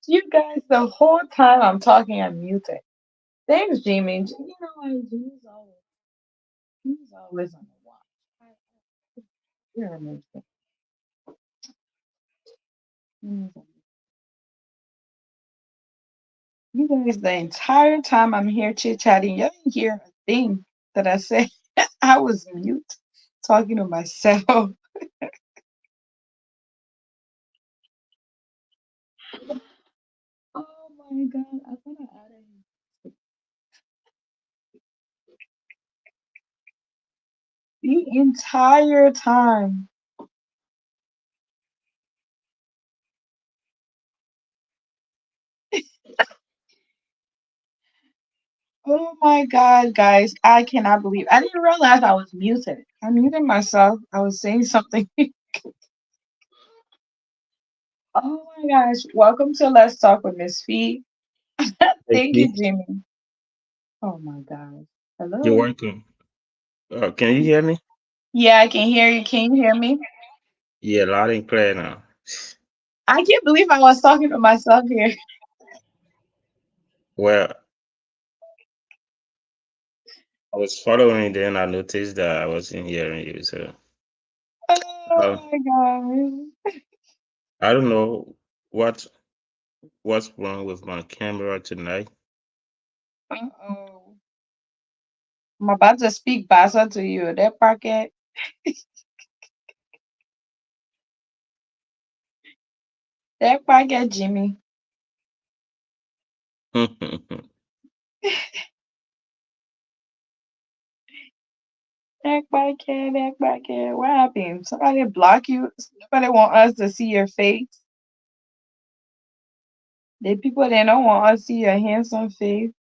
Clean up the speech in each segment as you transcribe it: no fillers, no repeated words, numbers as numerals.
You guys, the whole time I'm talking, I'm muted. Thanks, Jimmy. You know what? Jimmy's always on the watch. You're amazing. Jimmy's amazing. You guys, the entire time I'm here chit chatting, you didn't hear a thing that I said. I was mute, talking to myself. Oh my god, I thought I added him. The entire time. Oh my god, guys, I cannot believe I didn't realize I was muted. I muted myself. I was saying something. Oh my gosh, welcome to Let's Talk with Miss Fee. Thank Thank you. you, Jimmy. Oh my gosh. You're Hello. welcome. Can you hear me? Yeah, I can hear you. Can you hear me? Yeah, loud and clear now. I can't believe I was talking to myself here. Well, I was following, then I noticed that I wasn't hearing you. So, Oh uh, my gosh. I don't know what what's wrong with my camera tonight. Uh-oh. I'm about to speak Basa to you. That pocket. That pocket, Jimmy. That pocket, that pocket. What happened? Somebody block you? Somebody want us to see your face? The people they don't want us to see your handsome face.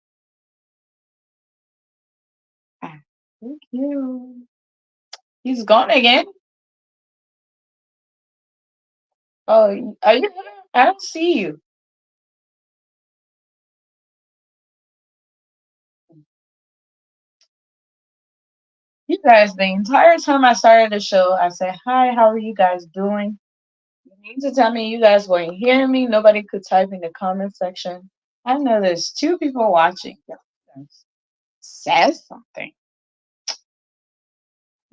Ah, thank you. He's gone again. Oh, are you there? I don't see you. You guys, the entire time I started the show, I said, "Hi, how are you guys doing?" You mean to tell me you guys weren't hearing me? Nobody could type in the comment section. I know there's two people watching. You guys says something.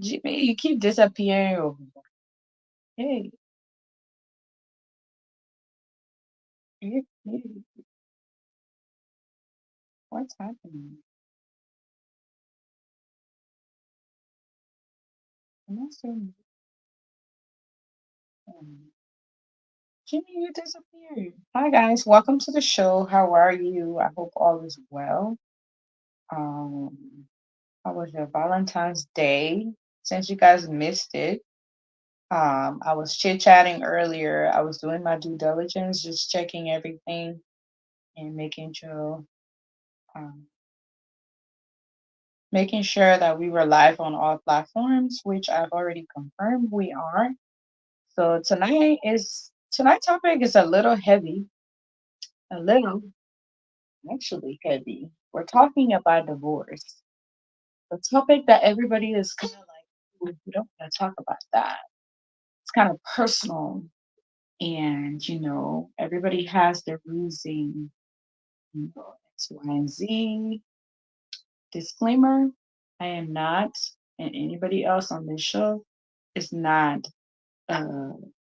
Jimmy, you keep disappearing over there. Hey, hey, what's happening? I'm not saying anything. Jimmy, you disappeared. Hi guys, welcome to the show. How are you? I hope all is well. Um, how was your Valentine's Day? Since you guys missed it, I was chit chatting earlier. I was doing my due diligence, just checking everything and um, making sure that we were live on all platforms, which I've already confirmed we are. So tonight's topic is a little heavy, a little actually heavy. We're talking about divorce, the topic that everybody is kind of like, "Ooh, we don't want to talk about that. It's kind of personal, and everybody has their reason, X, Y, and Z. Disclaimer: I am not, and anybody else on this show is not uh,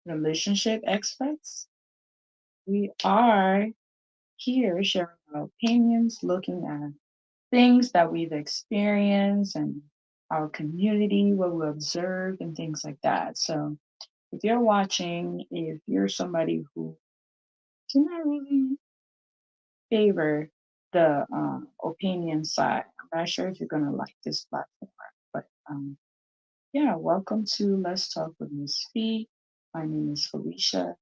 relationship experts. We are here sharing our opinions, looking at things that we've experienced and our community, what we observe, and things like that. So, if you're watching, if you're somebody who do not really favor the opinion side, I'm not sure if you're going to like this platform, but yeah, welcome to Let's Talk with Miss Fee. My name is Felicia.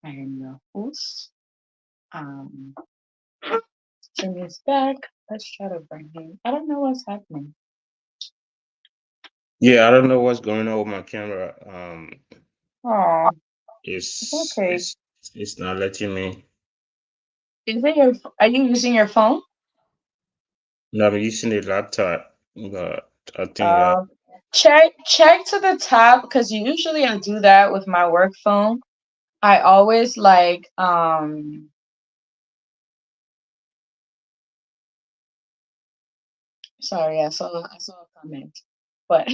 I am your host. Um, Jimmy is back. Let's try to bring him. I don't know what's happening. Yeah, I don't know what's going on with my camera. Oh, it's It's okay. it's it's not letting me. Is it your? Are you using your phone? No, I'm using a laptop, but I think that. Um, check to the top because usually I do that with my work phone. I always like Sorry, I saw a comment. But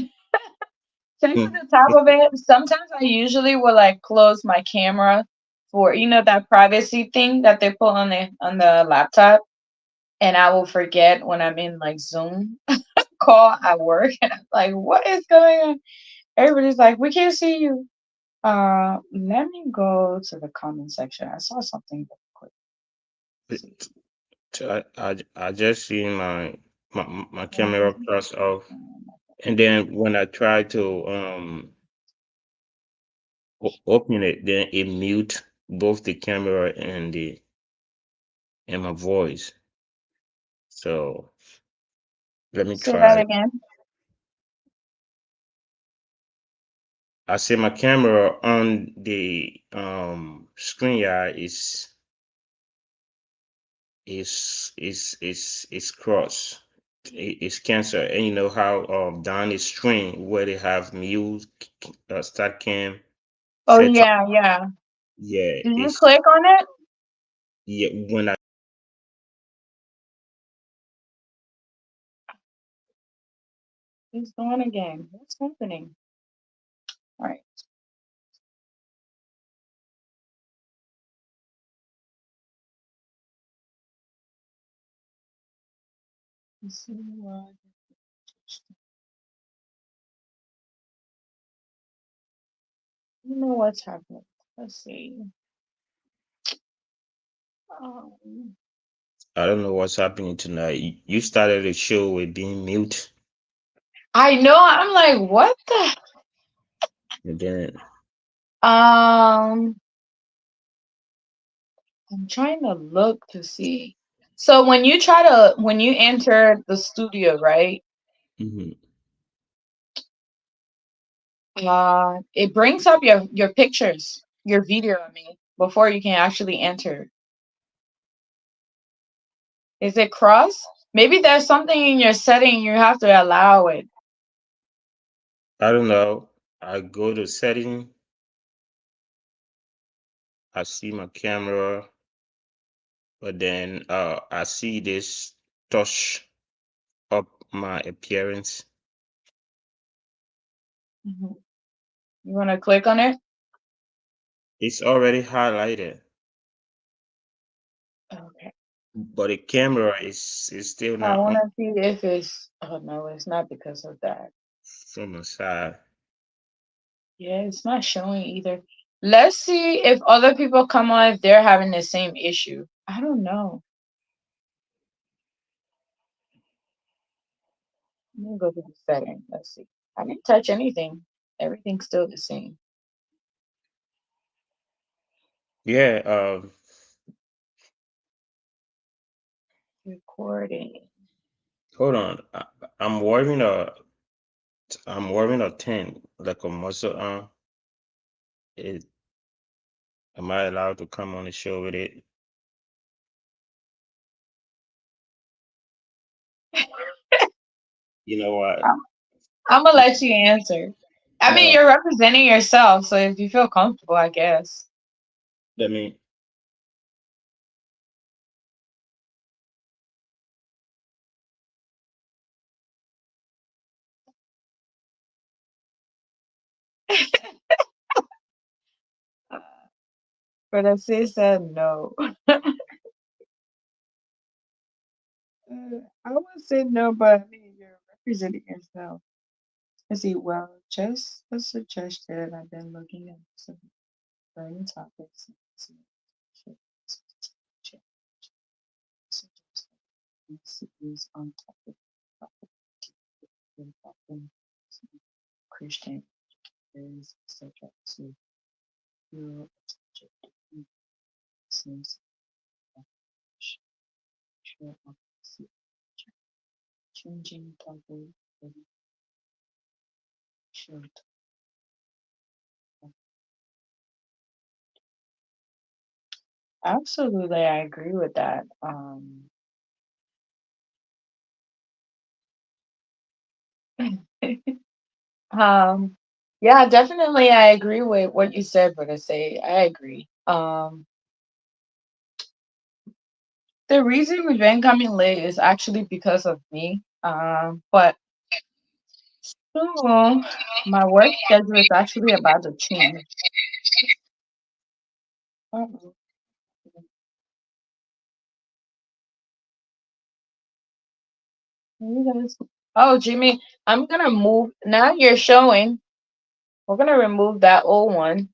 check to Hmm. the top of it. Sometimes I usually will like close my camera for that privacy thing that they put on the laptop, and I will forget when I'm in like Zoom call at work, and I'm like, what is going on? Everybody's like, we can't see you. Let me go to the comment section. I saw something real quick. Let's see. I just see my camera Um, cross off, and then when I try to open it, then it mute both the camera and my voice. So let me Say that try. again. I see my camera on the screen, yeah, is cross. It's cancer, and you know how down the screen where they have mute, start cam, Oh set up. yeah, yeah. Yeah, Did you it's click on it? yeah. When I It's gone again. What's happening? All right. Let's see what. You know what's happening. Let's see. Um, I don't know what's happening tonight. You started the show with being mute, I know. I'm like, what the? and then Um, I'm trying to look to see. So when you enter the studio, right? mhm. It brings up your pictures, your video, I mean, before you can actually enter. Is it cross? Maybe there's something in your setting you have to allow it. I don't know. I go to setting. I see my camera, but then I see this touch up my appearance. Mhm. You want to click on it? It's already highlighted, Okay. but the camera is still I not want on to see if it's. Oh no, it's not because of that. from the side. Yeah, it's not showing either. Let's see if other people come on if they're having the same issue. I don't know. I'm gonna go to the setting. Let's see. I didn't touch anything. Everything's still the same. Yeah, Recording. hold on. I'm wearing a 10, like a muscle arm. It, am I allowed to come on the show with it? You know what? I'm, I'm gonna let you answer. I mean, No, you're representing yourself, so if you feel comfortable, I guess. let me. Uh, But I said no. I would say no, but I mean, you're representing yourself. Let's see. Well, just a suggestion. I've been looking at some burning topics. Suggest on topic Christian is etc. So you seems sure of changing topic short. Absolutely, I agree with that. um, yeah, definitely, I agree with what you said, but I say I agree. The reason we've been coming late is actually because of me. But soon my work schedule is actually about to change. Uh-oh. You guys- Oh, Jimmy, I'm gonna move. Now you're showing. We're gonna remove that old one,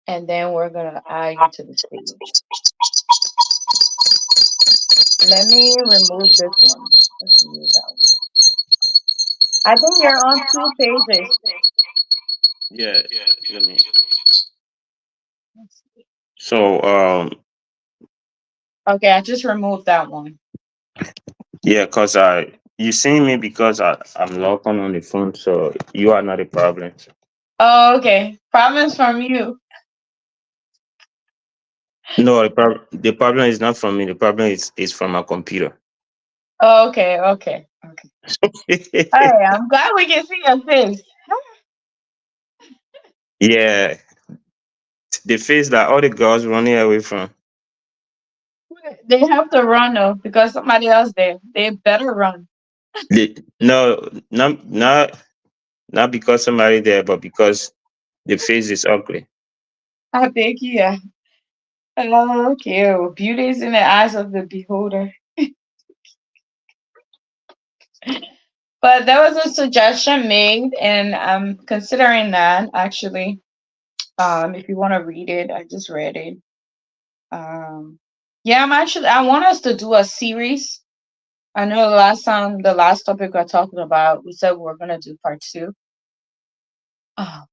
and then we're gonna add you to the stage. Let me remove this one. Let's remove that one. I think you're on two pages. Yeah. Let me. Let's see. So Okay, I just removed that one. yeah, cause you see me because I'm logged on the phone, so you are not a problem. Oh, okay. Promise from you. No, the problem is not from me. The problem is from my computer. Oh, okay, okay, okay. All right, I'm glad we can see your face. Yeah, the face that all the girls running away from. They have to run though because somebody else there. They better run. No, not because somebody there, but because the face is ugly. I think yeah. Oh, okay. Well, beauty is in the eyes of the beholder. But there was a suggestion made, and I'm considering that actually. If you want to read it, I just read it. Um, yeah, I want us to do a series. I know the last time, the last topic we're talking about, we said we're gonna do part two. Oh,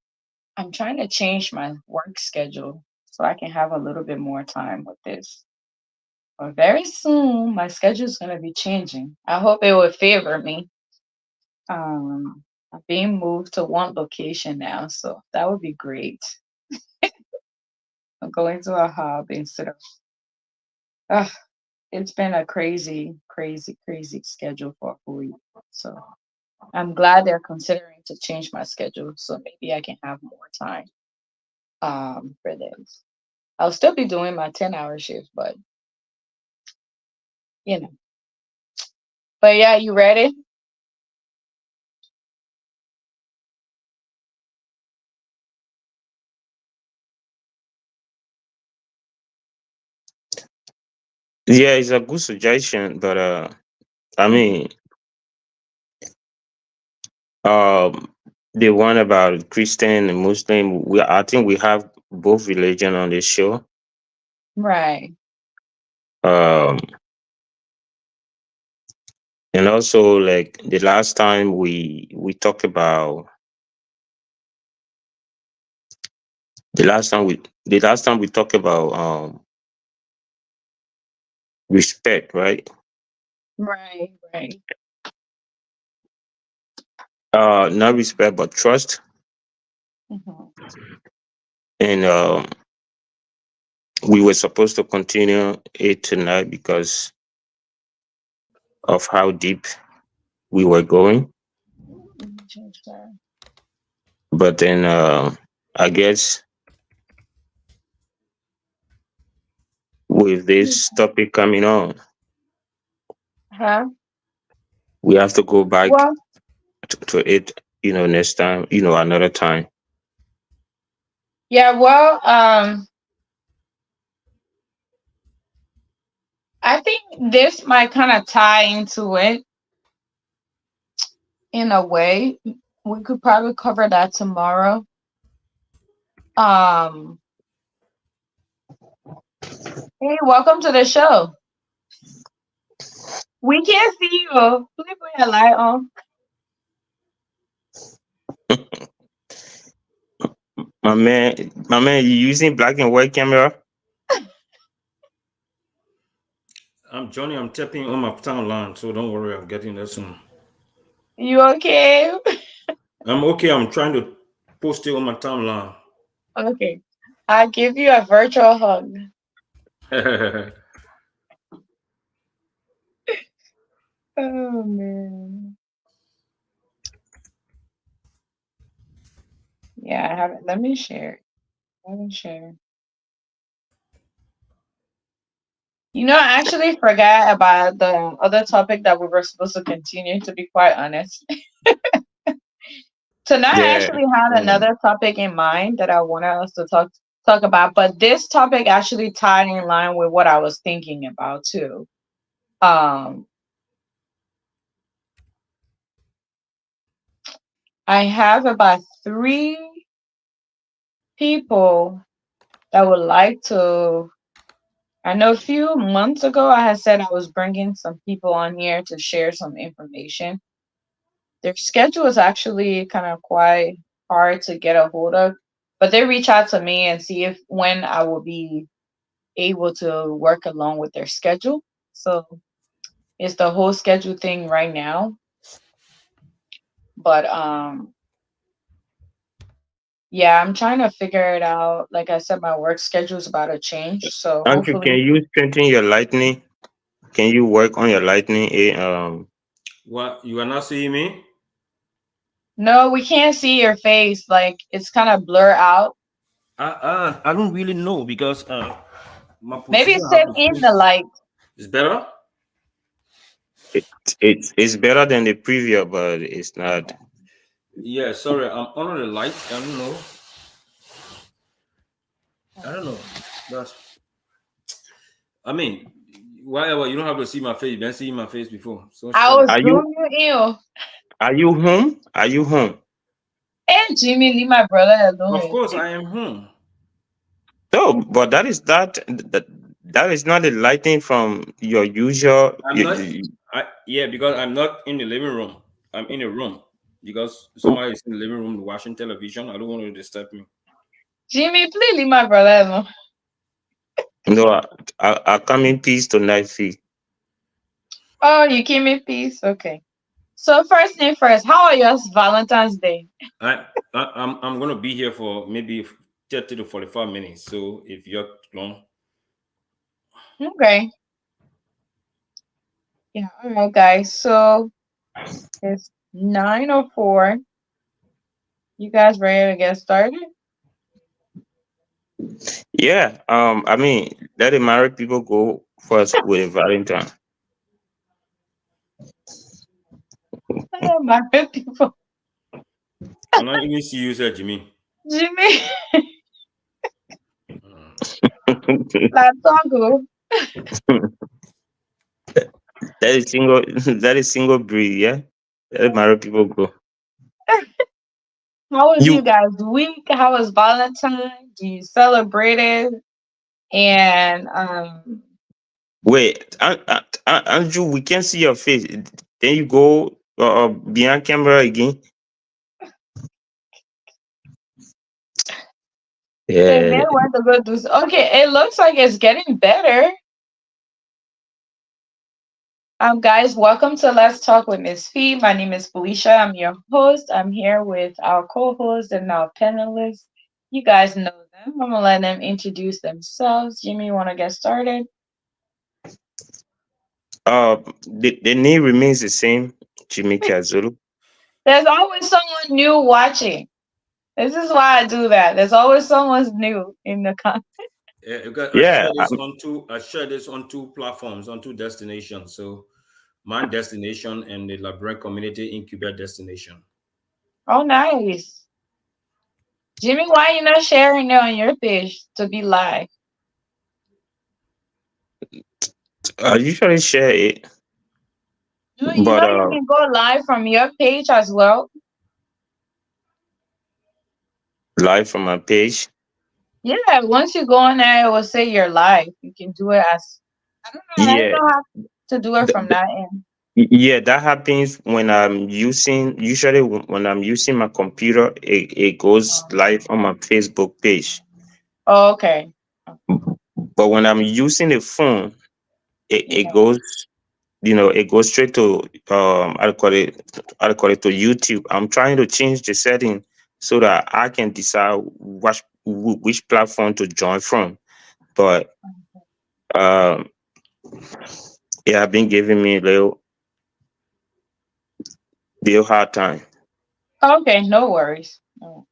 I'm trying to change my work schedule so I can have a little bit more time with this. But very soon, my schedule is gonna be changing. I hope it will favor me. I'm being moved to one location now, so that would be great. I'm going to a hub instead of. Ugh, it's been a crazy, crazy, crazy schedule for a whole week. So I'm glad they're considering to change my schedule so maybe I can have more time for this. I'll still be doing my 10-hour shift, but you know. But yeah, you ready? Yeah, it's a good suggestion, but I Mhm. mean, um, the one about Christian and Muslim, I think we have both religion on this show. Right. Um, and also like the last time we talked about the last time we talked about respect, right? Right. Right. Not respect but trust. Hmm. And we were supposed to continue it tonight because of how deep we were going. Let me change that. But then I guess with this topic coming on, Huh? we have to go back Well, to it, next time, another time. yeah, well, I think this might kind of tie into it in a way. We could probably cover that tomorrow. Um, hey, welcome to the show. We can't see you. Please put your light on. My man, you using black and white camera? I'm Johnny. I'm tapping on my timeline, so don't worry. I'm getting there soon. You okay? I'm okay. I'm trying to post it on my timeline. Okay. I'll give you a virtual hug. Oh man. Yeah, I haven't. Let me share. Let me share. I actually forgot about the other topic that we were supposed to continue, to be quite honest. Tonight I Yeah. actually had Um, another topic in mind that I wanted us to talk about, but this topic actually tied in line with what I was thinking about too. Um, I have about three people that would like to. I know a few months ago I had said I was bringing some people on here to share some information. Their schedule is actually kind of quite hard to get a hold of, but they reach out to me and see if when I will be able to work along with their schedule. So it's the whole schedule thing right now. But yeah, I'm trying to figure it out. Like I said, my work schedule is about to change. So Andrew, can hopefully. you strengthen your lightning? Can you work on your lightning? What, you are not seeing me? No, we can't see your face. Like it's kind of blur out. I don't really know because my Maybe position I sit have to in the face. light. It's better. it, it's better than the preview, but it's not. Yeah, sorry, I'm under the light. I don't know. I don't know. But I mean, whatever. You don't have to see my face. You've been seeing my face before. So I shut up. was Are you zooming you in. are you home? Are you home? And Jimmy, leave my brother Of alone. course, I am home. No, but that is not the lighting from your usual. I'm not. Yeah, because I'm not in the living room. I'm in a room because somebody is in the living room watching television. I don't want to disturb me. Jimmy, please leave my brother alone. No, I come in peace tonight, fee. Oh, you keep me peace? Okay. So first thing first, how are yours Valentine's Day? I'm gonna be here for maybe 30 to 45 minutes. So if you're long, Okay. Yeah, all right, guys. So it's 9:04. You guys ready to get started? Yeah. I mean, let the married people go first with Valentine. Oh, my people. I not even see you, sir, Jimmy. Jimmy, Mm. la tongo. That is single. That is single breed. Yeah. Let the married people go. How was you You guys' week? How was Valentine? Do you celebrate it? And wait, Andrew. We can see your face. Then you go behind camera again. the Yeah. man went to go do. Okay, it looks like it's getting better. Guys, welcome to Let's Talk with Miss Fee. My name is Felicia. I'm your host. I'm here with our co-host and our panelists. You guys know them. I'm gonna let them introduce themselves. Jimmy, you wanna get started? The name remains the same. Jimmy Kazulu. There's always someone new watching. This is why I do that. There's always someone new in the Because I Yeah. share this on two. I share this on two platforms, on two destinations. So my destination and the Labrador Community Incubator destination. Oh, nice. Jimmy, why you not sharing it on your page to be live? I usually share it, No, but you can go live from your page as well. live from my page. Yeah, once you go on there, it will say you're live. You can do it as I don't know. I don't Yeah. know how to do it th- from th- that end. yeah, that happens when I'm using, usually when I'm using my computer, it goes live on my Facebook page. Oh, okay. But when I'm using the phone, it Yeah. goes, it goes straight to I call it to YouTube. I'm trying to change the setting so that I can decide which platform to join from. But um, it have been giving me a little hard time. Okay, no worries. Oh.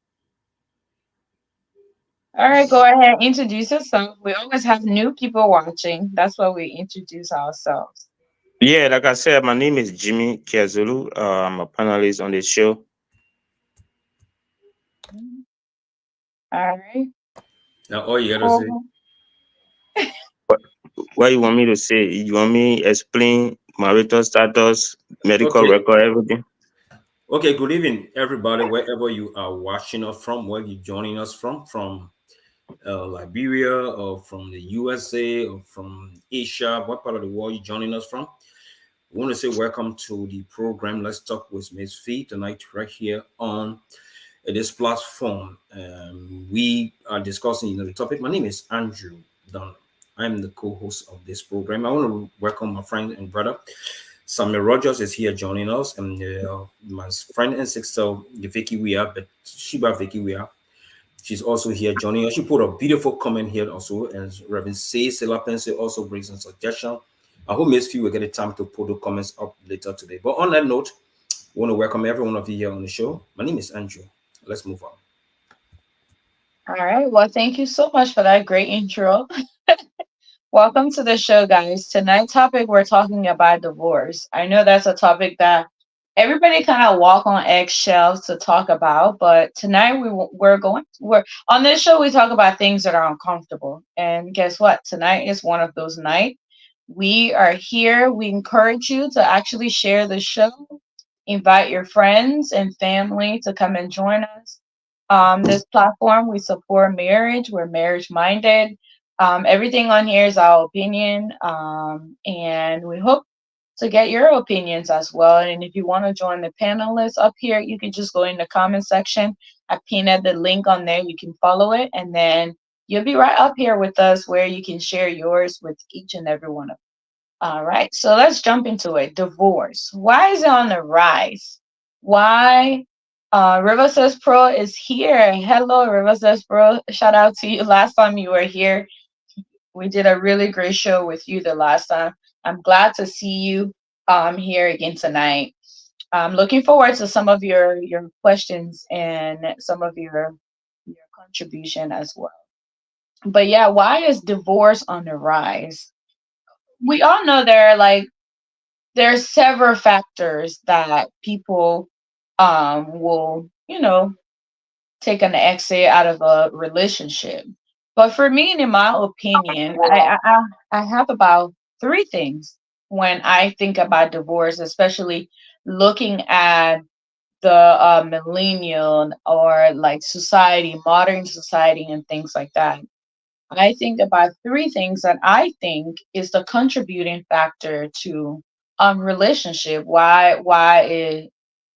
All right, go ahead, introduce yourself. We always have new people watching. That's why we introduce ourselves. Yeah, like I said, my name is Jimmy Kiazulu. I'm a panelist on the show. All right. Now all you gotta say, Cool. What, what you want me to say? You want me explain marital status, medical okay. record, everything? Okay, good evening, everybody, wherever you are watching us from, where you joining us from Liberia or from the USA or from Asia, what part of the world you joining us from. We want to say welcome to the program. Let's talk with Miss Fee tonight, right here on this platform. We are discussing, the topic. My name is Andrew Dunn. I'm the co-host of this program. I want to welcome my friend and brother Samuel Rogers is here joining us, and my friend and sister Vicky Weah, but Shiba Vicky Weah. She's also here joining us. She put a beautiful comment here also, and Reverend Say Selapense also brings a suggestion. I hope Miss Few will get a time to put the comments up later today. But on that note, I want to welcome every one of you here on the show. My name is Andrew. Let's move on. All right. Well, thank you so much for that great intro. Welcome to the show, guys. Tonight's topic, we're talking about divorce. I know that's a topic that everybody kind of walk on eggshells to talk about, but tonight we're on this show. We talk about things that are uncomfortable, and guess what? Tonight is one of those nights. We are here. We encourage you to actually share the show, invite your friends and family to come and join us. This platform, we support marriage. We're marriage minded. Everything on here is our opinion, and we hope to get your opinions as well. And if you want to join the panelists up here, you can just go in the comment section. I pinned the link on there. You can follow it, and then you'll be right up here with us where you can share yours with each and every one of us. All right, so let's jump into it. Divorce. Why is it on the rise? Why? River Says Pro is here. Hello, River Says Pro. Shout out to you. Last time you were here, we did a really great show with you the last time. I'm glad to see you here again tonight. I'm looking forward to some of your questions and some of your contribution as well. But yeah, why is divorce on the rise? We all know there's several factors that people will take an exit out of a relationship. But for me, in my opinion, I have about three things when I think about divorce, especially looking at the millennial or like society, modern society, and things like that. I think about three things that I think is the contributing factor to relationship. Why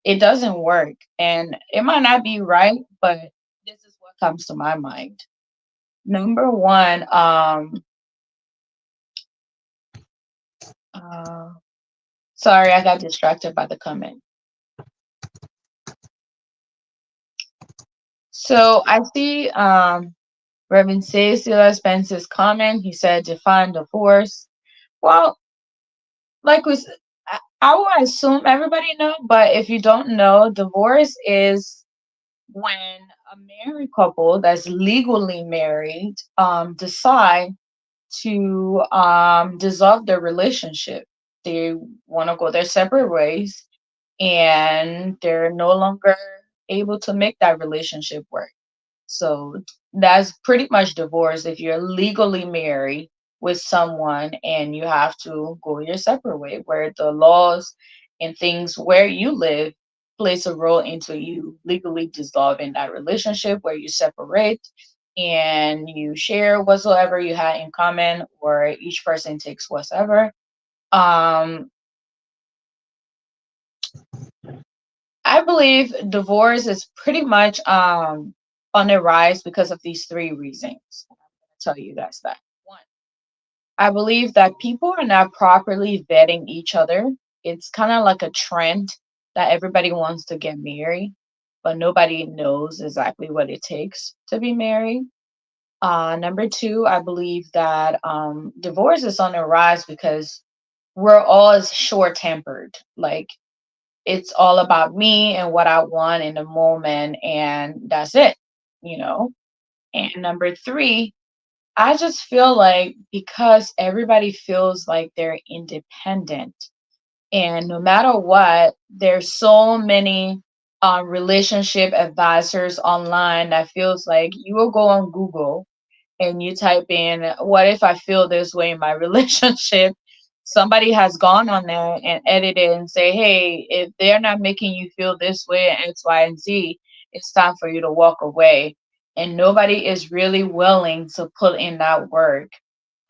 it doesn't work, and it might not be right, but this is what comes to my mind. Number one, uh, sorry, I got distracted by the comment. So I see Reverend Cecilia Spence's comment. He said define divorce. Well, like I will assume everybody know, but if you don't know, divorce is when a married couple that's legally married decide to dissolve their relationship. They want to go their separate ways, and they're no longer able to make that relationship work. So that's pretty much divorce if you're legally married with someone and you have to go your separate way, where the laws and things where you live plays a role into you legally dissolving that relationship, where you separate and you share whatsoever you had in common, or each person takes whatever. Um, I believe divorce is pretty much on the rise because of these three reasons. I'm going to tell you guys that. One, I believe that people are not properly vetting each other. It's kind of like a trend that everybody wants to get married, but nobody knows exactly what it takes to be married. Number two, I believe that divorce is on the rise because we're all short tempered. Like, it's all about me and what I want in the moment, and that's it, you know. And number three, I just feel like because everybody feels like they're independent, and no matter what, there's so many relationship advisors online that feels like you will go on Google and you type in, what if I feel this way in my relationship? Somebody has gone on there and edited and say, hey, if they're not making you feel this way, X, Y, and Z, it's time for you to walk away. And nobody is really willing to put in that work.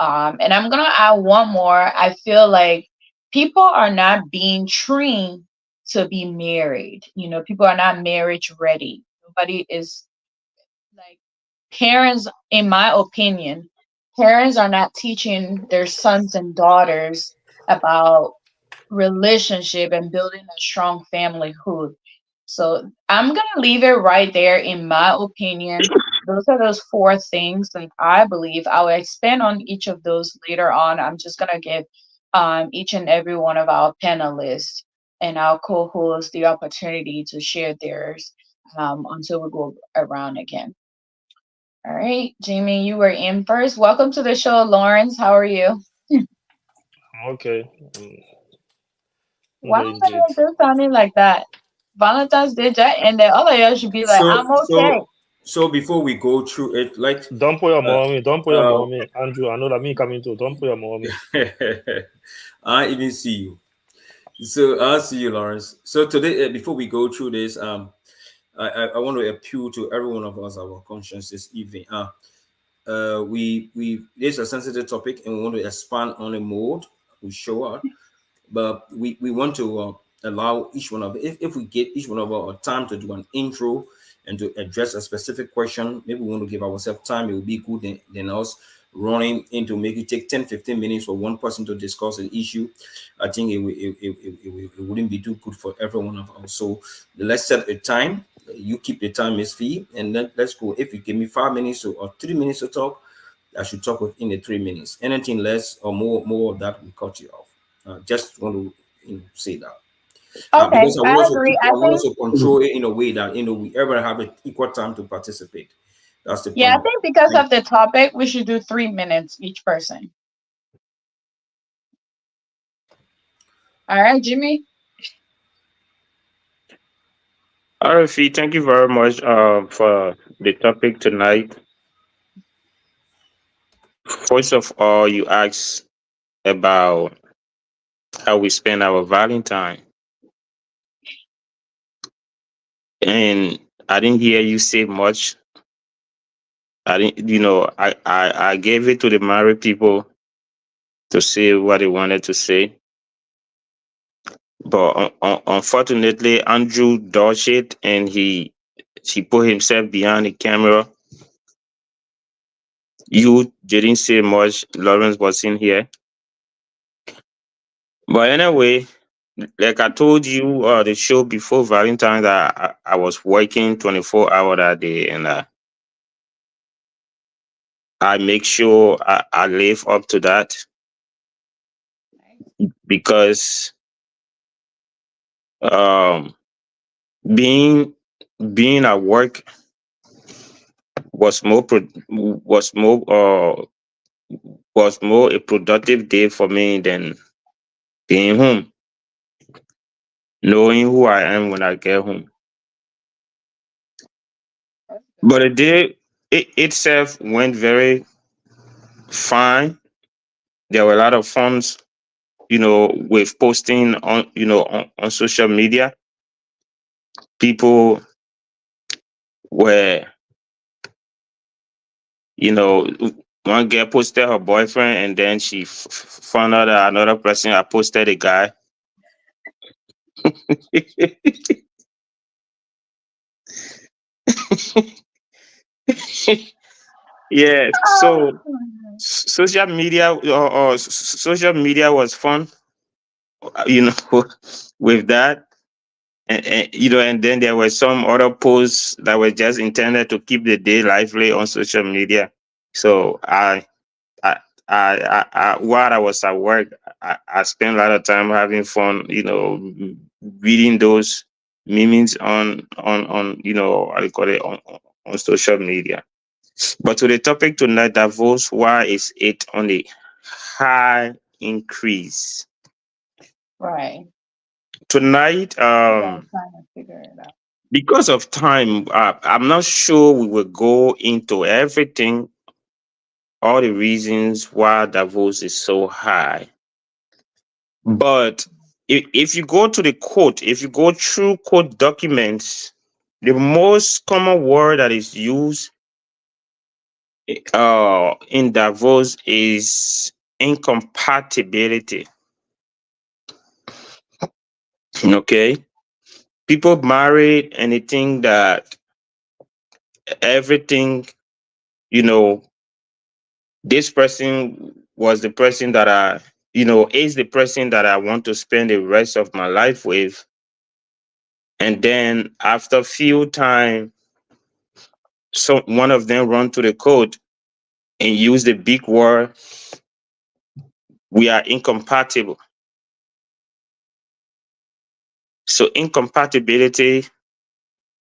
And I'm gonna add one more. I feel like people are not being trained to be married. People are not marriage ready. Nobody is like parents, in my opinion, parents are not teaching their sons and daughters about relationship and building a strong familyhood. So I'm gonna leave it right there. In my opinion, those are those four things that I believe. I will expand on each of those later on. I'm just gonna give each and every one of our panelists and our co-hosts the opportunity to share theirs until we go around again. All right, Jamie, you were in first. Welcome to the show, Lawrence. How are you? Okay, I'm Why doing are great. you just sounding like that? Valentine's Day, Jack, and then all of y'all should be like, So I'm okay. so before we go through it, like Don't put your uh, mom on me. Don't put your mom uh on me. Andrew, I know that me coming too. Don't put your mom on me. I even see you. So I'll see you, Lawrence. So today, before we go through this, I want to appeal to every one of us, our conscience this evening. We It's a sensitive topic, and we want to expand on a mode. We show up, but we want to allow each one of, if we get each one of our time to do an intro and to address a specific question, maybe we want to give ourselves time. It will be good than us running into make it take 10-15 minutes for one person to discuss an issue. I think it wouldn't be too good for every one of us. So let's set a time. You keep the time, Miss Fee, and then let's go. If you give me 5 minutes or 3 minutes to talk, I should talk within the 3 minutes. Anything less or more of that will cut you off. Just want to say that Okay, because I agree. I want us to control it in a way that we ever have an equal time to participate. That's the Yeah, point I of it. think because Thank of the topic, we should do 3 minutes each person. All right, Jimmy. RFE, thank you very much for the topic tonight. First of all, you asked about how we spend our Valentine, and I didn't hear you say much. I didn't, I gave it to the married people to say what they wanted to say, but unfortunately, Andrew dodged it, and he put himself behind the camera. You didn't say much. Lawrence was in here, but anyway, like I told you, the show before Valentine's, I was working 24 hours that day, and I make sure I live up to that because um, being being at work was was more was more a productive day for me than being home, knowing who I am when I get home. But the day itself went very fine. There were a lot of funds, with posting on, on social media. People were, you know, one girl posted her boyfriend, and then she found out that another person had posted a guy. Yeah, Oh, so social media or social media was fun, with that. And then there were some other posts that were just intended to keep the day lively on social media. So I, while I was at work, I spent a lot of time having fun, reading those memes on how do you call it, on social media. But to the topic tonight, divorce, why is it on a high increase? Right. Tonight, Yeah, trying to figure it out. because of time, I'm not sure we will go into everything, all the reasons why divorce is so high. But if you go to the court, if you go through court documents, the most common word that is used in divorce is incompatibility. Okay, people married and they think that everything, you know, this person was the person that is the person that I want to spend the rest of my life with. And then after few time, so one of them run to the court and use the big word, we are incompatible. So incompatibility,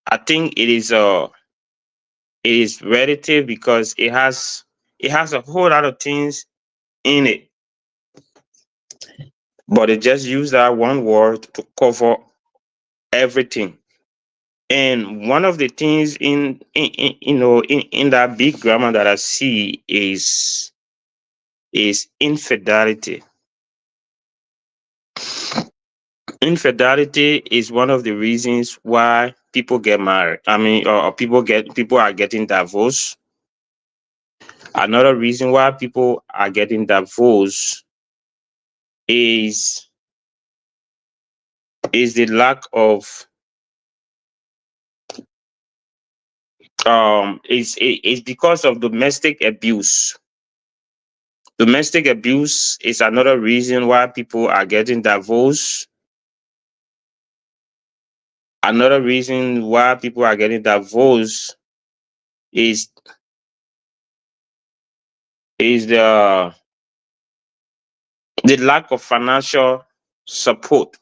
I think it is relative because it has a whole lot of things in it. But they just use that one word to cover everything. And one of the things in that big grammar that I see is infidelity. Infidelity is one of the reasons why people get married. I mean, or people are getting divorced. Another reason why people are getting divorced is the lack of is because of domestic abuse. Domestic abuse is another reason why people are getting divorced. Another reason why people are getting divorced is the lack of financial support.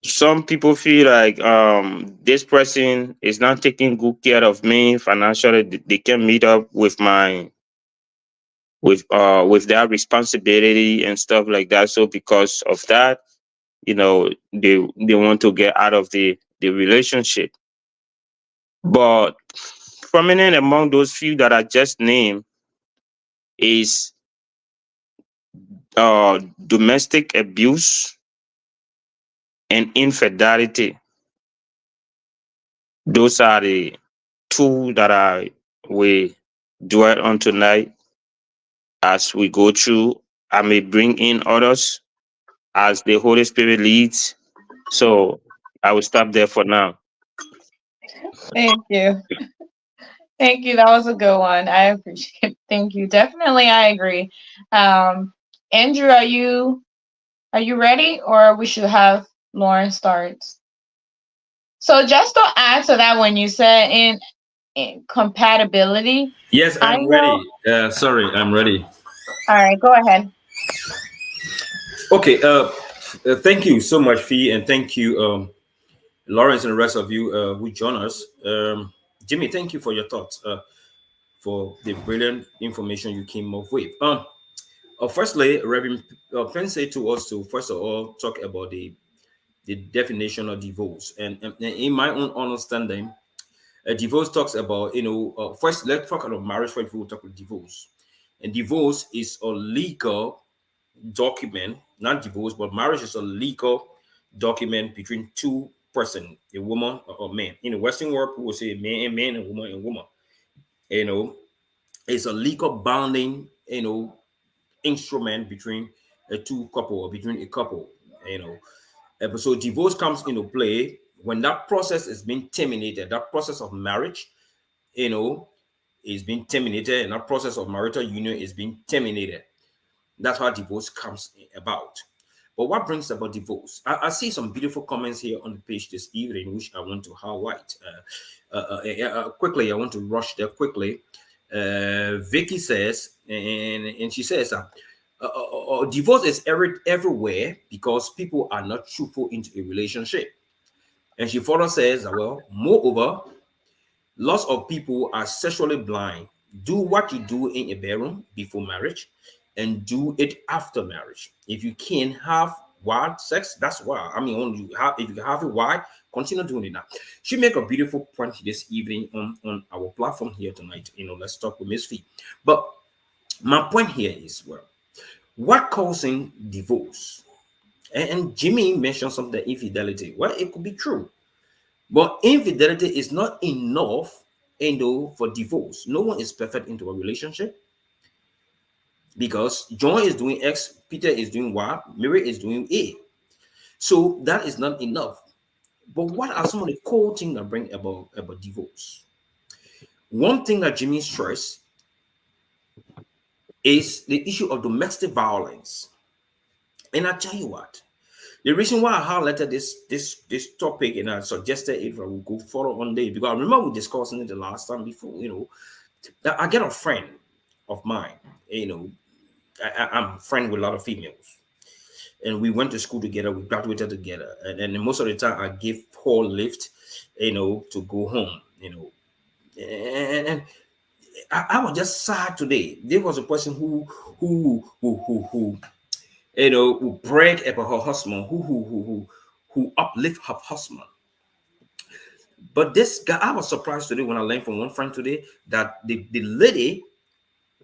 Some people feel like this person is not taking good care of me financially. They can meet up with my with their responsibility and stuff like that. So because of that, they want to get out of the relationship. But prominent among those few that I just named is domestic abuse and infidelity. Those are the two that I will dwell on tonight. As we go through, I may bring in others as the Holy Spirit leads. So I will stop there for now. Thank you. Thank you. That was a good one. I appreciate it. Thank you. Definitely, I agree. Andrew, are you ready, or we should have Lauren start? So just to add to that, when you said in compatibility, Yes, I I'm know. ready. Sorry, I'm ready. All right, go ahead. Okay. Thank you so much, Fee, and thank you, Lawrence, and the rest of you who join us. Jimmy, thank you for your thoughts, for the brilliant information you came up with. Firstly, Reverend Penn said to us to first of all talk about the definition of divorce, and in my own understanding, divorce talks about first let's talk about marriage first before we talk about divorce. And divorce is a legal document, not divorce, but marriage is a legal document between two person, a woman or a man. In the Western world, people say man and man and woman and woman. You know, it's a legal binding, instrument between a two couple or between a couple. You know, so divorce comes into play when that process is being terminated. That process of marriage, you know, is being terminated, and that process of marital union is being terminated. That's how divorce comes about. But what brings about divorce? I see some beautiful comments here on the page this evening, which I want to highlight. Quickly, I want to rush there quickly. Vicky says, and she says, divorce is everywhere because people are not truthful into a relationship. And she further says, well, moreover, Lots of people are sexually blind. Do what you do in a bedroom before marriage and do it after marriage. If you can have wild sex, that's wild. I mean, when you have, if you have it wild, continue doing it now. She make a beautiful point this evening on our platform here tonight. Let's talk with Miss Fee. But my point here is, well, what causing divorce? And Jimmy mentioned something, infidelity. Well, it could be true, but infidelity is not enough, for divorce. No one is perfect into a relationship, because John is doing X, Peter is doing Y, Mary is doing A. So that is not enough. But what are some of the core things that bring about divorce? One thing that Jimmy stressed is the issue of domestic violence. And I tell you what, the reason why I highlighted this topic and I suggested it, I will go follow on day, because I remember we discussing it the last time before. That I get a friend of mine. I'm friend with a lot of females, and we went to school together. We graduated together, and most of the time I give Paul lift, to go home. And I was just sad today. There was a person who brag about her husband, who uplift her husband. But this guy, I was surprised today when I learned from one friend today that the lady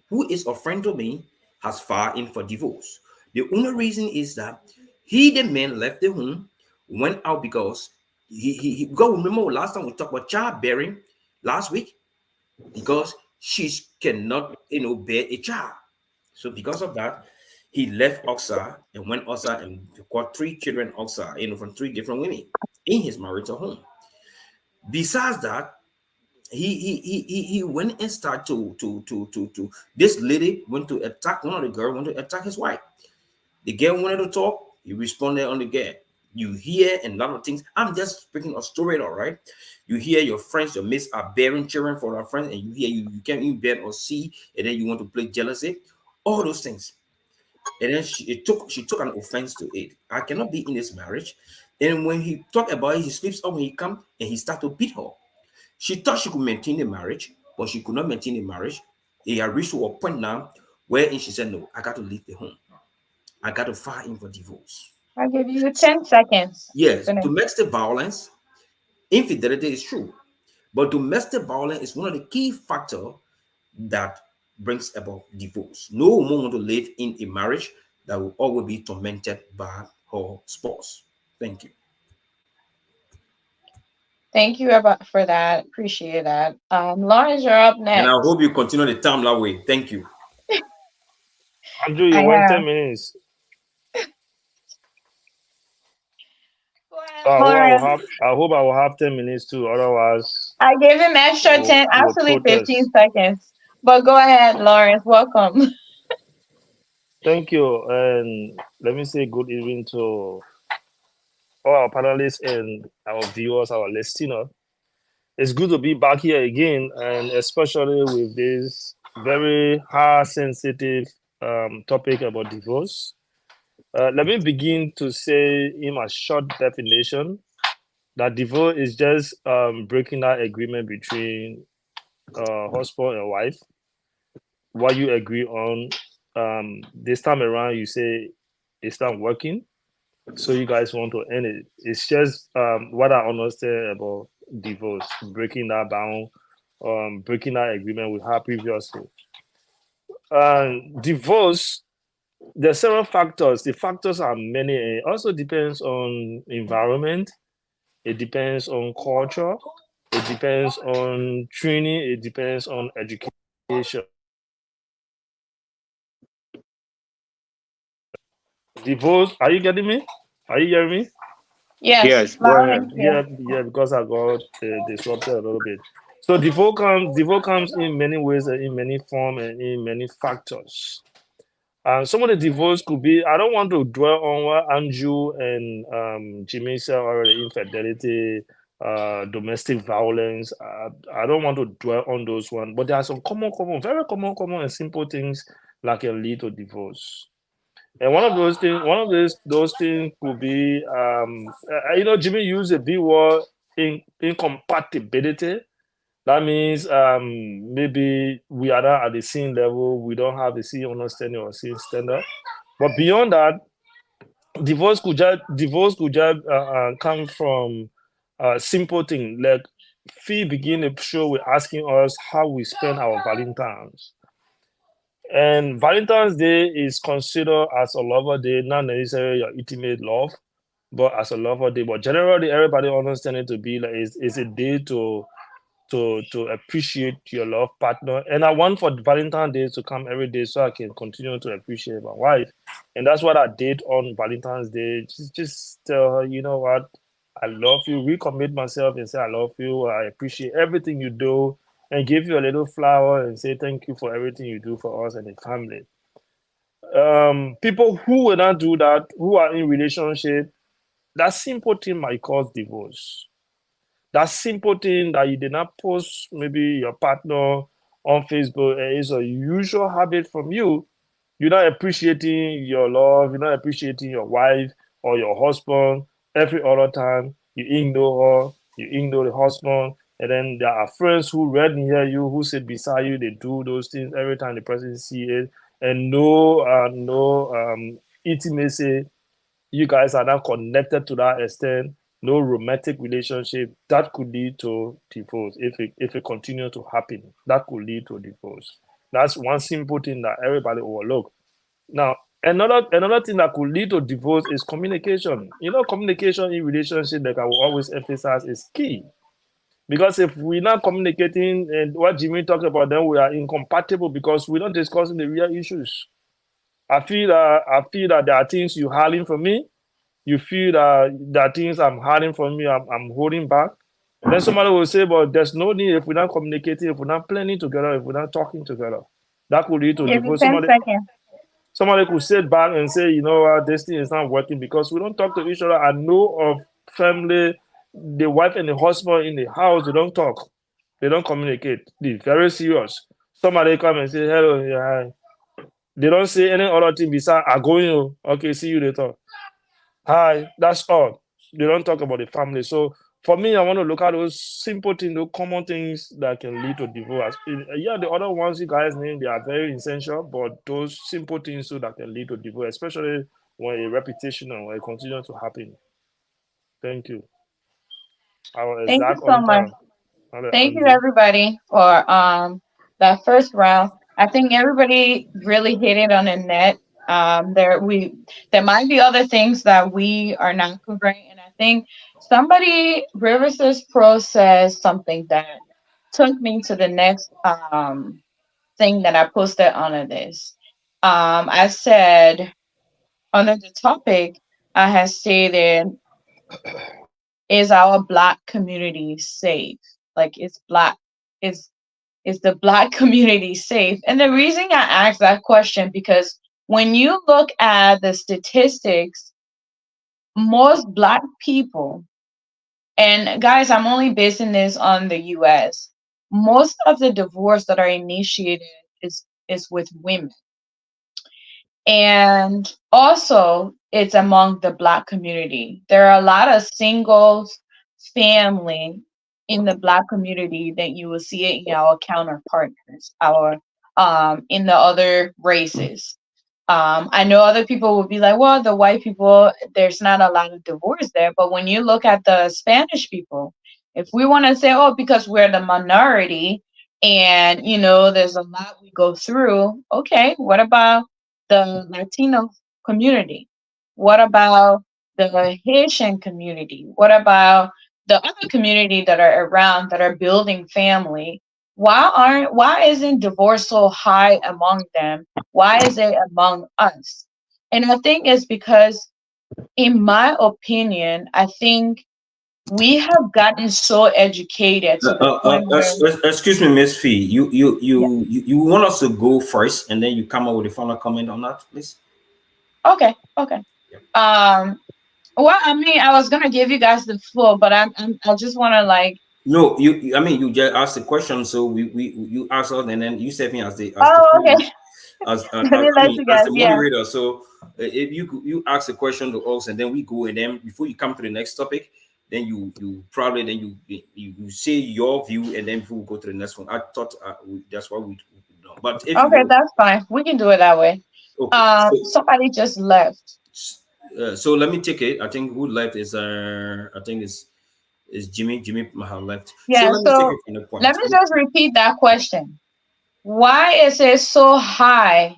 who is a friend to me has filed in for divorce. The only reason is that the man left the home, went out because he go. Remember last time we talked about childbearing last week, because she cannot bear a child. So because of that, he left Oxa and went outside and got 3 children outside, from 3 different women in his marital home. Besides that, he went and started to this lady went to attack one of the girls, went to attack his wife. The girl wanted to talk, he responded on the girl. You hear and a lot of things. I'm just speaking a story, all right. You hear your friends, your mates are bearing children for their friends, and you hear you can't even bear or see, and then you want to play jealousy, all those things. And then she took an offense to it. I cannot be in this marriage. And when he talked about it, he sleeps up when he comes and he started to beat her. She thought she could maintain the marriage, but she could not maintain the marriage. It had reached to a point now where she said, no, I got to leave the home. I got to file in for divorce. I'll give you 10 seconds. Yes, Finish. domestic violence, infidelity is true, but domestic violence is one of the key factors that brings about divorce. No woman want to live in a marriage that will always be tormented by her spouse. Thank you. Thank you for that. Appreciate that. Lawrence, you're up And I next. hope you continue the time that way. Thank you. Andrew, I you went 10 have. minutes. Go So ahead, Lawrence. I hope I will have 10 minutes too. Otherwise, I gave him extra 10, we'll actually 15 protest. seconds. But go ahead, Lawrence. Welcome. Thank you. And let me say good evening to all our panelists and our viewers, our listeners. It's good to be back here again, and especially with this very hard, sensitive topic about divorce. Let me begin to say in a short definition that divorce is just breaking that agreement between husband and wife. What you agree on, this time around, you say it's not working, so you guys want to end it. It's just what I understand about divorce, breaking that down, breaking that agreement we had previously. Divorce, there are several factors. The factors are many. It also depends on environment. It depends on culture. It depends on training. It depends on education. Divorce, are you getting me? Are you hearing me? Yes, Yes, go loud ahead. and clear. Yeah, because I got disrupted a little bit. So divorce comes in many ways and in many forms and in many factors. Some of the divorce could be, I don't want to dwell on what Andrew and Jimmy said already, infidelity, domestic violence. I don't want to dwell on those ones, but there are some very common and simple things that can lead to divorce. And one of those things could be, Jimmy used the B word, incompatibility. That means maybe we are not at the same level. We don't have the same understanding or same standard. But beyond that, divorce could just come from simple thing like Fee begin the show with asking us how we spend our Valentines. And Valentine's Day is considered as a lover day, not necessarily your intimate love, but as a lover day. But generally, everybody understands it to be like it's a day to appreciate your love partner. And I want for Valentine's Day to come every day so I can continue to appreciate my wife. And that's what I did on Valentine's Day. Just tell her, you know what, I love you. Recommit myself and say I love you. I appreciate everything you do, and give you a little flower and say thank you for everything you do for us and the family. People who will not do that, who are in relationship, that simple thing might cause divorce. That simple thing that you did not post maybe your partner on Facebook is a usual habit from you. You're not appreciating your love, you're not appreciating your wife or your husband. Every other time you ignore her, you ignore the husband, and then there are friends who read near you, who sit beside you, they do those things every time the person see it, and no intimacy. You guys are not connected to that extent, no romantic relationship, that could lead to divorce. If it continue to happen, that could lead to divorce. That's one simple thing that everybody overlook. Now, another thing that could lead to divorce is communication. Communication in relationship, like I will always emphasize, is key. Because if we're not communicating and what Jimmy talked about, then we are incompatible because we're not discussing the real issues. I feel that there are things you hiding from me. You feel that there are things I'm hiding from you, I'm holding back. Then somebody will say, but there's no need if we're not communicating, if we're not planning together, if we're not talking together. That could lead to Give me divorce. 10 seconds. Somebody could sit back and say, you know what, this thing is not working because we don't talk to each other. I know of family, the wife and the husband in the house, they don't talk. They don't communicate. They're very serious. Somebody come and say, hello, yeah, hi. They don't say any other thing besides, I go in. Okay, see you later. Hi, that's all. They don't talk about the family. So for me, I want to look at those simple things, those common things that can lead to divorce. Yeah, the other ones you guys name, they are very essential, but those simple things too that can lead to divorce, especially when a repetition and when it continues to happen. Thank you. Our Thank you exact so on much. time. Ale- Thank you Andy. everybody for that first round. I think everybody really hit it on the net. There might be other things that we are not covering, and I think somebody Rivers Pro says something that took me to the next thing that I posted under this. I said under the topic I had stated, is our black community safe? Like is is the black community safe? And the reason I asked that question because when you look at the statistics, most black people, and guys, I'm only basing this on the US, most of the divorce that are initiated is with women. And also, it's among the Black community. There are a lot of singles, family in the Black community that you will see it in our counterpartners, our in the other races. I know other people will be like, well, the white people, there's not a lot of divorce there. But when you look at the Spanish people, if we want to say, oh, because we're the minority and, there's a lot we go through, okay, what about the Latino community? What about the Haitian community? What about the other community that are around that are building family? Why isn't divorce so high among them? Why is it among us? And I think it's because, in my opinion, I think we have gotten so educated to the point where, Excuse me, Miss Fee. yeah, You want us to go first, and then you come up with a final comment on that, please. okay. Um, well, I mean, I was gonna give you guys the floor, but I just want to like, No, I mean, you just asked the question, so we you asked us, and then you said me as the oh, co-host, okay, I let me let mean, you as guys, the yeah. moderator. So if you ask a question to us, and then we go, and then before you come to the next topic, then you probably then you say your view, and then we'll go to the next one. I thought that's what we do. But if you Okay, want, that's fine. We can do it that way. okay. Somebody just left. So let me take it. I think who left is I think is Jimmy. Jimmy have left. So Yeah, let me take so it from the let point. me just repeat that question. Why is it so high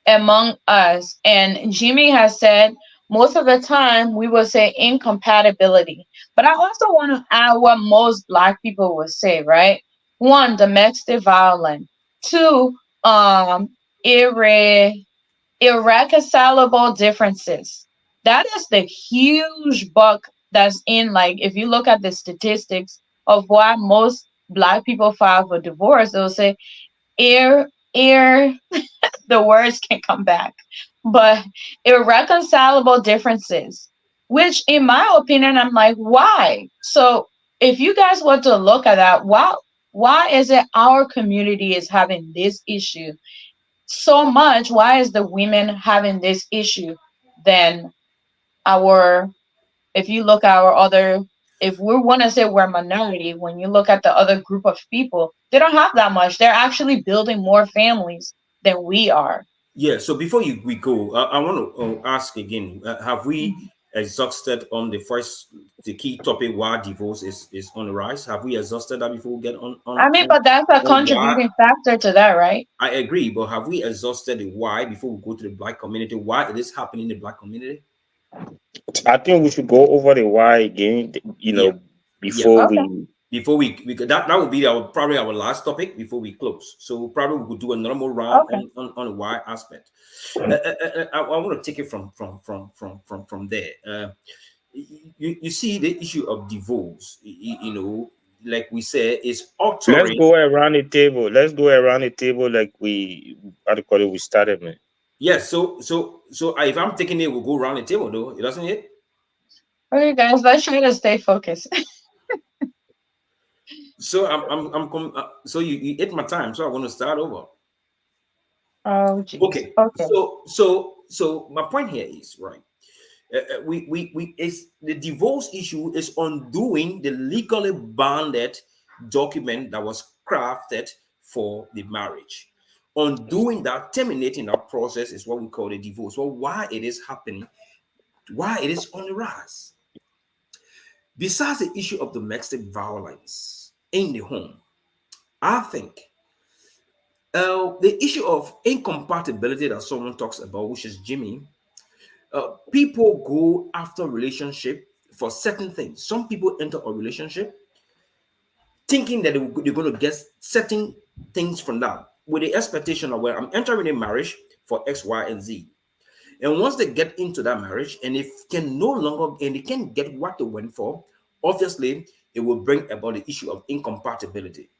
among us? And Jimmy has said most of the time we will say incompatibility. But I also want to add what most black people would say, right? One, domestic violence. Two, um, irre irreconcilable differences. That is the huge buck that's in, like, if you look at the statistics of why most black people file for divorce, they'll say ir the words can come back, but irreconcilable differences, which in my opinion, I'm like, why? So if you guys want to look at that, why is it our community is having this issue so much? Why is the women having this issue than our, if you look at our other, if we want to say we're minority, when you look at the other group of people, they don't have that much. They're actually building more families than we are. Yeah. So before we go, I want to ask again: have we exhausted on the key topic why divorce is on the rise? Have we exhausted that before we get I mean, but that's a on why? contributing factor to that, right? I agree, but have we exhausted the why before we go to the black community? Why it is happening in the black community? I think we should go over the why again, Yeah, yeah. before Okay. we. Before we that would be our probably our last topic before we close. So probably we could do another more round Okay. on the why aspect. I want to take it from there. You see the issue of divorce. Like we said, is Let's altering. go around the table. Let's go around the table like we, how to call it, we started, man. Yes. So if I'm taking it, we'll go around the table though. It doesn't it? Okay, guys, let's try to stay focused. So so you ate my time. So I want to start over. Oh, jeez. Okay. Okay. So my point here is right. We is the divorce issue is undoing the legally bounded document that was crafted for the marriage. Undoing that, terminating that process is what we call the divorce. Well, why it is happening, why it is on the rise. Besides the issue of domestic violence in the home, I think the issue of incompatibility that someone talks about, which is Jimmy, people go after relationship for certain things. Some people enter a relationship thinking that they're going to get certain things from that with the expectation of, well, I'm entering a marriage for X, Y, and Z. And once they get into that marriage and they can no longer and they can't get what they went for, obviously it will bring about the issue of incompatibility.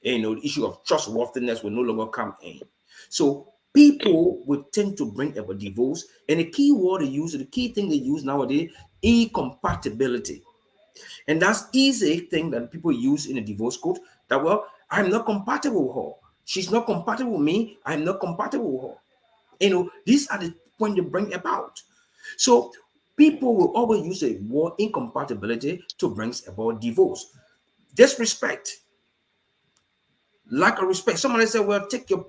The issue of trustworthiness will no longer come in. So people will tend to bring about divorce, and the key word they use, the key thing they use nowadays, incompatibility. And that's easy thing that people use in a divorce court. That, well, I'm not compatible with her. She's not compatible with me. I'm not compatible with her. These are the point they bring about. So people will always use a word incompatibility to bring about divorce. Disrespect, lack of respect. Somebody said, well, take your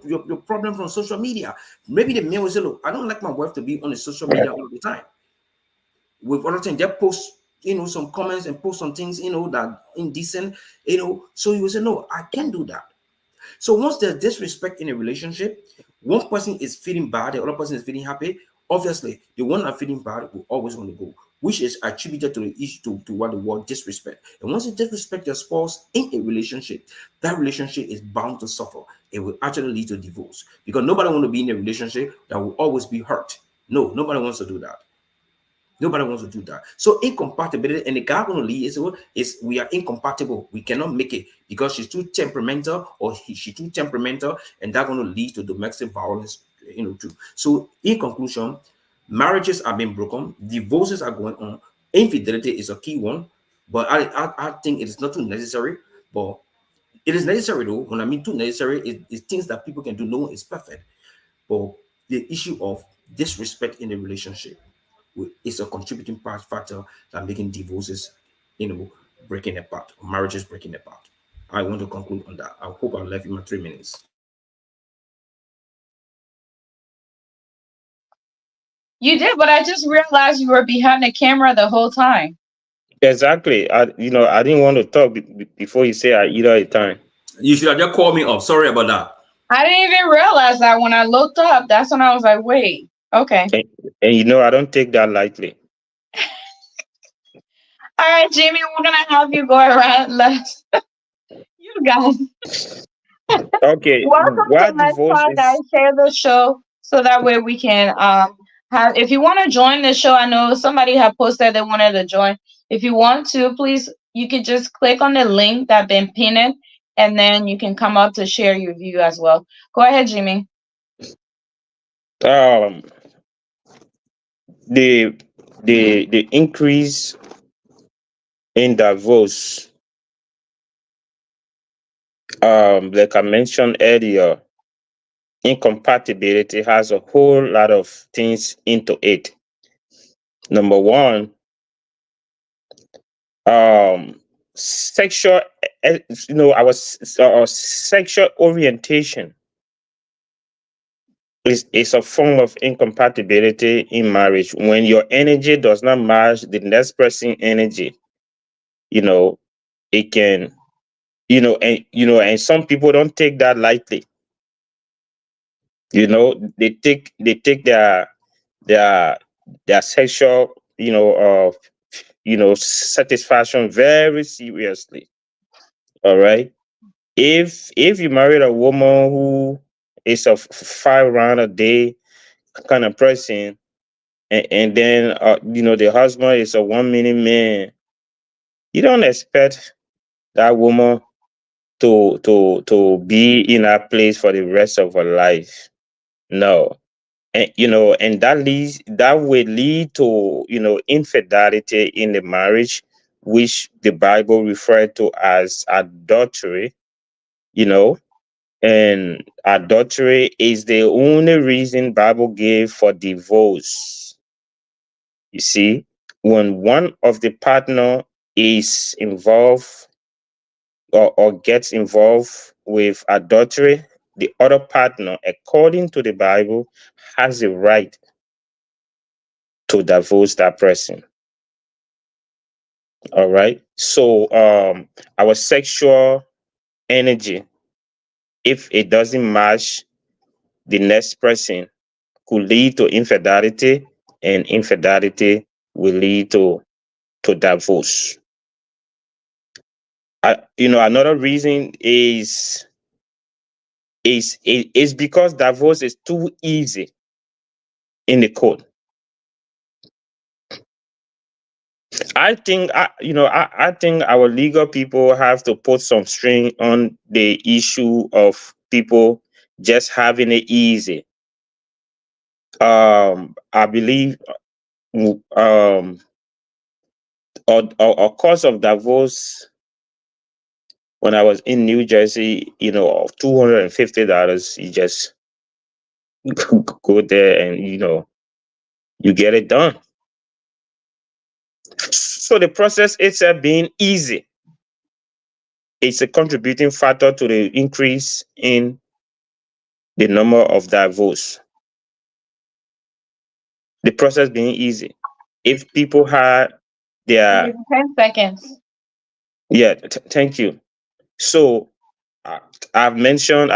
problem from social media. Maybe the man will say, look, I don't like my wife to be on the social media all the time. With other things, they post, some comments and post some things, that indecent, so you will say, no, I can't do that. So once there's disrespect in a relationship, one person is feeling bad, the other person is feeling happy. Obviously, the one that's feeling bad will always want to go, which is attributed to the issue to what the word disrespect. And once you disrespect your spouse in a relationship, that relationship is bound to suffer. It will actually lead to divorce because nobody wants to be in a relationship that will always be hurt. No, nobody wants to do that. Nobody wants to do that. So incompatibility, and the guy going to lead is we are incompatible. We cannot make it because she's too temperamental or she's too temperamental, and that's going to lead to domestic violence. Too. So in conclusion, marriages are being broken, divorces are going on. Infidelity is a key one, but I think it is not too necessary. But it is necessary though. When I mean too necessary, it's things that people can do. No one is perfect, but the issue of disrespect in the relationship is a contributing factor that making divorces you know, breaking apart, marriages breaking apart. I want to conclude on that. I hope I left you my 3 minutes. You did, but I just realized you were behind the camera the whole time. Exactly. I didn't want to talk before you say I eat all the time. You should have just called me up. Sorry about that. I didn't even realize that when I looked up. That's when I was like, wait, okay. And, I don't take that lightly. All right, Jimmy, we're gonna have you go around. Let's you guys. Okay. Welcome to Why Let's divorce Talk, guys. is Share the show so that way we can have. If you want to join the show, I know somebody had posted they wanted to join. If you want to, please, you can just click on the link that been pinned, and then you can come up to share your view as well. Go ahead, Jimmy. um the the increase in divorce, like I mentioned earlier, incompatibility has a whole lot of things into it. Number one, sexual, our sexual orientation is a form of incompatibility in marriage. When your energy does not match the next person's energy, you know, it can, and some people don't take that lightly. They take their their sexual, satisfaction very seriously. All right. If you married a woman who is a 5 round a day kind of person, and then the husband is a 1 minute man, you don't expect that woman to be in that place for the rest of her life. No. And that will lead to infidelity in the marriage, which the Bible referred to as adultery. you know and adultery is the only reason Bible gave for divorce. You see, when one of the partner is involved, or gets involved with adultery, the other partner, according to the Bible, has the right to divorce that person. All right. So our sexual energy, if it doesn't match the next person, could lead to infidelity, and infidelity will lead to divorce. Another reason is because divorce is too easy in the court. I think our legal people have to put some strain on the issue of people just having it easy. I believe, um or cause of divorce when I was in New Jersey, of $250, you just go there and you get it done. So the process itself being easy, it's a contributing factor to the increase in the number of divorce. The process being easy. If people had I'll give their you 10 seconds. yeah, thank you. So uh, I've mentioned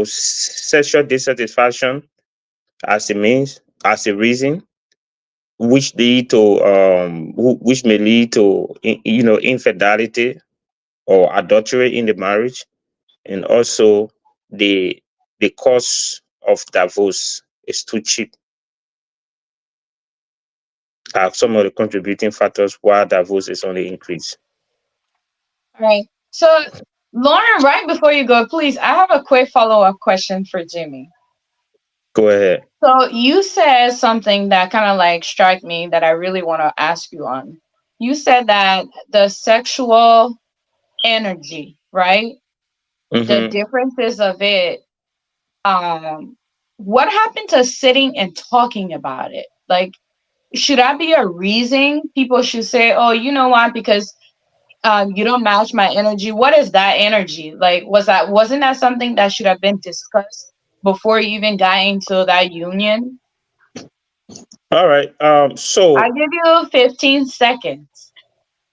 sexual dissatisfaction as a means, as a reason, which may lead to infidelity or adultery in the marriage, and also the cost of divorce is too cheap. Are some of the contributing factors why divorce is on the increase. All right. So, Lauren, right before you go, please, I have a quick follow-up question for Jimmy. Go ahead. So you said something that kind of like struck me that I really want to ask you on. You said that the sexual energy, right? The Mm-hmm. differences of it. Um, what happened to sitting and talking about it? Like, should that be a reason people should say, oh, you know what, because you don't match my energy? What is that energy? Like, wasn't that something that should have been discussed before you even got into that union? All right. I'll give you 15 seconds.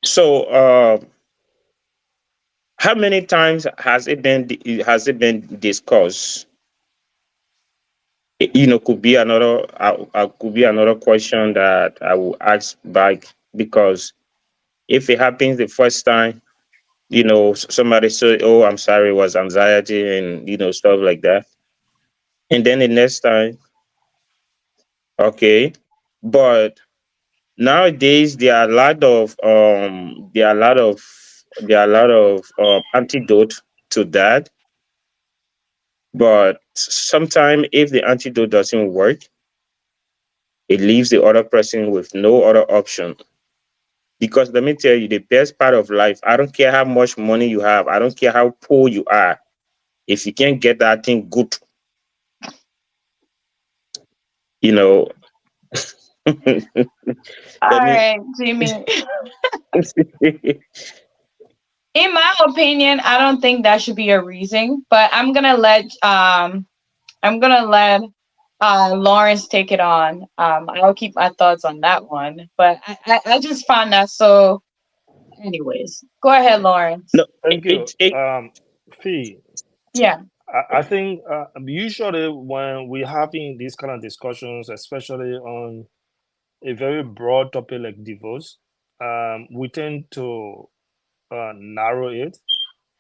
So how many times has it been discussed? Could be another question that I will ask back, because if it happens the first time, somebody say, "Oh, I'm sorry, it was anxiety," and stuff like that, and then the next time, okay, but nowadays there are a lot of antidote to that, but sometimes if the antidote doesn't work, it leaves the other person with no other option. Because let me tell you, the best part of life, I don't care how much money you have, I don't care how poor you are, if you can't get that thing good, you know. All Let me. right, Jimmy. In my opinion, I don't think that should be a reason, but I'm gonna let Lawrence take it on. I'll keep my thoughts on that one, but I just find that so. Anyways, go ahead, Lawrence. No, Thank you. it Fee, Yeah. I think usually when we're having these kind of discussions, especially on a very broad topic like divorce, we tend to narrow it.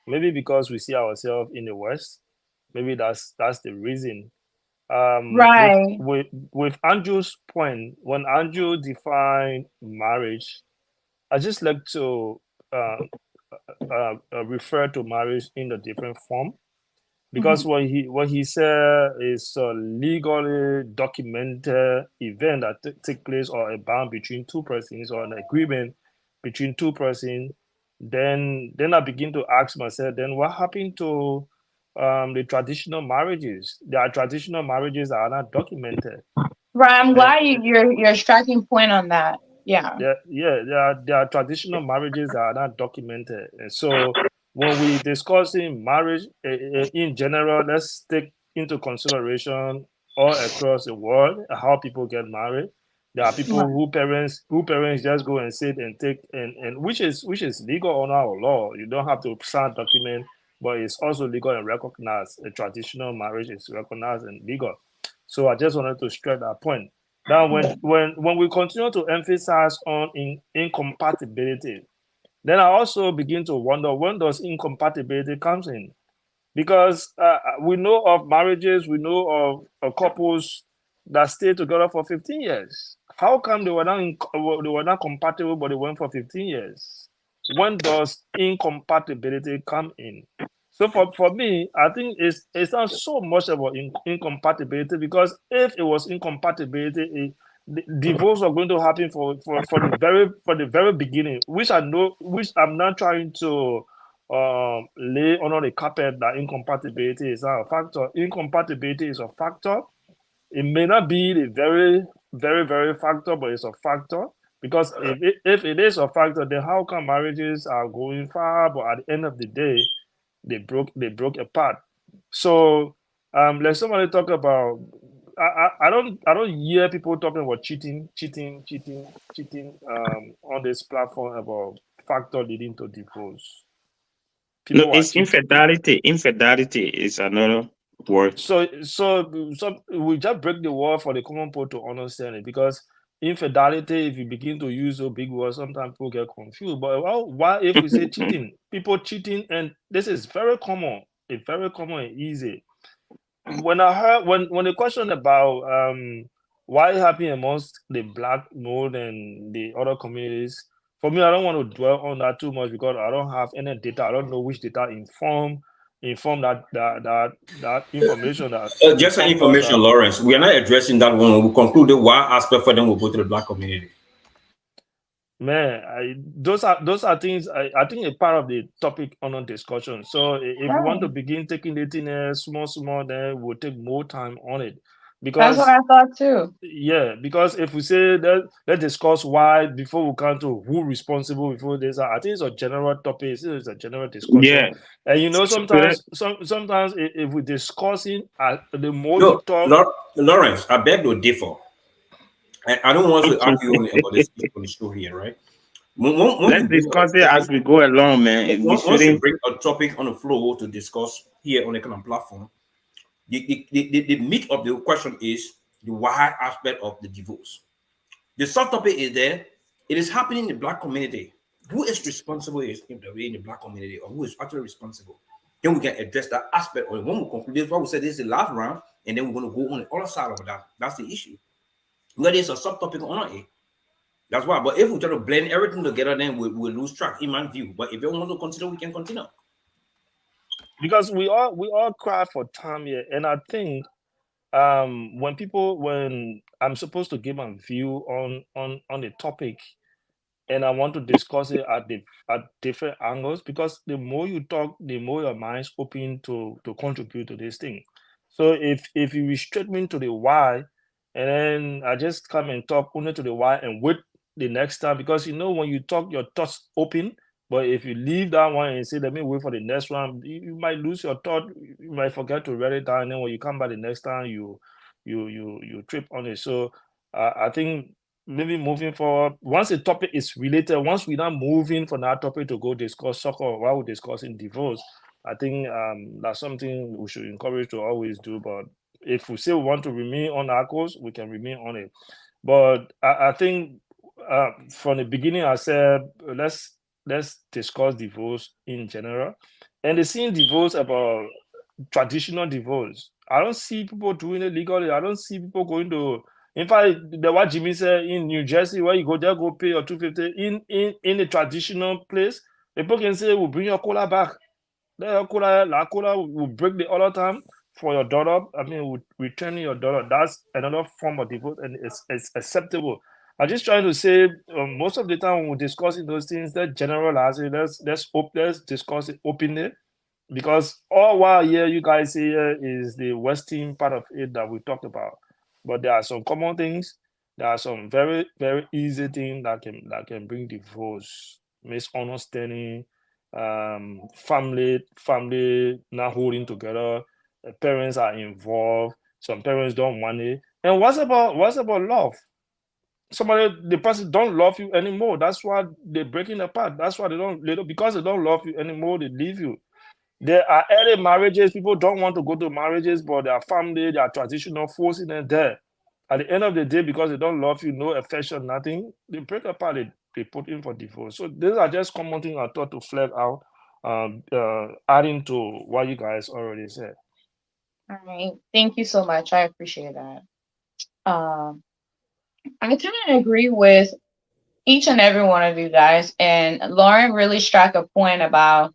Maybe because we see ourselves in the West. Maybe that's the reason. With Right. with Andrew's point, when Andrew defined marriage, I just like to uh, refer to marriage in a different form, because Mhm. what he said is a legally documented event that take place, or a bond between two persons, or an agreement between two persons. Then I begin to ask myself, then what happened to the traditional marriages? There are traditional marriages that are not documented. Right. I'm And glad you're striking point on that. Yeah. there are traditional marriages that are not documented. And so when we discussing marriage in general, let's take into consideration all across the world how people get married. There are people Right. who parents just go and sit and take, and which is legal under our law. You don't have to sign document, but it's also legal and recognized. A traditional marriage is recognized and legal. So I just wanted to stress that point. Now, Yeah. when we continue to emphasize on incompatibility, then I also begin to wonder, when does incompatibility comes in? Because we know of marriages, we know of couples that stay together for 15 years. How come they were not compatible, but they went for 15 years? When does incompatibility come in? So for me, I think it's not so much about incompatibility, because if it was incompatibility, divorce was going to happen for the very beginning, which I'm not trying to lay under the carpet that incompatibility is not a factor. Incompatibility is a factor. It may not be the very, very, very factor, but it's a factor. Because if it is a factor, then how come marriages are going far, but at the end of the day, they broke apart? So let somebody talk about. I don't hear people talking about cheating on this platform about factor leading to divorce. No, People are it's cheating. infidelity. Infidelity is another word. So we just break the word for the common people to understand it, because infidelity, if you begin to use those big words, sometimes people get confused. But why if we say cheating, people cheating, and this is very common. It's very common and easy. When I heard when the question about why it happening amongst the black more than the other communities, for me, I don't want to dwell on that too much, because I don't have any data. I don't know which data inform that information that Just an inform us information, that. Lawrence. We are not addressing that one. We concluded why aspect for them will go to the black community. Man, those are things I think a part of the topic on a discussion. So if you want Right. to begin taking the thing small, then we'll take more time on it. That's what because I thought too. yeah, because if we say that, let's discuss why before we come to who responsible before this. I think it's a general topic. It's a general discussion, Yeah. and you know So that, sometimes if we discussing, the more you No, talk, Lawrence, I beg to differ. I don't want to okay. argue about this on the show here, right? Once Let's you bring discuss a it topic, as we go along, man. We once you shouldn't. bring a topic on the floor to discuss here on the kind of platform, the meat of the question is the why aspect of the divorce. The subtopic is there. It is happening in the black community. Who is responsible is in the black community, or who is actually responsible? Then we can address that aspect. Or when we conclude this, what we said this is the last round, and then we're going to go on the other side of that. That's the issue. Whether it's a subtopic or not, that's why. But if we try to blend everything together, then we'll lose track in my view. But if you want to continue, we can continue. because we all cry for time here, and I think when I'm supposed to give my view on the topic, and I want to discuss it at different angles, because the more you talk, the more your mind's open to contribute to this thing. So if you restrict me to the why, and then I just come and talk only to the why and wait the next time, because you know when you talk, your thoughts open. But if you leave that one and say let me wait for the next one, you might lose your thought. You might forget to write it down, and then when you come back the next time, you trip on it. So I think maybe moving forward, once the topic is related, once we're not moving from that topic to go discuss soccer while we're discussing divorce, I think that's something we should encourage to always do. But if we say we want to remain on our course, we can remain on it. But I think from the beginning, I said let's discuss divorce in general, and the seeing divorce about traditional divorce. I don't see people doing it legally. I don't see people going to. In fact, the what Jimmy said in New Jersey, where you go there, go pay your 250 in the traditional place. People can say, "We'll bring your cola back." The cola, la cola will break the other time for your daughter. I mean, will return your daughter. That's another form of divorce, and it's acceptable. I'm just trying to say, most of the time when we're discussing those things, let's generalize it. Let's discuss it openly, because all while here you guys see here is the western part of it that we talked about, but there are some common things. There are some very very easy things that can bring divorce, misunderstanding, family not holding together, parents are involved, some parents don't want it. And what's about love? Somebody, the person don't love you anymore, that's why they're breaking apart. That's why they don't, because they don't love you anymore, they leave you. There are early marriages. People don't want to go to marriages, but their family, their traditional forcing them there. At the end of the day, because they don't love you, no affection, nothing, they break apart. They put in for divorce. So these are just common things I thought to flag out, adding to what you guys already said. All right. Thank you so much. I appreciate that. Um, I kind of agree with each and every one of you guys. And Lauren really struck a point about,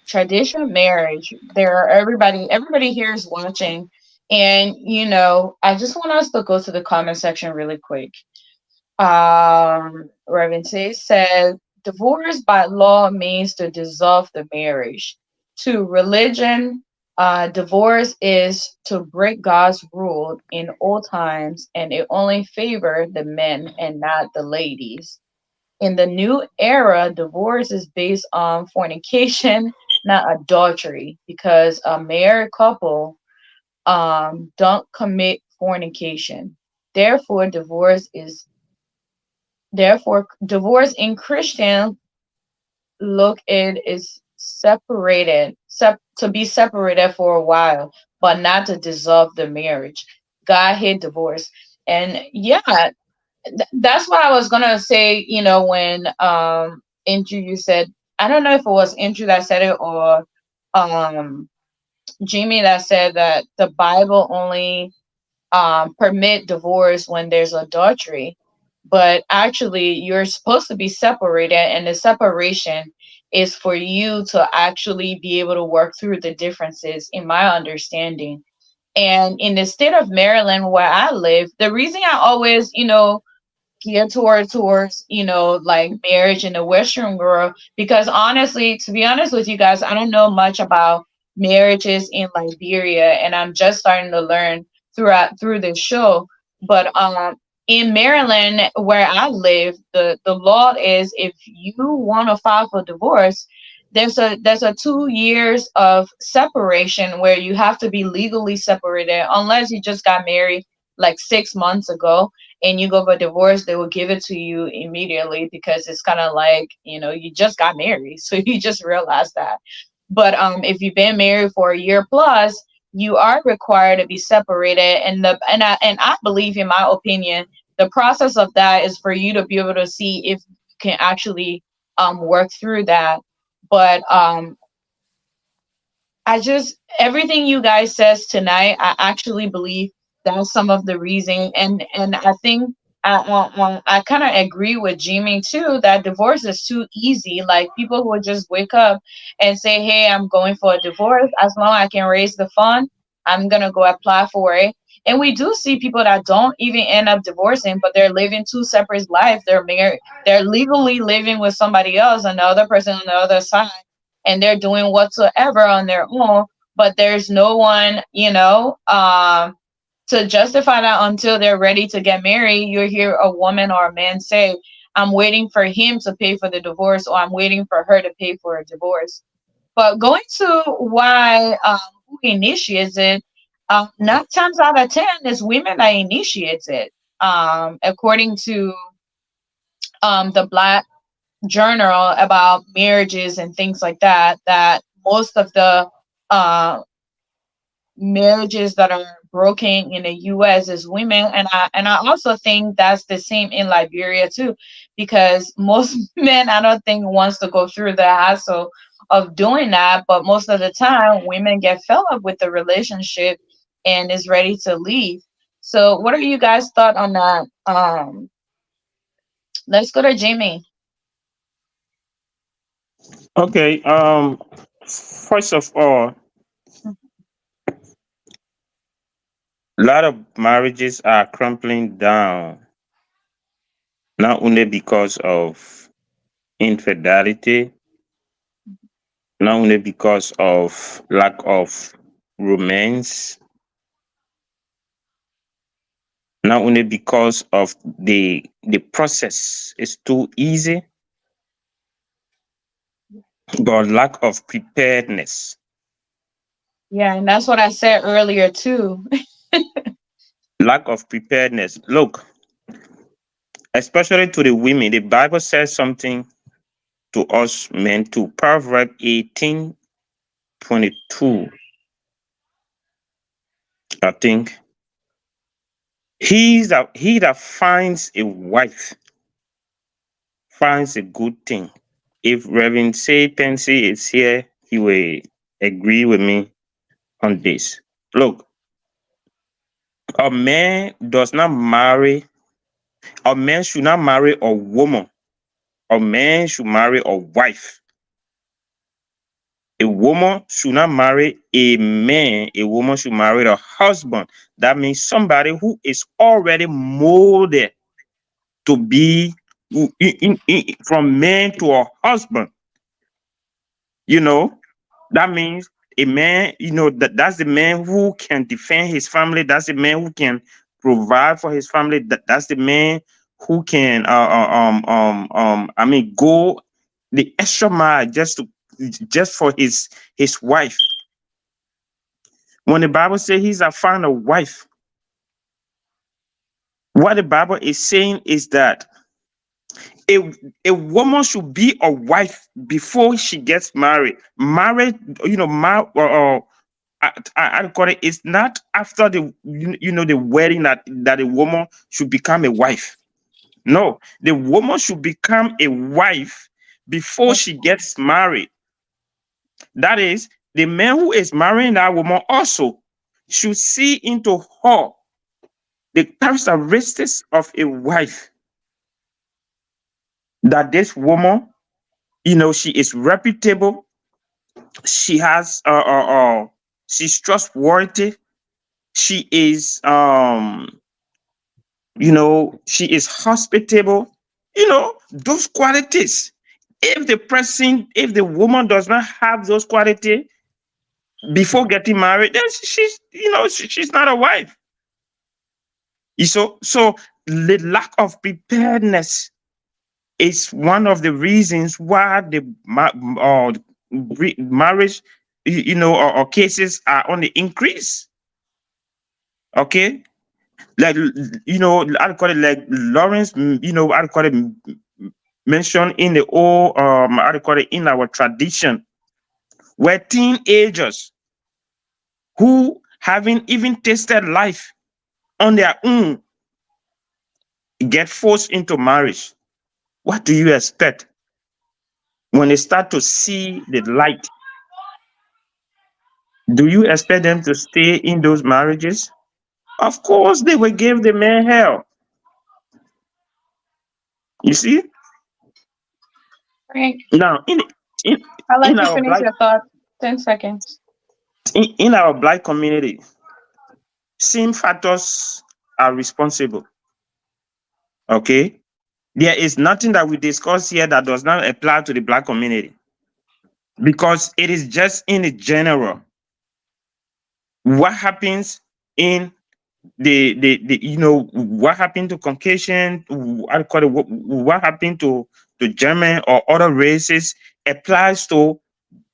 traditional marriage. There are everybody here is watching. And, I just want us to go to the comment section really quick. Reverend said, divorce by law means to dissolve the marriage. To religion, divorce is to break God's rule in old times, and it only favored the men and not the ladies. In the new era, divorce is based on fornication, not adultery, because a married couple don't commit fornication. Therefore, divorce in Christian look it is to be separated for a while, but not to dissolve the marriage. God hate divorce. And yeah, that's what I was gonna say, when Andrew, you said, I don't know if it was Andrew that said it, or um Jimmy that said that the Bible only permit divorce when there's adultery, but actually you're supposed to be separated, and the separation is for you to actually be able to work through the differences, in my understanding. And in the state of Maryland where I live, the reason I always, gear towards, like marriage in the Western world, because honestly, to be honest with you guys, I don't know much about marriages in Liberia, and I'm just starting to learn through this show. But in Maryland, where I live, the law is if you want to file for divorce, there's a 2 years of separation where you have to be legally separated unless you just got married like 6 months ago and you go for divorce. They will give it to you immediately because it's kind of like, you just got married, so you just realize that. But if you've been married for a year plus, you are required to be separated. And I believe, in my opinion, the process of that is for you to be able to see if you can actually work through that. But I just everything you guys says tonight, I actually believe that's some of the reason, and I think I kind of agree with Jimmy too that divorce is too easy. Like people who just wake up and say, "Hey, I'm going for a divorce. As long as I can raise the fund, I'm gonna go apply for it." And we do see people that don't even end up divorcing, but they're living two separate lives. They're married. They're legally living with somebody else, and the other person on the other side, and they're doing whatsoever on their own, but there's no one, to justify that until they're ready to get married. You hear a woman or a man say, I'm waiting for him to pay for the divorce, or I'm waiting for her to pay for a divorce. But going to why, who initiates it, 9 times out of 10 is women that initiates it. According to the Black Journal about marriages and things like that, that most of the uh, marriages that are broken in the US is women. And I also think that's the same in Liberia too, because most men, I don't think, wants to go through the hassle of doing that, but most of the time women get fed up with the relationship and is ready to leave. So what are you guys thought on that? Let's go to Jimmy. Okay. First of all, a lot of marriages are crumbling down, not only because of infidelity, not only because of lack of romance, not only because of the process is too easy, but lack of preparedness. Yeah, and that's what I said earlier too. Lack of preparedness. Look, especially to the women, the Bible says something to us men too. Proverb 18:22. I think he that finds a wife finds a good thing. If Reverend Say Pensy is here, he will agree with me on this. Look, a man does not marry, a man should not marry a woman. A man should marry a wife. A woman should not marry a man. A woman should marry a husband. That means somebody who is already molded to be from man to a husband. You know, that means a man, that's the man who can defend his family. That's the man who can provide for his family. That's the man who can, go the extra mile just for his wife. When the Bible says he's a found a wife, what the Bible is saying is that a, a woman should be a wife before she gets married. Married, I call it. It's not after the wedding that a woman should become a wife. No, the woman should become a wife before she gets married. That is, the man who is marrying that woman also should see into her the characteristics of a wife. That this woman, she is reputable. She has, she's trustworthy. She is, she is hospitable. Those qualities. If the woman does not have those qualities, before getting married, then she's, she's not a wife. So the lack of preparedness is one of the reasons why the marriage, or cases are on the increase. Okay, like, I call it like Lawrence, I call it mentioned in the old, I call it in our tradition, where teenagers who haven't even tasted life on their own get forced into marriage. What do you expect when they start to see the light? Do you expect them to stay in those marriages? Of course, they will give the man hell. You see? Frank, Now, in, I'd like in to our finish black your thought. 10 seconds. in our black community, same factors are responsible. Okay? There is nothing that we discuss here that does not apply to the black community, because it is just in the general. What happens in what happened to Caucasian, I call it, what happened to German or other races applies to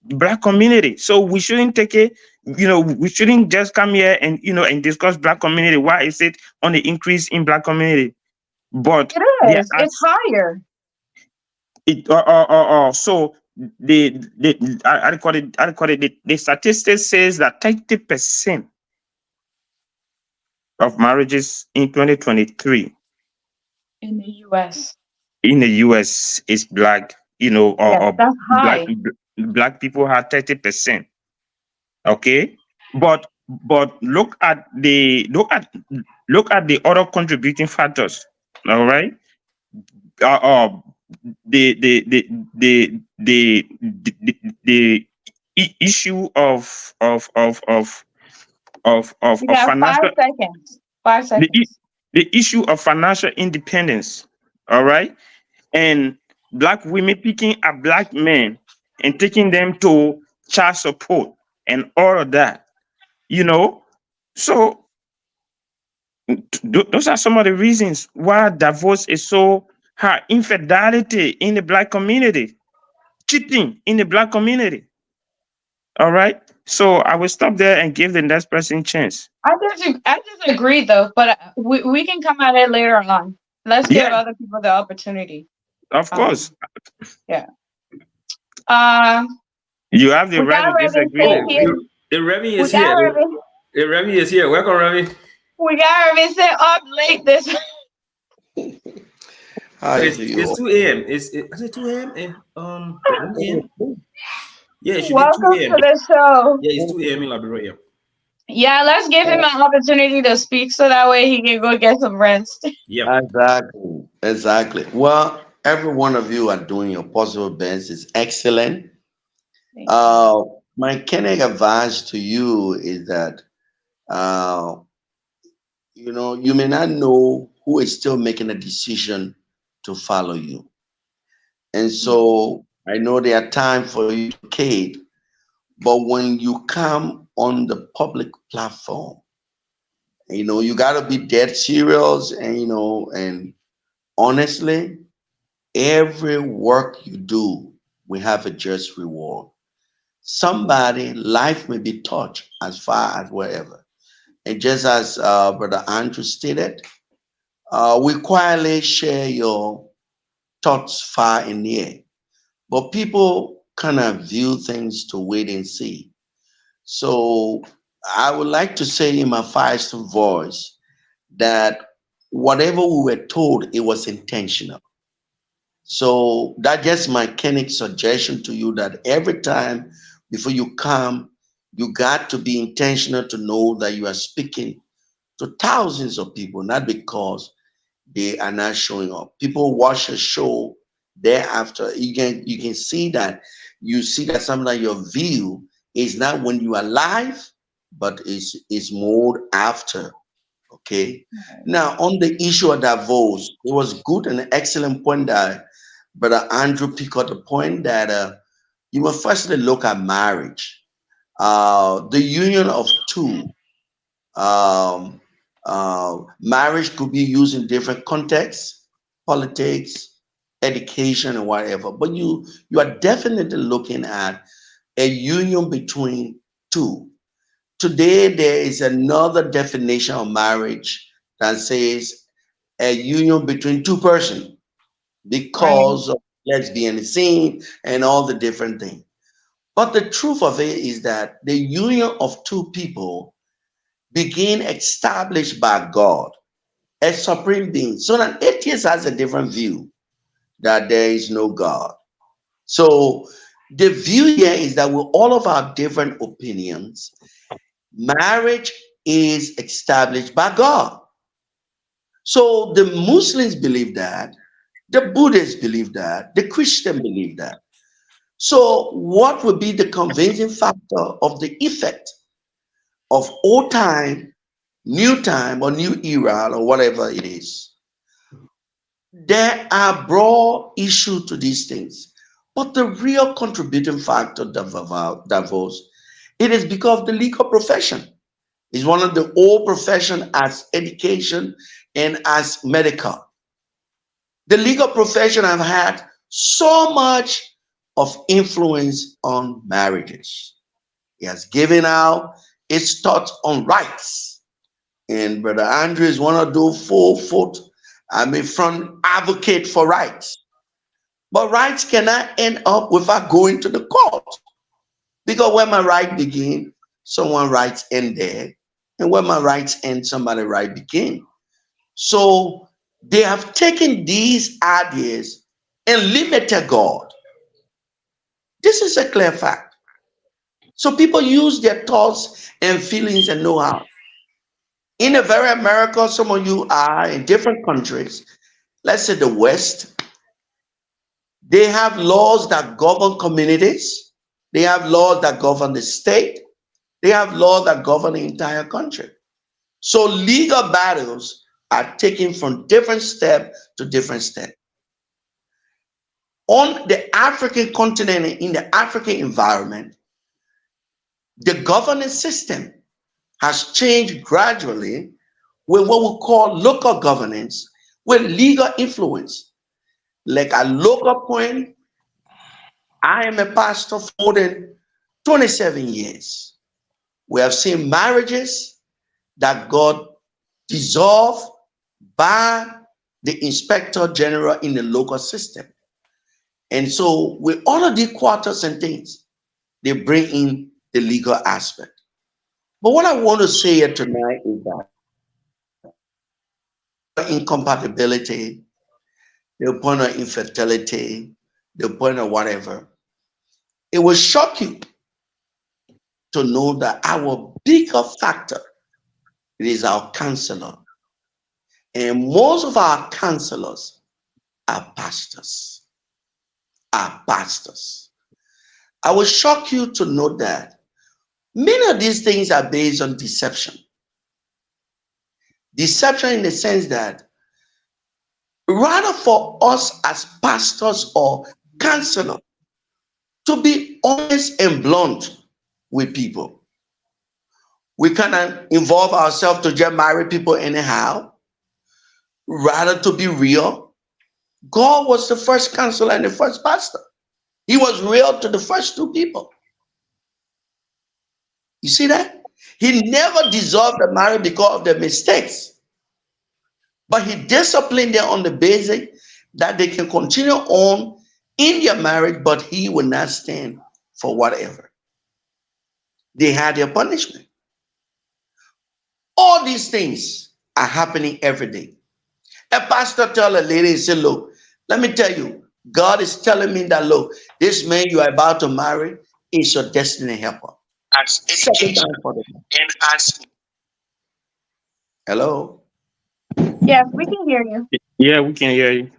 black community. So we shouldn't take it, we shouldn't just come here and and discuss black community. Why is it on the increase in black community? But It there is. are It's higher. so I call it the statistics says that 30% of marriages in 2023 In the US. in the US is black, Yes, or that's black high. black people have 30%. Okay, but look at the other contributing factors. All right, uh, the issue You of got five financial, seconds. 5 the, seconds. the issue of financial independence. All right, and black women picking up black men and taking them to child support and all of that. So those are some of the reasons why divorce is so high. Infidelity in the black community, cheating in the black community. All right. So I will stop there and give the next person chance. I disagree though, but we can come at it later on. Let's give Yeah, other people the opportunity. of course. Yeah. Uh, You have the we right got to Reverend disagree. Saint Oh, here. the Remy We is got here. Reverend. The Remy is here. Welcome, Remy. We got Reverend Saint up late this. Hi It's, to you it's all. 2 a.m. Is it 2 a.m.? 1 a.m. Yeah, it should be 2 Welcome a.m. to the show. Yeah, it's 2 a.m. in Liberia. Yeah, let's give him an opportunity to speak so that way he can go get some rest. Yep. Exactly. Exactly. Well, every one of you are doing your possible best. It's excellent. Thank you. Uh, my Kenny advice to you is that uh, you may not know who is still making a decision to follow you, and so I know there are times for you to Kate, but when you come on the public platform, you got to be dead serious, and honestly, every work you do will have a just reward. Somebody life may be touched as far as wherever, and just as Brother Andrew stated, we quietly share your thoughts far in the air, but people kind of view things to wait and see. So I would like to say in my feisty voice that whatever we were told, it was intentional. So that's just my Kennick suggestion to you, that every time before you come, you got to be intentional to know that you are speaking to thousands of people, not because they are not showing up. People watch a show thereafter. You can see that sometimes your view is not when you are live, but is more after. Okay. Now, on the issue of divorce, it was good and excellent point that Brother Andrew picked up the point that you must firstly look at marriage. the union of two. Um, Marriage could be used in different contexts, politics, education, and whatever. But you are definitely looking at a union between two. Today, there is another definition of marriage that says a union between two persons Right. because of lesbianism and all the different things. But the truth of it is that the union of two people being established by God, a supreme being. So that atheist has a different view that there is no God. So the view here is that with all of our different opinions, marriage is established by God. So the Muslims believe that, the Buddhists believe that, the Christians believe that. So what would be the convincing factor of the effect of old time, or new era, or whatever it is? There are broad issues to these things, but the real contributing factor, Davos, it is because of the legal profession. It's one of the old profession as education and as medical. The legal profession have had so much of influence on marriages. It has given out its thoughts on rights. And Brother Andrew is one of those full foot, front advocate for rights. But rights cannot end up without going to the court. Because when my right begin, someone rights end there. And when my rights end, somebody right begin. So they have taken these ideas and limited God. This is a clear fact. So people use their thoughts and feelings and know-how. In a very America, some of you are in different countries, let's say the West, they have laws that govern communities. They have laws that govern the state. They have laws that govern the entire country. So legal battles are taken from different step to different step. On the African continent, in the African environment, the governance system has changed gradually with what we call local governance with legal influence. Like at local point, I am a pastor for more than 27 years. We have seen marriages that got dissolved by the inspector general in the local system. And so with all of these quarters and things, they bring in the legal aspect. But what I want to say here tonight is that incompatibility, the point of infertility, the point of whatever, it will shock you to know that our bigger factor, it is our counselor. And most of our counselors are pastors. Are pastors. I will shock you to know that many of these things are based on deception. Deception in the sense that rather for us as pastors or counselors to be honest and blunt with people, we cannot involve ourselves to just marry people anyhow. Rather to be real, God was the first counselor and the first pastor. He was real to the first two people. You see that? He never dissolved the marriage because of the mistakes, but he disciplined them on the basis that they can continue on in their marriage, but he will not stand for whatever. They had their punishment. All these things are happening every day. A pastor tell a lady and say, look, let me tell you, God is telling me that, look, this man you are about to marry is your destiny helper. As education and as hello. Yes, we can hear you. Yeah, we can hear you.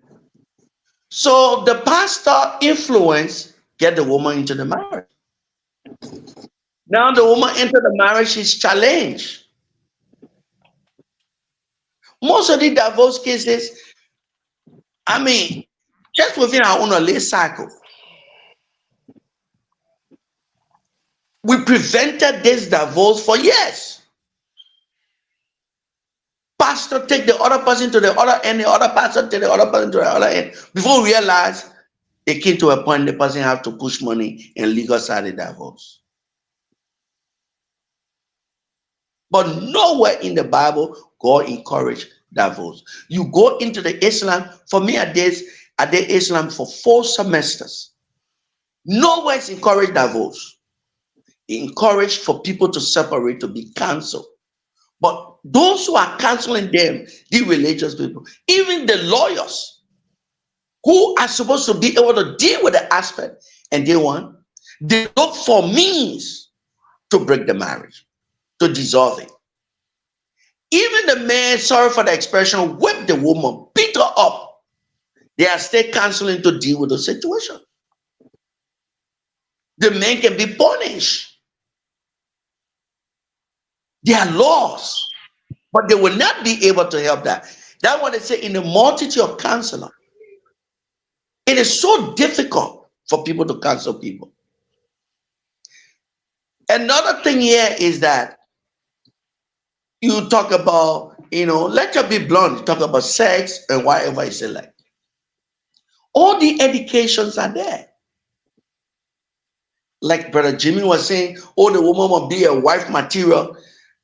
So the pastor influence get the woman into the marriage. Now the woman enter the marriage, she's challenged. Most of the divorce cases, just within our own life cycle, We prevented this divorce for years. Pastor take the other person to the other end, the other pastor take the other person to the other end. Before we realize, it came to a point the person have to push money and legal side the divorce. But nowhere in the Bible God encouraged divorce. You go into the Islam. For me, I did Islam for 4 semesters. Nowhere is encouraged divorce. He encouraged for people to separate, to be counseled. But those who are counseling them, the religious people, even the lawyers who are supposed to be able to deal with the aspect, and they look for means to break the marriage, to dissolve it. Even the man, sorry for the expression, whipped the woman, beat her up. They are still counseling to deal with the situation. The man can be punished. There are laws, but they will not be able to help that. That's what they say in the multitude of counselors. It is so difficult for people to counsel people. Another thing here is that you talk about, let you be blunt, you talk about sex and whatever you select. All the educations are there. Like Brother Jimmy was saying, the woman must be a wife material.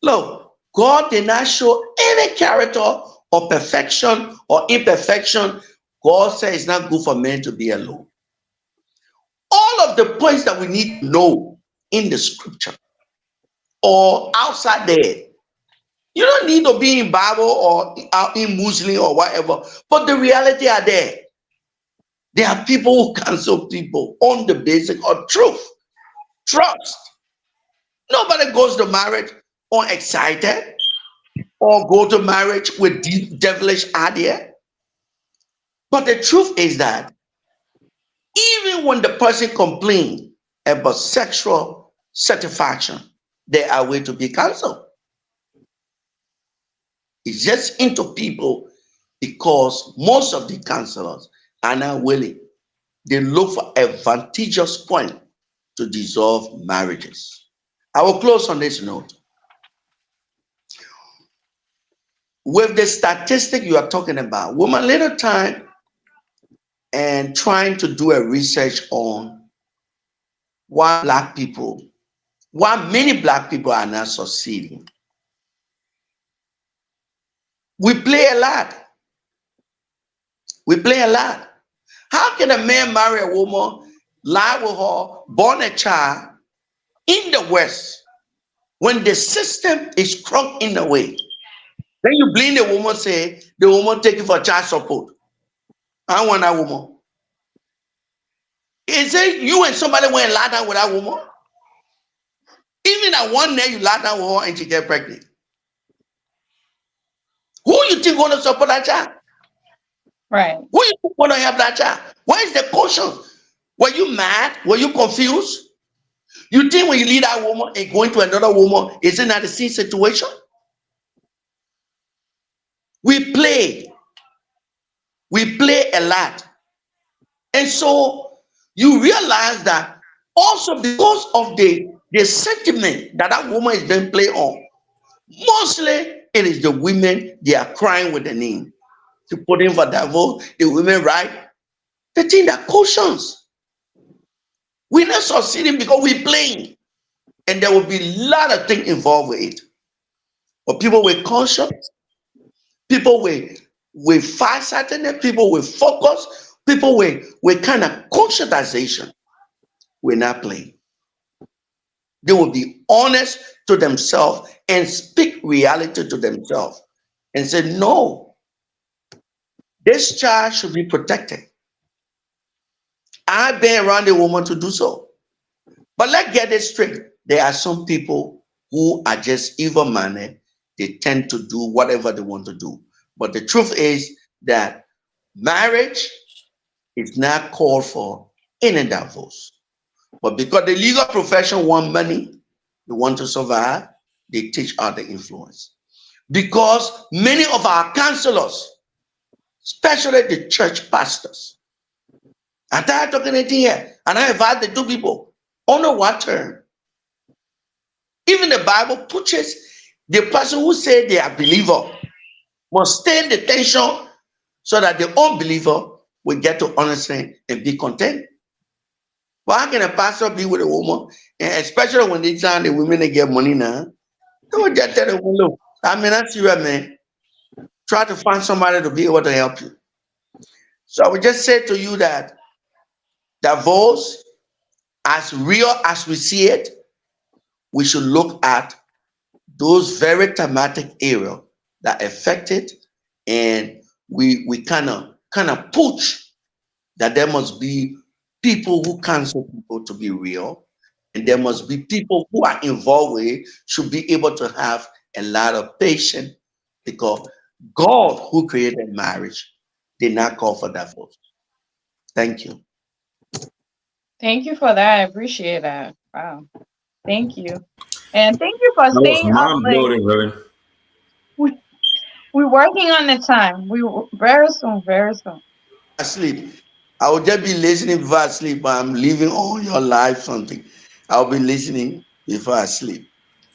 Look, God did not show any character or perfection or imperfection. God said it's not good for men to be alone. All of the points that we need to know in the scripture or outside there, you don't need to be in Bible or in Muslim or whatever, but the reality are there. There are people who counsel people on the basis of truth, trust. Nobody goes to marriage unexcited or go to marriage with devilish idea. But the truth is that even when the person complains about sexual satisfaction, there are ways to be counseled. It's just into people because most of the counselors are not willing. They look for advantageous point to dissolve marriages. I will close on this note. With the statistic you are talking about, with my little time and trying to do a research on why many black people are not succeeding. We play a lot. How can a man marry a woman, lie with her, born a child in the West when the system is crunk in the way? Then you blame the woman, say the woman take you for child support. I want that woman. Is it you and somebody went and lie down with that woman? Even that one day you lie down with her and she get pregnant. Who you think going to support that child? Right. Who you think going to help that child? Where is the conscience? Were you mad? Were you confused? You think when you leave that woman and going to another woman, is it not the same situation? We play a lot. And so you realize that also because of the sentiment that woman is being played on, mostly it is the women, they are crying with the name. To put in for divorce, the women, right? The thing that cautions. We're not succeeding because we're playing. And there will be a lot of things involved with it. But people with conscience, people with farsightedness, people with focus, people with kind of conscientization, we're not playing. They will be honest to themselves and speak reality to themselves and say, no, this child should be protected. I've been around a woman to do so. But let's get it straight. There are some people who are just evil-minded. They tend to do whatever they want to do. But the truth is that marriage is not called for in a divorce. But because the legal profession want money, they want to survive, they teach other influence. Because many of our counselors, especially the church pastors, I'm tired talking anything here, and I invite the two people. On what term? Even the Bible pushes the person who say they are believer must stay in the tension so that the unbeliever will get to understand and be content. But how can a pastor be with a woman, and especially when they tell the women they get money now? They will just tell the woman, look, I mean, that's you, man. Try to find somebody to be able to help you. So I would just say to you that divorce, as real as we see it, we should look at those very thematic areas that affect it, and we kind of push that there must be people who counsel people to be real, and there must be people who are involved with it should be able to have a lot of patience, because God, who created marriage, did not call for divorce. Thank you. Thank you for that. I appreciate that. Wow. Thank you. And thank you for That was staying up mind late. blowing, Reverend. We, we're working on the time. Very soon, very soon. Asleep. I will just be listening before I sleep. I'm leaving on your live something. I'll be listening before I sleep.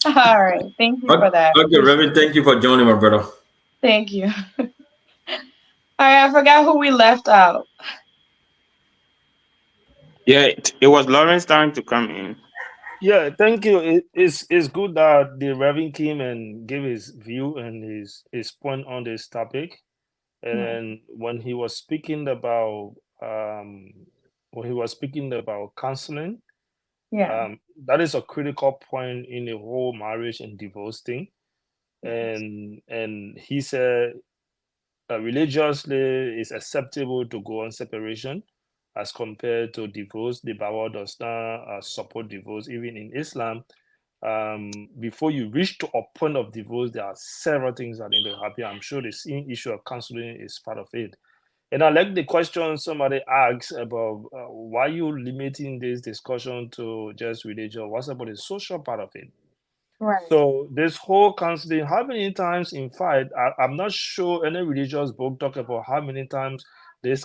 All right. Thank you for that. Okay, Appreciate Reverend, it. thank you for joining, my brother. Thank you. All right. I forgot who we left out. Yeah, it was Lawrence time to come in. Yeah, thank you. It's good that the Reverend came and gave his view and his point on this topic. And Yeah. then um when he was speaking about counseling, Yeah. that is a critical point in the whole marriage and divorce thing. Yes. And he said religiously it's acceptable to go on separation as compared to divorce. The Bible does not support divorce. Even in Islam, before you reach to a point of divorce, there are several things that need to happen. I'm sure the same issue of counseling is part of it. And I like the question somebody asked about why you limiting this discussion to just religion. What's about the social part of it? Right. So this whole counseling, how many times, in fact, I'm not sure any religious book talk about how many times this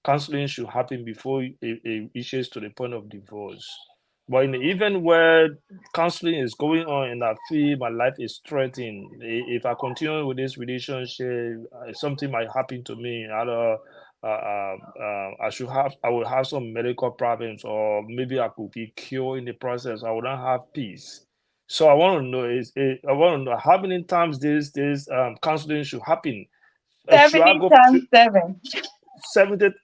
counseling should happen before it reaches to the point of divorce. But in the event where counseling is going on and I feel my life is threatened, if I continue with this relationship, something might happen to me. Either I will have some medical problems, or maybe I could be killed in the process. I would not have peace. So I want to know I want to know how many times this counseling should happen. Should I 70 go times 7. 70?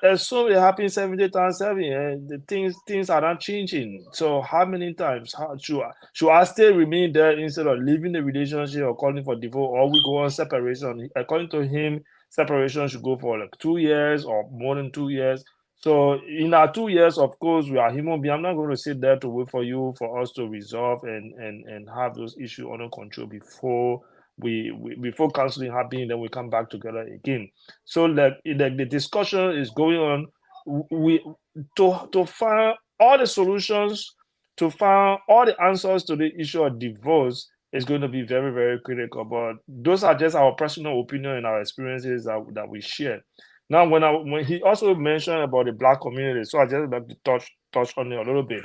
As soon it happens 70 times 7, the things are not changing. So how many times should I still remain there instead of leaving the relationship or calling for divorce, or we go on separation? According to him, separation should go for like 2 years or more than 2 years. So in our 2 years, of course, we are human beings. I'm not going to sit there to wait for you for us to resolve and have those issues under control before before counseling happening. Then we come back together again. So like the discussion is going on. We to find all the solutions, to find all the answers to the issue of divorce is going to be very, very critical. But those are just our personal opinion and our experiences that we share. Now, when he also mentioned about the Black community, so I just like to touch on it a little bit.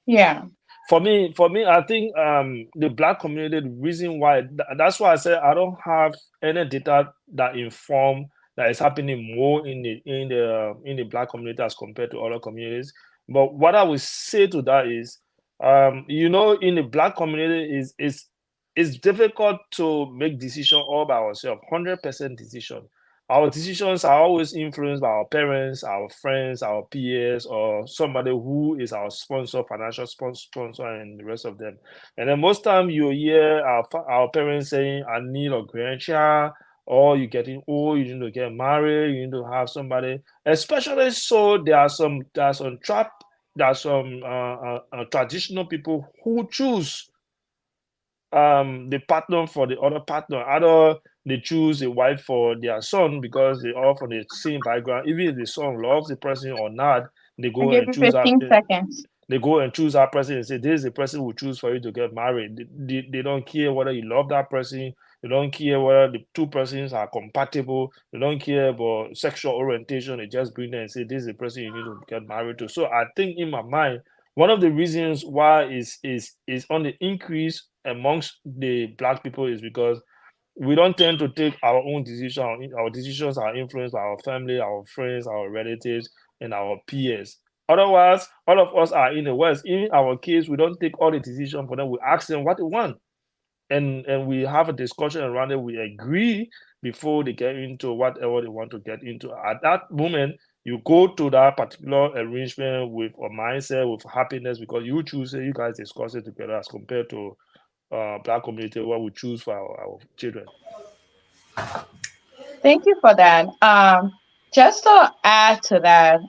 Yeah. For me, I think the Black community, the reason why that's why I said I don't have any data that inform that is happening more in the Black community as compared to other communities. But what I would say to that is, in the Black community is it's difficult to make decision all by ourselves, 100% decision. Our decisions are always influenced by our parents, our friends, our peers, or somebody who is our sponsor, financial sponsor, and the rest of them. And then most time you hear our parents saying, "I need a grandchild," or "You're getting old, you need to get married, you need to have somebody." Especially so, there are some traditional people who choose the partner for the other partner. Either they choose a wife for their son because they all from the same background. Even if the son loves the person or not, they I go give and you choose that. 15 seconds. They go and choose that person and say, "This is the person who choose for you to get married." They don't care whether you love that person. They don't care whether the two persons are compatible. They don't care about sexual orientation. They just bring them and say, "This is the person you need to get married to." So I think in my mind, One of the reasons why is on the increase amongst the Black people is because we don't tend to take our own decision. Our decisions are influenced by our family, our friends, our relatives, and our peers. Otherwise, all of us are in the West. Even our kids, we don't take all the decision for them. We ask them what they want, and we have a discussion around it. We agree before they get into whatever they want to get into. At that moment, you go to that particular arrangement with a mindset, with happiness, because you choose it. You guys discuss it together, as compared to Black community, what we choose for our children. Thank you for that. Just to add to that,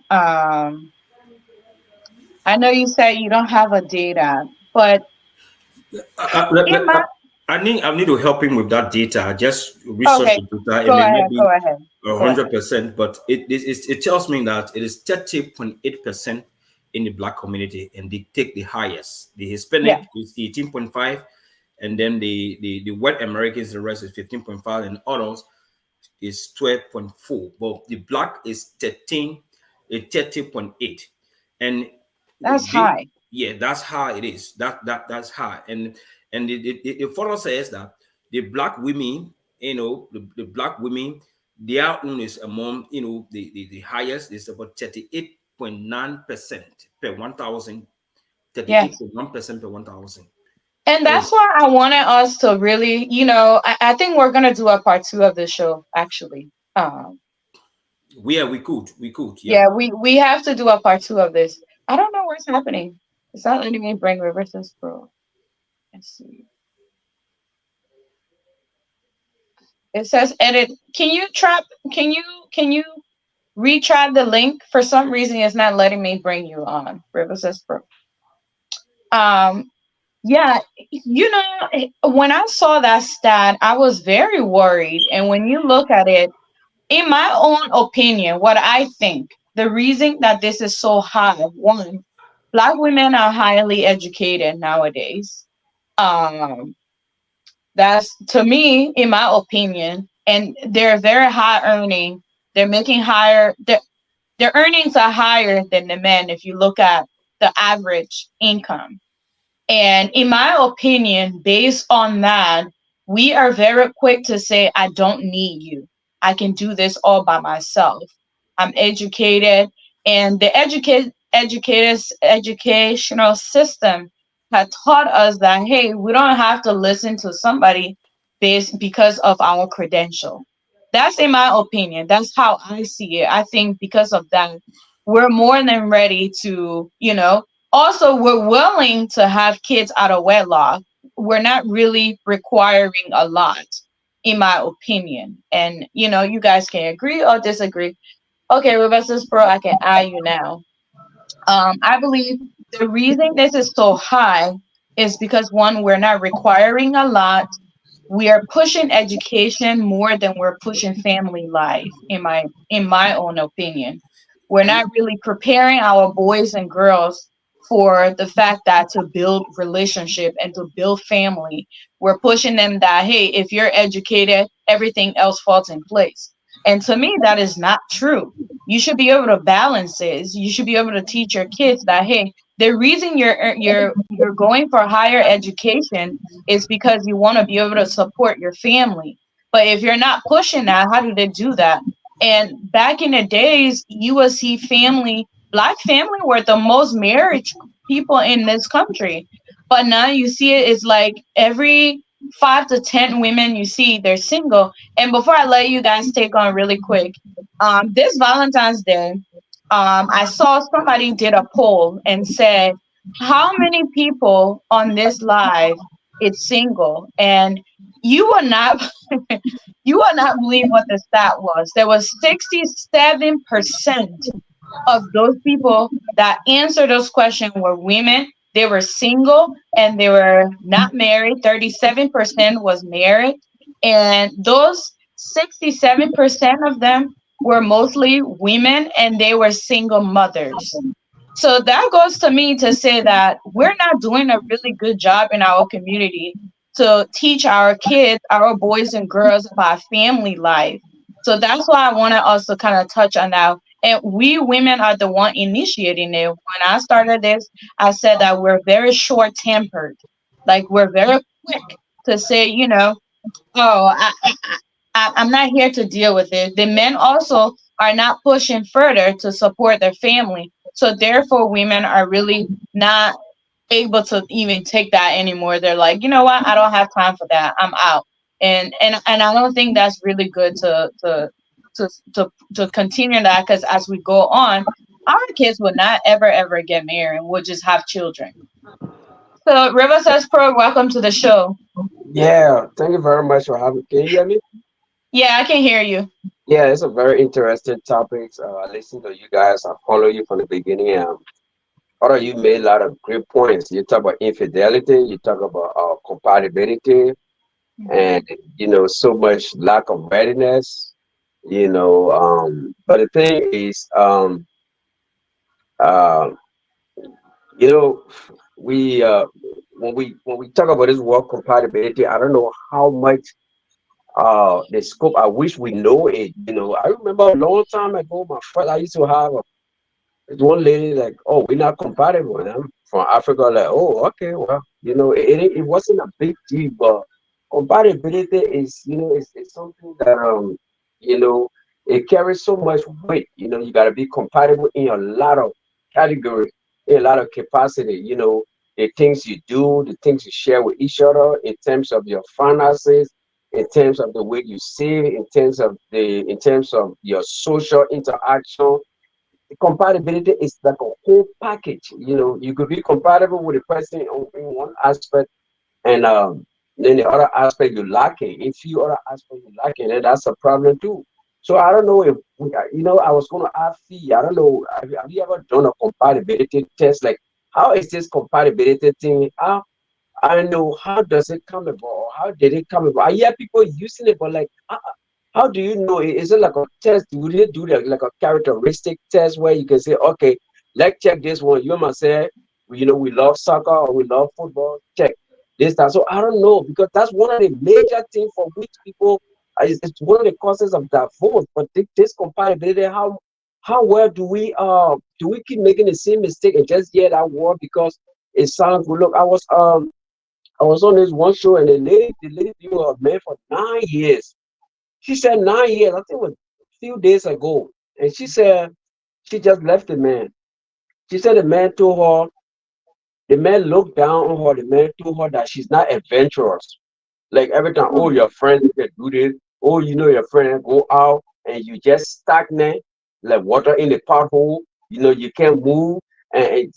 I know you said you don't have a data, but in my I need to help him with that data. I just researched okay, the data. It go may not ahead, be go ahead, go ahead. 100%, but it tells me that it is 30.8% in the Black community, and they take the highest. The Yeah, Hispanic is 18.5, and then the white Americans, the rest is 15.5, and others is 12.4. But the Black is 30.8, and that's they, high. yeah, that's how it is. That's high, and it further says that the Black women, the Black women, their own is among the highest is about 38.9% per 1,000, Yes. 38.1% per 1,000. And So that's why I wanted us to really, I think we're gonna do a part two of the show, actually. we could, yeah. Yeah, we have to do a part two of this. I don't know what's happening. It's not letting me bring Reverses Pro. Let's see. It says edit. Can you retry the link? For some reason it's not letting me bring you on, Reverses Pro. Um yeah, when I saw that stat, I was very worried. And when you look at it, in my own opinion, what I think, the reason that this is so high, one, Black women are highly educated nowadays. Um, that's to me, in my opinion, and they're very high earning. They're making higher. Their earnings are higher than the men if you look at the average income. And in my opinion, based on that, we are very quick to say, I don't need you. I can do this all by myself. I'm educated. And the educational system had taught us that, hey, we don't have to listen to somebody based because of our credential. That's in my opinion. That's how I see it. I think because of that, we're more than ready to, also, we're willing to have kids out of wedlock. We're not really requiring a lot, in my opinion. And you guys can agree or disagree. Okay, Rebecca's Pro, I can add you now. I believe the reason this is so high is because one, we're not requiring a lot. We are pushing education more than we're pushing family life, in my own opinion. We're not really preparing our boys and girls for the fact that to build relationship and to build family. We're pushing them that, hey, if you're educated, everything else falls in place. And to me, that is not true. You should be able to balance this. You should be able to teach your kids that, hey, the reason you're going for higher education is because you want to be able to support your family. But if you're not pushing that, how do they do that? And back in the days, you would see Black family were the most married people in this country. But now you see it's like every 5 to 10 women you see, they're single. And before I let you guys take on really quick, this Valentine's Day, I saw somebody did a poll and said, how many people on this live is single? And you will not you will not believe what the stat was. There was 67% of those people that answered those questions were women. They were single and they were not married. 37% was married. And those 67% of them were mostly women and they were single mothers. So that goes to me to say that we're not doing a really good job in our community to teach our kids, our boys and girls about family life. So that's why I want to also kind of touch on that. And we women are the one initiating it. When I started this, I said that we're very short tempered. Like we're very quick to say, oh, I'm not here to deal with it. The men also are not pushing further to support their family. So therefore, women are really not able to even take that anymore. They're like, you know what? I don't have time for that. I'm out. And I don't think that's really good to continue that, because as we go on, our kids will not ever get married. We'll just have children. So River says Pro, welcome to the show. Yeah, thank you very much for having. Can you hear me? Yeah, I can hear you. Yeah, it's a very interesting topic. I listen to you guys. I follow you from the beginning. All of you made a lot of great points. You talk about infidelity. You talk about compatibility, and so much lack of readiness. But the thing is, uh, you know, we when we talk about this word compatibility, I don't know how much the scope. I wish we know it. I remember a long time ago, my friend, I used to have one lady like, oh, we're not compatible. And I'm from Africa, like, oh, okay, well, it wasn't a big deal, but compatibility is, it's something that you know, it carries so much weight. You got to be compatible in a lot of category, in a lot of capacity. The things you do, the things you share with each other, in terms of your finances, in terms of the way you save, in terms of your social interaction. Compatibility is like a whole package. You could be compatible with a person in one aspect, and then the other aspect you're lacking. In few other aspects you're lacking, and that's a problem too. So I don't know if I was going to ask you. I don't know. Have you ever done a compatibility test? Like, how is this compatibility thing? I know, how does it come about? How did it come about? I hear people using it, but like, how do you know? Is it like a test? Would you do like a characteristic test where you can say, okay, let's check this one. You must say, we love soccer or we love football. Check this, that. So I don't know, because that's one of the major things for which people, it's one of the causes of divorce. But this compatibility, how well do we keep making the same mistake and just hear that word because it sounds good? Look, I was on this one show, and the lady been with a man for 9 years. She said 9 years. I think it was a few days ago, and she said she just left the man. She said the man told her, the man looked down on her. The man told her that she's not adventurous. Like every time, oh, your friend can do this. Oh, your friend go out and you just stagnant, like water in the pothole. You can't move, and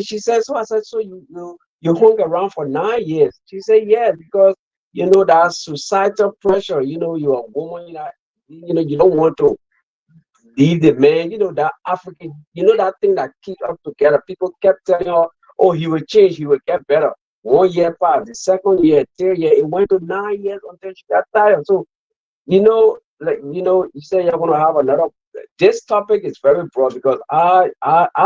she said, so I said, so you hung around for 9 years. She said, yeah, because that societal pressure. You're a woman. You don't want to leave the man. That African. That thing that keeps us together. People kept telling her, oh, he will change. He will get better. 1 year passed. The second year, third year, it went to 9 years until she got tired. So you say you're gonna have another. This topic is very broad because I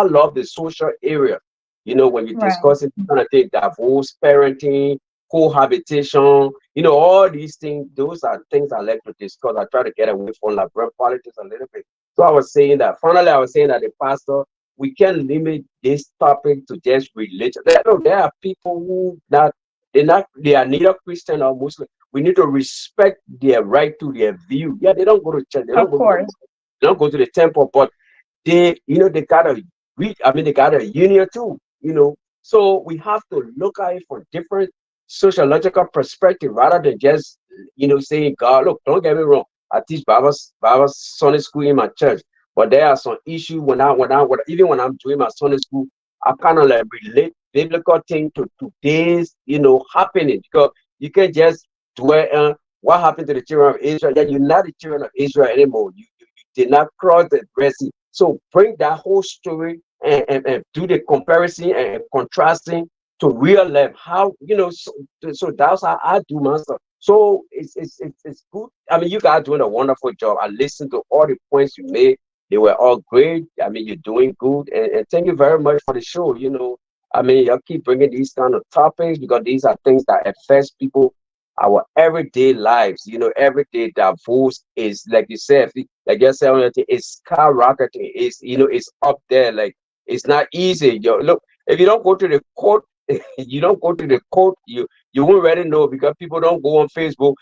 love the social area. When you Right. discuss it, you're gonna take divorce, parenting, cohabitation. All these things. Those are things I like to discuss. I try to get away from like brain politics a little bit. So I was saying that. Finally, I was saying that the pastor, we can limit this topic to just religion. There are people who that they are neither Christian or Muslim. We need to respect their right to their view. Yeah, they don't go to church, Of course. they don't go to the temple, but they got a they got a union too. So we have to look at it from different sociological perspective rather than just saying, God, look, don't get me wrong. I teach Bible Sunday school in my church, but there are some issues even when I'm doing my Sunday school, I kind of like relate biblical thing to today's happening, because you can't just dwell on what happened to the children of Israel. Yeah, you're not the children of Israel anymore. You did not cross the Red Sea. So bring that whole story and do the comparison and contrasting to real life. How so that's how I do my stuff. So it's good. I mean, you guys doing a wonderful job. I listened to all the points you made. They were all great. I mean, you're doing good, and thank you very much for the show. I mean, y'all keep bringing these kind of topics because these are things that affect people our everyday lives. You know, everyday divorce is like you said, like you said, it's skyrocketing. It's, you know, it's up there. Like, it's not easy. You look, if you don't go to the court, you don't go to the court, you won't really know, because people don't go on Facebook.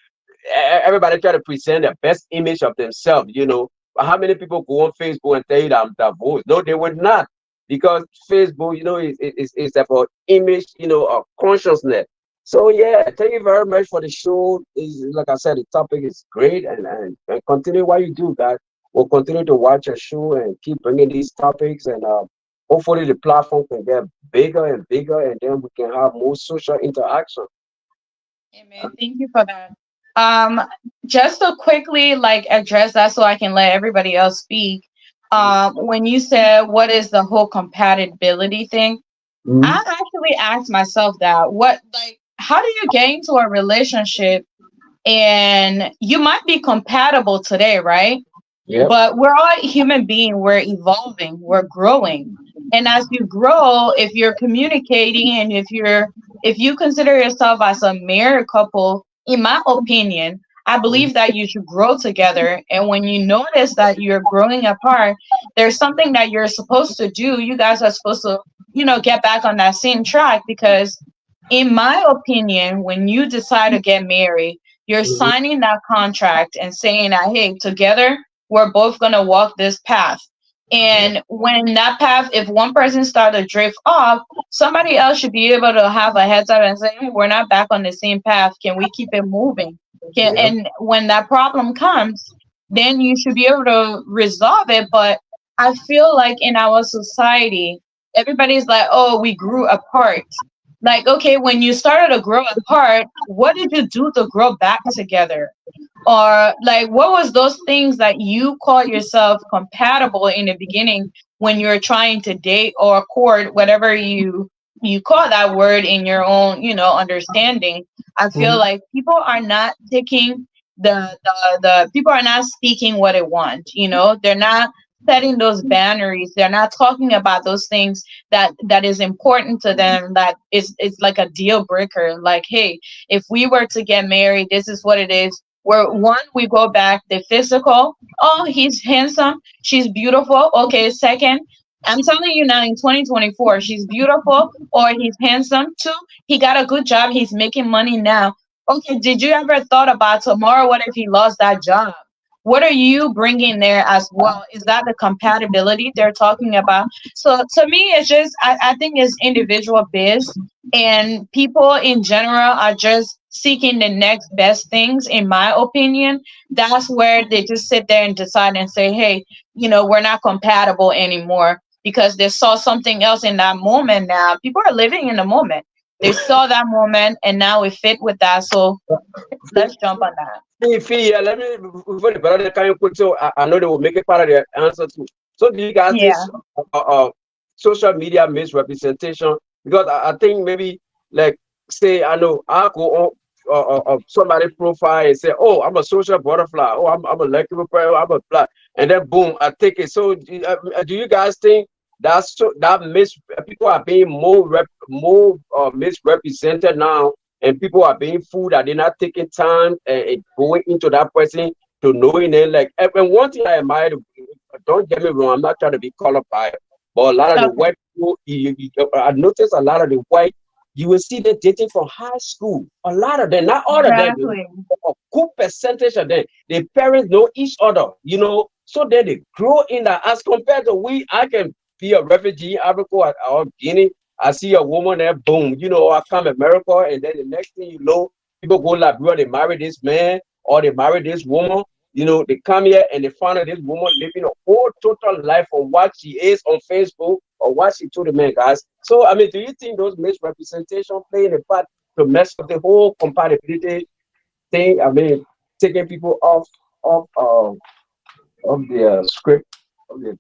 Everybody try to present the best image of themselves, you know. But how many people go on Facebook and tell you that I'm divorced? No, they would not, because Facebook, you know, is about image, you know, of consciousness. So yeah, thank you very much for the show. Is, like I said, the topic is great, and continue what you do, guys. We'll continue to watch your show and keep bringing these topics, and hopefully the platform can get bigger and bigger, and then we can have more social interaction. Amen. Thank you for that. Um, just to quickly like address that so I can let everybody else speak. When you said what is the whole compatibility thing, Mhm. I actually asked myself that. What, like, how do you get into a relationship and you might be compatible today, right? Yep. But we're all human beings, we're evolving, we're growing. And as you grow, if you're communicating and if you consider yourself as a married couple, in my opinion, I believe that you should grow together. And when you notice that you're growing apart, there's something that you're supposed to do. You guys are supposed to, get back on that same track, because in my opinion, when you decide to get married, you're Mhm. signing that contract and saying that, hey, together we're both gonna walk this path. Yeah. And when that path, if one person starts to drift off, somebody else should be able to have a heads up and say, hey, we're not back on the same path. Can we keep it moving? Yep. And when that problem comes, then you should be able to resolve it. But I feel like in our society, everybody's like, oh, we grew apart. Like, okay, when you started to grow apart, what did you do to grow back together? Or like, what was those things that you call yourself compatible in the beginning when you're trying to date or court, whatever you call that word in your own, understanding? I feel Mhm. like people are not taking the people are not speaking what they want. They're not setting those boundaries. They're not talking about those things that is important to them, that is like a deal breaker. Like, hey, if we were to get married, this is what it is. Where one, we go back the physical. Oh, he's handsome, she's beautiful. Okay, second, I'm telling you now, in 2024, she's beautiful or he's handsome too. He got a good job, he's making money now. Okay, did you ever thought about tomorrow? What if he lost that job? What are you bringing there as well? Is that the compatibility they're talking about? So to me, it's just, I think it's individual based, and people in general are just seeking the next best things, in my opinion. That's where they just sit there and decide and say, hey, we're not compatible anymore, because they saw something else in that moment. Now people are living in the moment. They saw that moment and now we fit with that. So let's jump on that. Yeah, let me, before the brother can you quick, so I know they will make it part of their answer too. So do you guys think Yeah. social media misrepresentation? Because I think maybe, like, say, I know I go on somebody profile and say, oh, I'm a social butterfly, oh, I'm a lucky person, I'm a black, and then boom, I take it. So do you guys think that's so that people are being more misrepresented now, and people are being fooled that they're not taking time and going into that person to knowing it? Like, and one thing I admire, don't get me wrong, I'm not trying to be qualified, but a lot of the Okay. white people, I noticed a lot of the white, you will see them dating from high school. A lot of them, not all of them, Exactly. a good percentage of them, the parents know each other, you know, so then they grow in that. As compared to we, I can be a refugee in Africa or Guinea. I see a woman there, boom, you know, I come to America, and then the next thing you know, people go like, bro, they marry this man or they marry this woman. You know, they come here and they find out this woman living a whole total life from what she is on Facebook or what she told the man, guys. So, I mean, do you think those misrepresentation playing a part to mess up the whole compatibility thing? I mean, taking people of their script, of their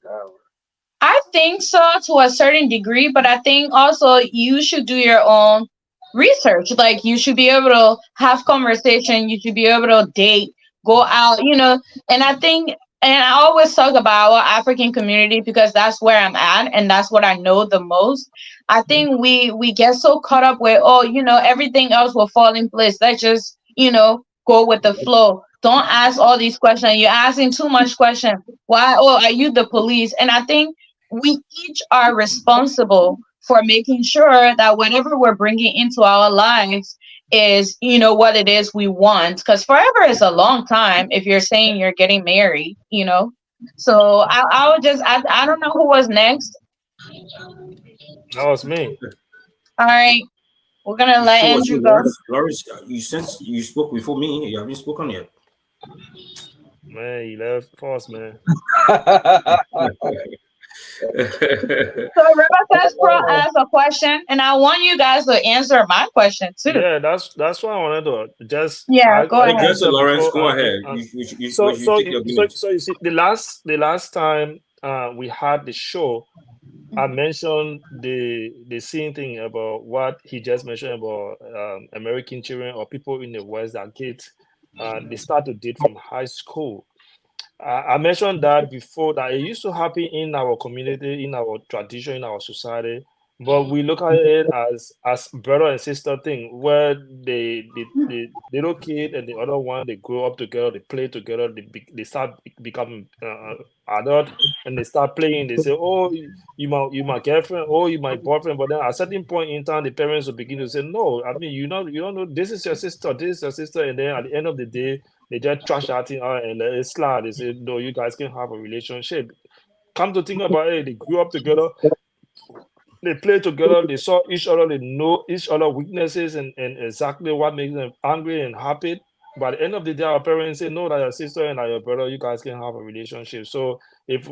I think so, to a certain degree, but I think also you should do your own research. Like, you should be able to have conversation, you should be able to date, go out, and I think, and I always talk about our African community because that's where I'm at and that's what I know the most. I think we get so caught up with, oh, everything else will fall in place. Let's just go with the flow. Don't ask all these questions. You're asking too much question. Why? Oh, are you the police? And I think we each are responsible for making sure that whatever we're bringing into our lives is, what it is we want. Because forever is a long time if you're saying you're getting married. So I would I don't know who was next. That was me. All right, we're gonna let Sure, was Andrew you, go. Lawrence, since you spoke before me, you haven't spoken yet. Man, you left first, man. So River Pro asked a question, and I want you guys to answer my question too. Yeah, that's why I wanted to just Yeah, go ahead. Just answer Lawrence, before go I ahead. You take your minutes. so you see the last time we had the show, I mentioned the same thing about what he just mentioned about American children or people in the West that get they start to date from high school. I mentioned that before that it used to happen in our community, in our tradition, in our society, but we look at it as brother and sister thing where the little kid and the other one they grow up together, they play together, they start becoming adult and they start playing. They say, "Oh, you my girlfriend, oh you my boyfriend," but then at a certain point in time, the parents will begin to say, "No, I mean you don't know this is your sister, this is your sister," and then at the end of the day they just trash that thing out and let it slide. They say, no, you guys can have a relationship. Come to think about it, they grew up together, they play together, they saw each other, they know each other weaknesses and exactly what makes them angry and happy. By the end of the day, our parents say, no, that your sister and that your brother, you guys can have a relationship. So if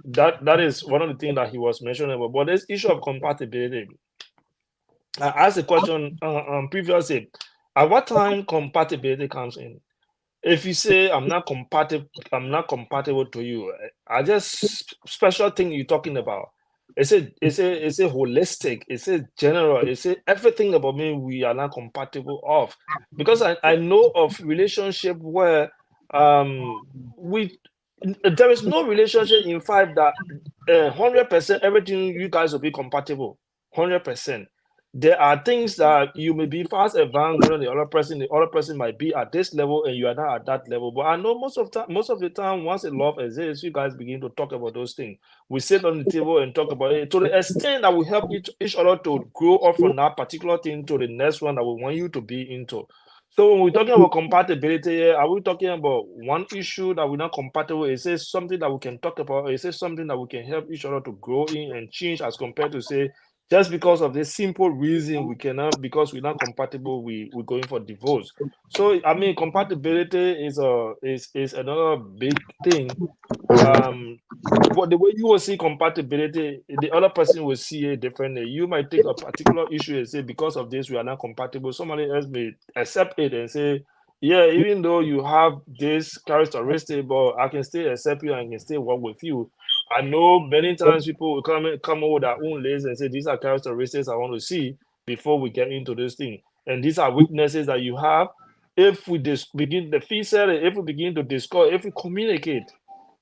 that is one of the things that he was mentioning about. But this issue of compatibility, I asked a question previously. At what time compatibility comes in? If you say I'm not compatible to you, I just special thing you're talking about. It's a holistic, it's a general, it's a everything about me we are not compatible of. Because I know of relationship where we there is no relationship in fact that 100% everything you guys will be compatible 100%. There are things that you may be fast advanced than the other person might be at this level and you are not at that level. But I know most of the time, once a love exists, you guys begin to talk about those things. We sit on the table and talk about it to the extent that we help each other to grow up from that particular thing to the next one that we want you to be into. So when we're talking about compatibility, are we talking about one issue that we're not compatible? Is it something that we can talk about? Is it something that we can help each other to grow in and change as compared to say just because of this simple reason we cannot, because we're not compatible, we're going for divorce. So I mean compatibility is another big thing. But the way you will see compatibility, the other person will see it differently. You might take a particular issue and say because of this we are not compatible. Somebody else may accept it and say, yeah, even though you have this characteristic, but I can still accept you and can still work with you. I know many times people will come over their own list and say these are characteristics I want to see before we get into this thing, and these are weaknesses that you have. If we begin the fee said it, if we begin to discuss, if we communicate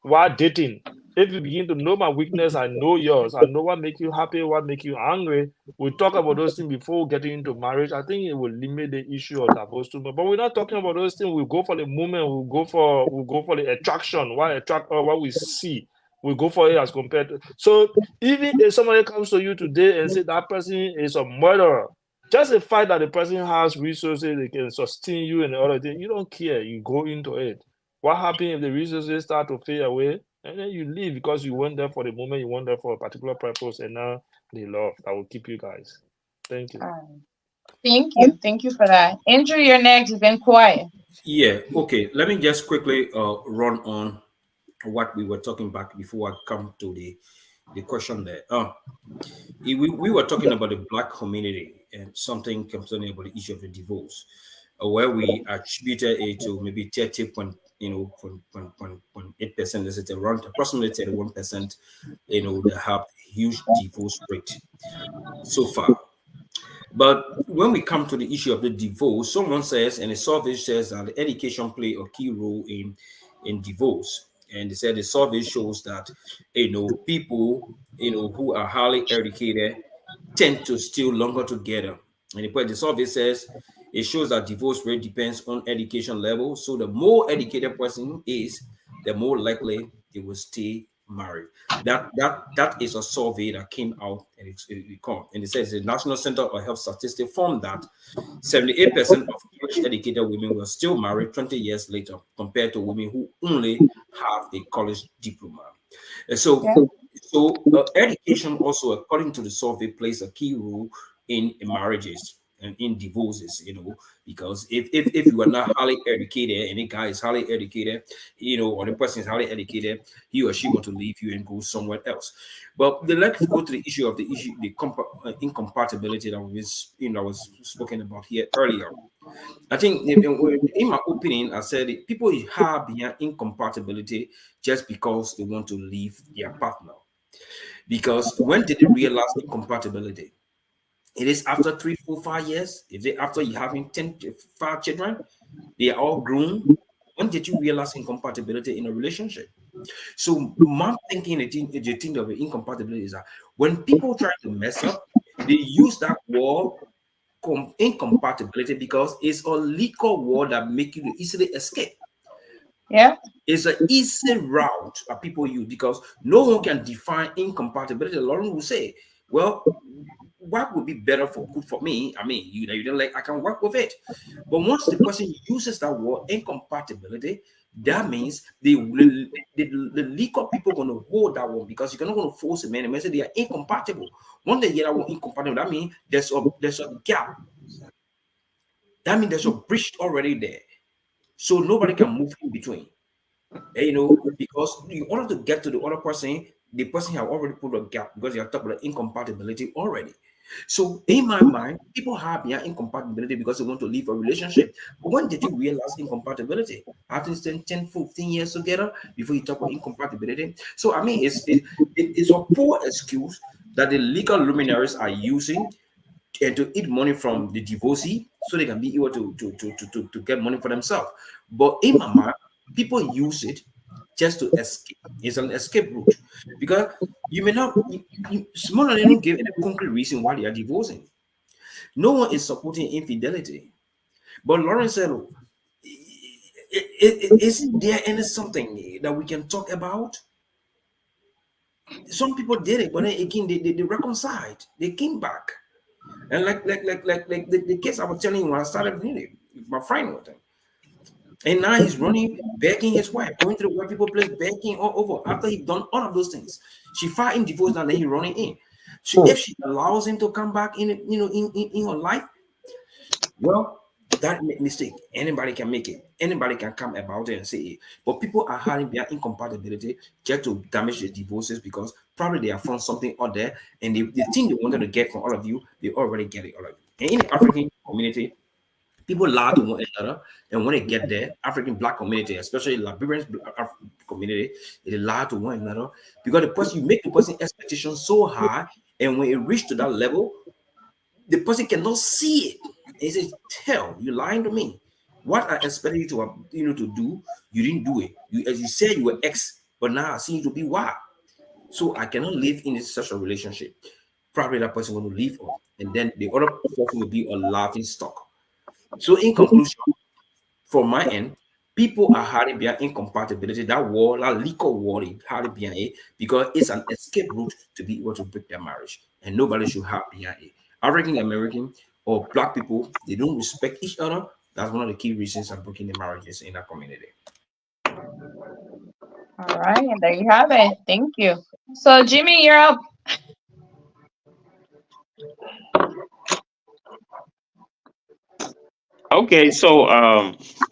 while dating, if you begin to know my weakness, I know yours, I know what make you happy, what make you angry. We talk about those things before getting into marriage. I think it will limit the issue of divorce too much. But we're not talking about those things. We go for the moment. We'll go for the attraction. What attract or what we see. We go for it as compared to. So even if somebody comes to you today and say that person is a murderer, just the fact that the person has resources, they can sustain you and the other thing, you don't care. You go into it. What happens if the resources start to fade away? And then you leave because you went there for the moment, you went there for a particular purpose, and now the love that will keep you guys. Thank you. Thank you for that. Andrew, you're next. You've been quiet. Yeah, okay. Let me just quickly run on what we were talking about before I come to the question there. We were talking about the Black community and something concerning about the issue of the divorce, where we attributed it to maybe 30.8%. Let's say around approximately 31%. That have huge divorce rate so far. But when we come to the issue of the divorce, someone says, and a survey says that education play a key role in divorce. And they said the survey shows that people who are highly educated tend to stay longer together. And the survey says it shows that divorce rate depends on education level. So the more educated person is, the more likely they will stay married. That is a survey that came out, and it says the National Center for Health Statistics found that 78% of college educated women were still married 20 years later compared to women who only have a college diploma. And Yeah. education also, according to the survey, plays a key role in marriages and in divorces, because if you are not highly educated and a guy is highly educated, or the person is highly educated, he or she want to leave you and go somewhere else. But let's go to the issue of incompatibility that was spoken about here earlier. I think in my opinion, I said people have behind incompatibility just because they want to leave their partner. Because when did they realize incompatibility? It is after 3, 4, 5 years. If they after you having 5 children, they are all grown. When did you realize incompatibility in a relationship? So my thinking, the thing of incompatibility is that when people try to mess up, they use that word incompatibility because it's a legal word that make you easily escape. Yeah. It's an easy route that people use because no one can define incompatibility. Lauren will say, well, what would be better for good for me? I mean, you don't like, I can work with it. But once the person uses that word incompatibility, that means the legal people are going to hold that one because you're not going to force a man and say they are incompatible. When they hear that word incompatible, that means there's a gap. That means there's a breach already there. So nobody can move in between. Because in order to get to the other person, the person have already put a gap because you are talking about incompatibility already. So in my mind, people have incompatibility because they want to leave a relationship. But when did you realize incompatibility? After spend 10, 15 years together before you talk about incompatibility. So I mean, it's a poor excuse that the legal luminaries are using and to eat money from the divorcee so they can be able to get money for themselves. But in my mind, people use it just to escape. It's an escape route because you may not, smaller they don't give any concrete reason why they are divorcing. No one is supporting infidelity. But Lawrence said, "Oh, isn't there any something that we can talk about? Some people did it, but then again, they reconciled. They came back. And like the case I was telling you when I started reading, my friend with him. And now he's running, begging his wife, going to the white people place, begging all over. After he done all of those things, she filed him divorce. Now then he running in. So if she allows him to come back in her life, well, that mistake anybody can make it. Anybody can come about it and say it. But people are hiding their incompatibility just to damage the divorces because probably they have found something out there and the thing they wanted to get from all of you, they already get it all of you. And in the African community, people lie to one another, and when they get there, African black community, especially Liberian community, they lie to one another because the person you make the person expectation so high, and when it reach to that level, the person cannot see it. He says, "Hell, you lying to me. What I expected you to to do, you didn't do it. You as you said you were X, but now I see you to be Y. So I cannot live in such a relationship. Probably that person will leave her, and then the other person will be a laughing stock. So in conclusion, from my end, people are hiding behind incompatibility. That wall, that legal wall, is hiding behind it because it's an escape route to be able to break their marriage, and nobody should hide behind it. African American or black people, they don't respect each other. That's one of the key reasons I'm breaking the marriages in that community. All right. There you have it. Thank you. So, Jimmy, you're up. Okay, so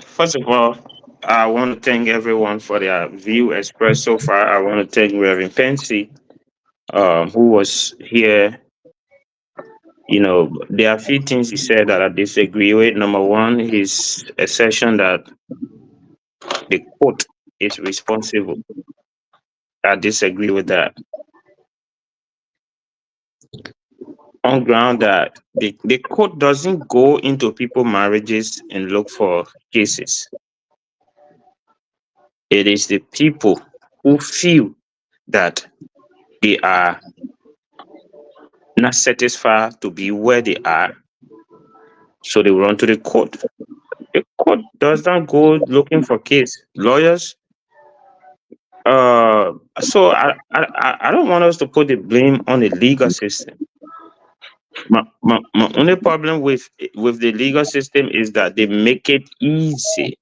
first of all, I want to thank everyone for their view expressed so far. I want to thank Reverend Pensy, who was here. There are a few things he said that I disagree with. Number one, his assertion that the court is responsible. I disagree with that. On ground that the court doesn't go into people marriages and look for cases. It is the people who feel that they are not satisfied to be where they are So they run to the court. The court does not go looking for case. Lawyers. So I don't want us to put the blame on the legal system. My only problem with the legal system is that they make it easy,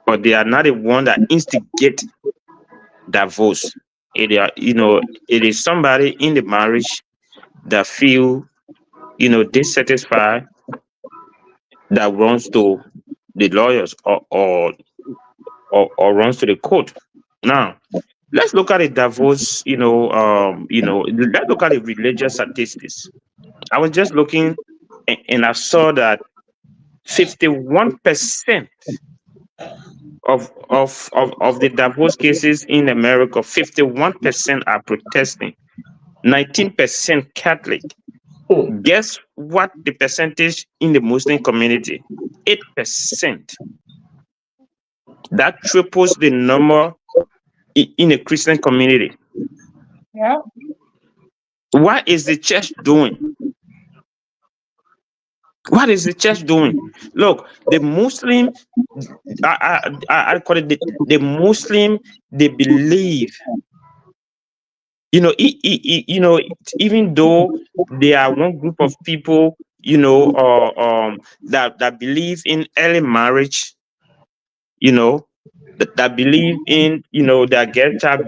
but they are not the one that instigate divorce. It is somebody in the marriage that feel dissatisfied, that runs to the lawyers or runs to the court. Now, let's look at the divorce. Let's look at the religious statistics. I was just looking, and I saw that 51% of the divorce cases in America, 51% are Protestant, 19% Catholic. Guess what the percentage in the Muslim community? 8%. That triples the number in a Christian community. Yeah. What is the church doing? What is the church doing? Look, the Muslim, I call it the Muslim, they believe, even though they are one group of people, that believe in early marriage, that believe in, their girl child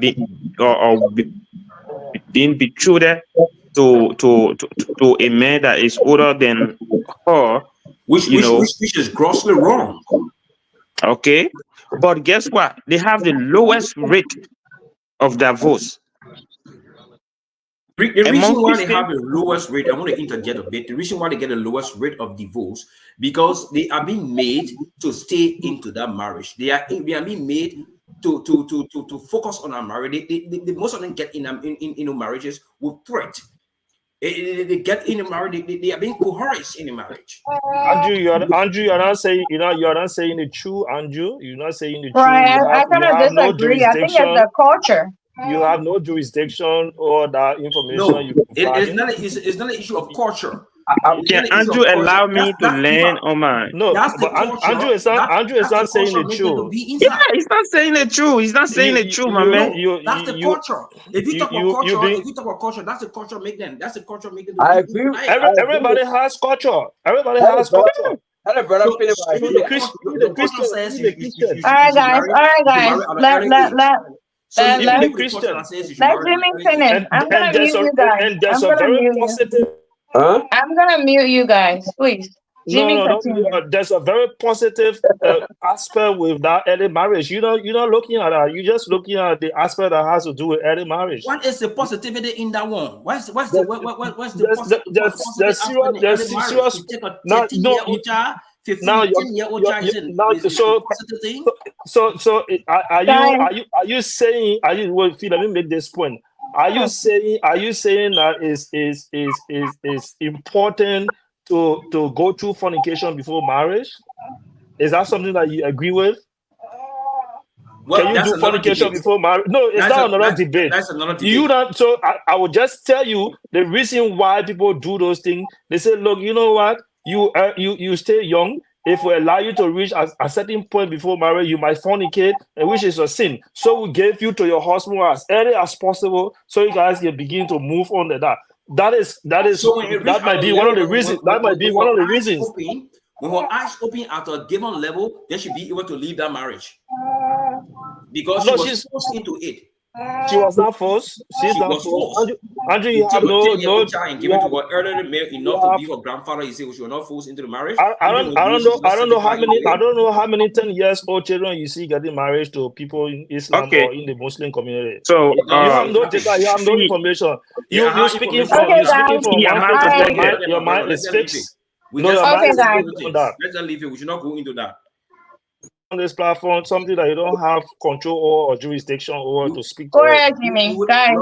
being betrothed to a man that is older than her, which is grossly wrong. Okay, but guess what? They have the lowest rate of divorce. The reason why they have the lowest rate, I want to interject a bit. The reason why they get the lowest rate of divorce, because they are being made to stay into that marriage. They are being made to focus on our marriage. They most of them get in marriages with threat. They get in a marriage. They are being coerced in a marriage. Andrew, you're not saying you're not saying the truth, Andrew. You're not saying the truth. Right, I kind of disagree. I think it's the culture. You have no jurisdiction or that information. No, it's not an issue of culture. Can Andrew allow me to land on mine? No, but Andrew is not saying the truth. Yeah, he's not saying the truth. He's not saying the truth, my man. That's the culture. If you talk about culture, that's the culture make them. That's the culture make them. I agree. Everybody has culture. Everybody has culture. Hello, brother. The Christian says, all right, guys. Let me finish. I'm gonna mute you guys. I'm gonna mute you guys, please. No. There's a very positive aspect with that early marriage. You're not looking at that. You're just looking at the aspect that has to do with early marriage. What is the positivity in that one? What's the serious? So are you saying? Let me make this point. Are you saying that is important to go through fornication before marriage? Is that something that you agree with? Well, can you do fornication before marriage? No, it's not another debate. That's another debate. So I will just tell you the reason why people do those things. They say, look, you know what? You stay young. If we allow you to reach a certain point before marriage, you might fornicate, and which is a sin. So we gave you to your husband as early as possible, so you guys can begin to move on to that. That might be one of the reasons. That might be one of the reasons. When her eyes open at a given level, then she'll be able to leave that marriage because she's forced into it. She was not forced. She's not forced. Andrew, you have no child and give it to her elderly male enough to be her grandfather. You say she was not forced into the marriage. I don't know how many 10 years old children you see getting married to people in Islam or in the Muslim community. So you have no data. You have no information. You're speaking from your mind is fixed. Let's not leave it. We should not go into that. On this platform, something that you don't have control or jurisdiction over to speak to. Go ahead, Jimmy. Guys.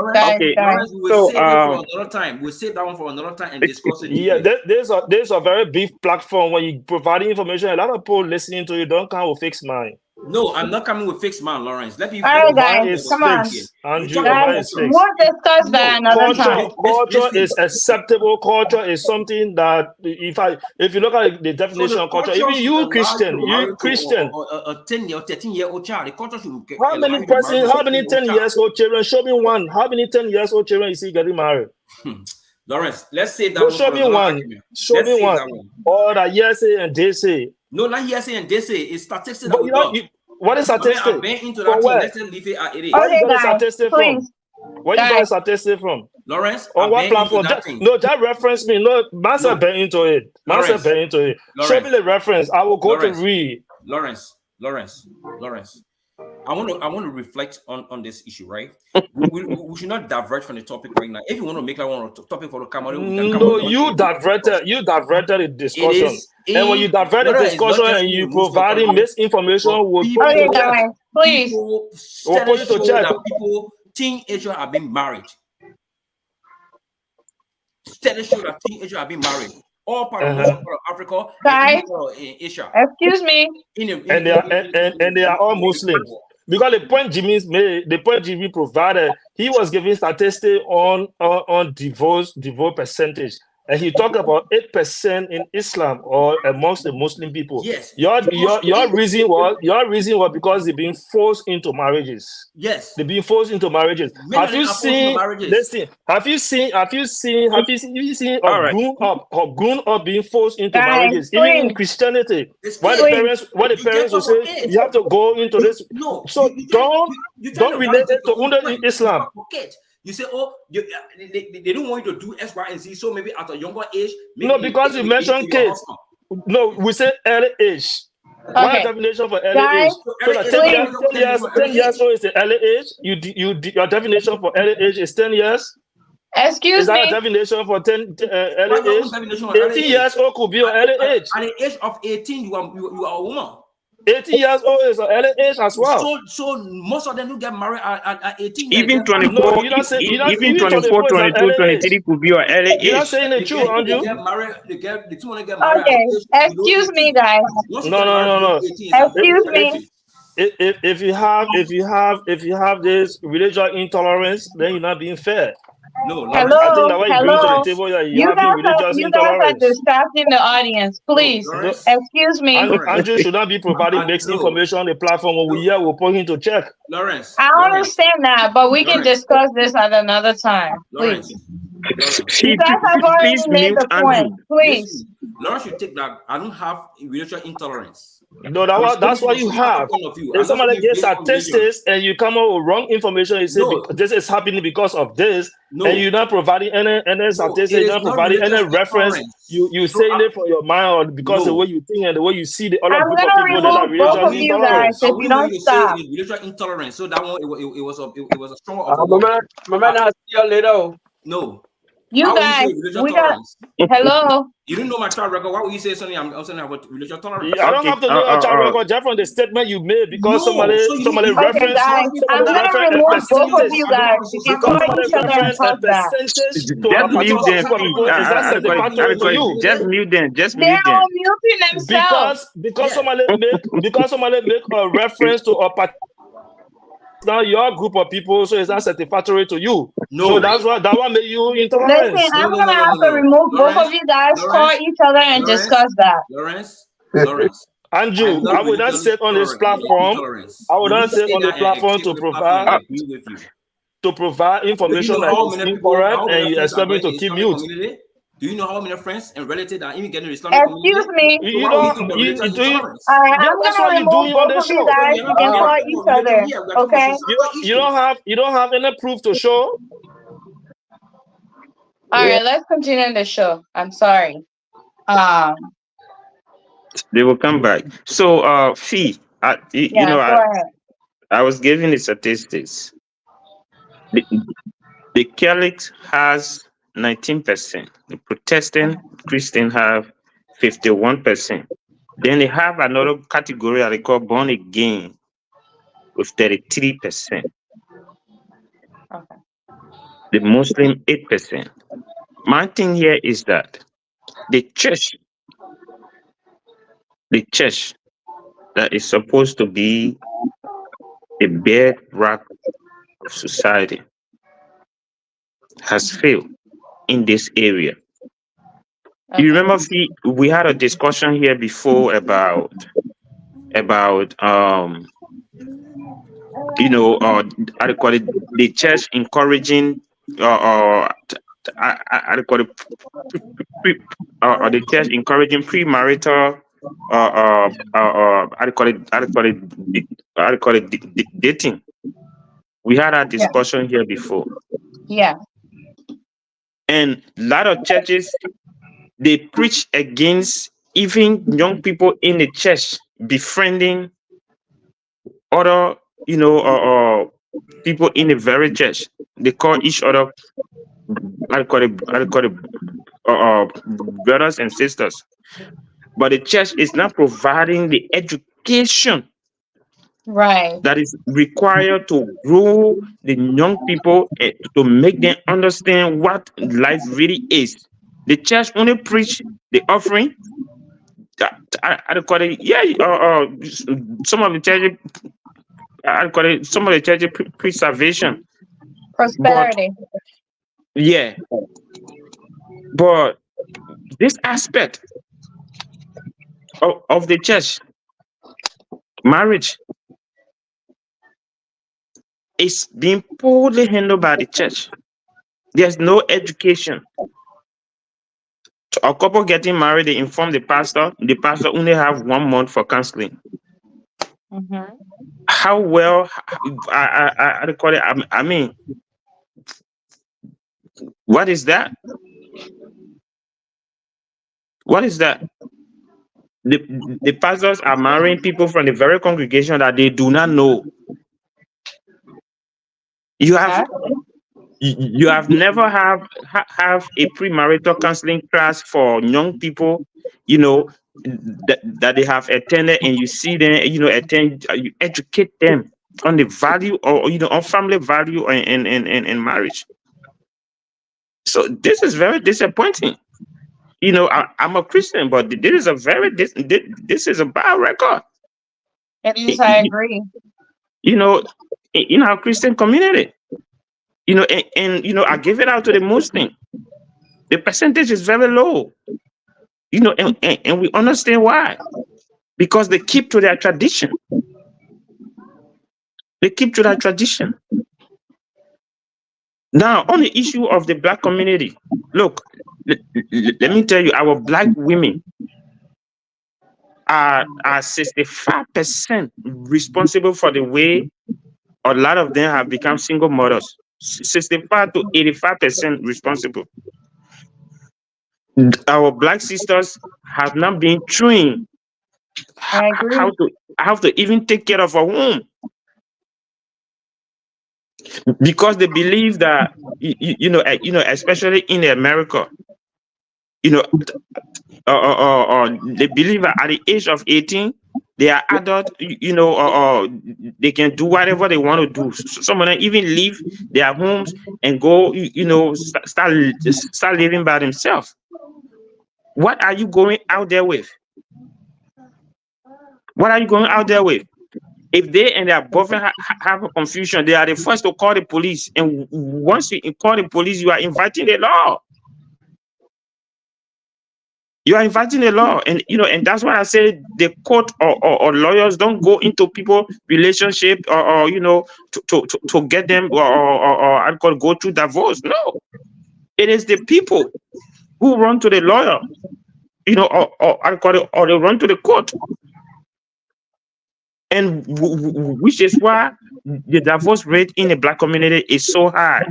We'll save another time. We'll save that one for another time and discuss it. Yeah, there's a very big platform where you providing information. A lot of people listening to you don't come with fixed mind. No, I'm not coming with fixed man, Lawrence. Let me. All right, Why guys, is come on. fixed? Andrew, Guys, why Guys, is fixed? we'll discuss that another time. Culture is acceptable. Culture is something that if you look at the definition of culture, even you Christian, a 10 or 13-year-old child, the culture should get. how many 10-year-old children? Show me one. How many 10-year-old children you see getting married? Lawrence, let's say that. No, show me one. Show me one. Or that hearsay and they say. No, not hearsay and they say. It's statistics. But what is statistics? I've been into that. Let's leave it at it is. Okay, guys, please. Where you got statistics from? Lawrence, on what platform? Just reference me. No, Master been into it. Master been into it. Show me the reference. I will go to read. Lawrence. I want to reflect on this issue, right? we should not diverge from the topic right now. If you want to make like one topic for the camera, you diverted the discussion. And when you divert the discussion and you providing misinformation, will put okay, guys, please. We'll put you to check. People, teenagers have been married. Studies show that teenagers have been married. All part of Africa, guys, in Asia. Excuse me. And they are all Muslims. Because the point Jimmy provided, he was giving statistics on divorce percentage. And he talked about 8% in Islam or amongst the Muslim people. Yes. Your reason was because they're being forced into marriages. Yes. They're being forced into marriages. Have you seen a grown up being forced into marriages? Even in Christianity. What the parents will say, you have to go into this. No. So don't relate it to Islam. You say, oh, they don't want you to do X, Y, and Z. So maybe at a younger age. No, because you mentioned kids. No, we say early age. Okay. What is the definition for early age? So that 10 years old is the early age. Your definition for early age is 10 years. Excuse me. Is that a definition for early age? 18 years old could be your early age. At the age of 18, you are a woman. 18 years old is an early age as well. So most of them do get married at 18. Even 24, even 24, 22, 23 could be your early age. You're not saying the truth, Andrew. They get married. The two want to get married. Okay, excuse me, guys. No. Excuse me. If you have this religious intolerance, then you're not being fair. No, hello. I think that when you bring to the table, you guys are distracting the audience. Please, excuse me. Andrew should not be providing mixed information on the platform. When we we'll put him to check. Lawrence, I understand that, but we can discuss this at another time. Please. You guys have already made the point. Please. Lawrence should take that. I don't have religious intolerance. No, that's what you have. If somebody gets statistics and you come up with wrong information, you say this is happening because of this, and you're not providing any statistics, you're not providing any reference. You saying it for your mind or because the way you think and the way you see the other group of people that are religious intolerance. If you don't stop. Religious intolerance. So that one it was a strong. Mama, I'll see you later. No. You guys, hello. You didn't know my track record. Why would you say something? I'm saying about religious tolerance. I don't have to know your track record just from the statement you made because somebody referenced. Guys, I'm gonna remove both of you guys. You can call each other and talk back. Just mute them. They're all muting themselves. Because somebody make a reference to a now your group of people, so it's not satisfactory to you. No, so that's what that one made you intolerant. Listen, I'm gonna have to remove both of you guys, call each other, and discuss that. Lawrence, Andrew, I would not sit on this platform. I would not sit on the platform to provide information that is incorrect, and you expect me to keep mute. Do you know how many friends and relatives are even getting Islamic community? Excuse me. You don't. I'm gonna remove both of you guys. You can call each other. Okay. You don't have any proof to show. All right. Let's continue the show. I'm sorry. They will come back. So, Fee, I was giving the statistics. The Catholic has 19%. The Protestant Christian have 51%. Then they have another category that they call born again with 33%. Okay. The Muslim 8%. My thing here is that the church that is supposed to be a bedrock of society has failed in this area. You Okay. remember we had a discussion here before about how do you call it, the church encouraging how do you call it, or the church encouraging premarital how do you call it, how do you call it, dating. We had that Yeah. discussion here before, Yeah. and a lot of churches, they preach against even young people in the church befriending other people in the very church. They call each other, how do you call it, brothers and sisters. But the church is not providing the education Right. that is required to grow the young people, to make them understand what life really is. The church only preach the offering. I don't call it, yeah. Some of the churches, I call it, some of the churches preach salvation, but Prosperity. yeah, but this aspect of the church, marriage, is being poorly handled by the church. There's no education. A couple getting married, they inform the pastor. The pastor only have 1 month for counseling. Mm-hmm. How well, I don't call it. I mean, what is that? What is that? The pastors are marrying people from the very congregation that they do not know. You have you have never have a premarital counseling class for young people, that they have attended, and you see them, attend, you educate them on the value, or on family value, and marriage. So this is very disappointing. I'm a Christian, but this is a this is a bad record. It is. I agree. You know, in our Christian community, and I give it out to the Muslim. The percentage is very low. And we understand why. Because they keep to their tradition. They keep to their tradition. Now, on the issue of the Black community, look, let me tell you, our Black women are 65% responsible for the way a lot of them have become single mothers. 65 to 85% responsible. Our Black sisters have not been trained I agree. how to even take care of a home, because they believe that especially in America, they believe that at the age of 18 they are adult, or they can do whatever they want to do. Some of them even leave their homes and go, start living by themselves. What are you going out there with? What are you going out there with? If they and their boyfriend have a confusion, they are the first to call the police. And once you call the police, you are inviting the law. You are inviting the law. And and that's why I say the court or lawyers don't go into people relationship, or to get them, or I call go through divorce. No. It is the people who run to the lawyer, or I call it, or they run to the court. And which is why the divorce rate in the Black community is so high.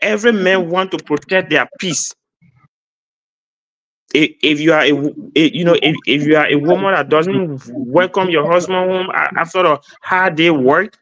Every man want to protect their peace. If you are if you are a woman that doesn't welcome your husband home after a hard day work,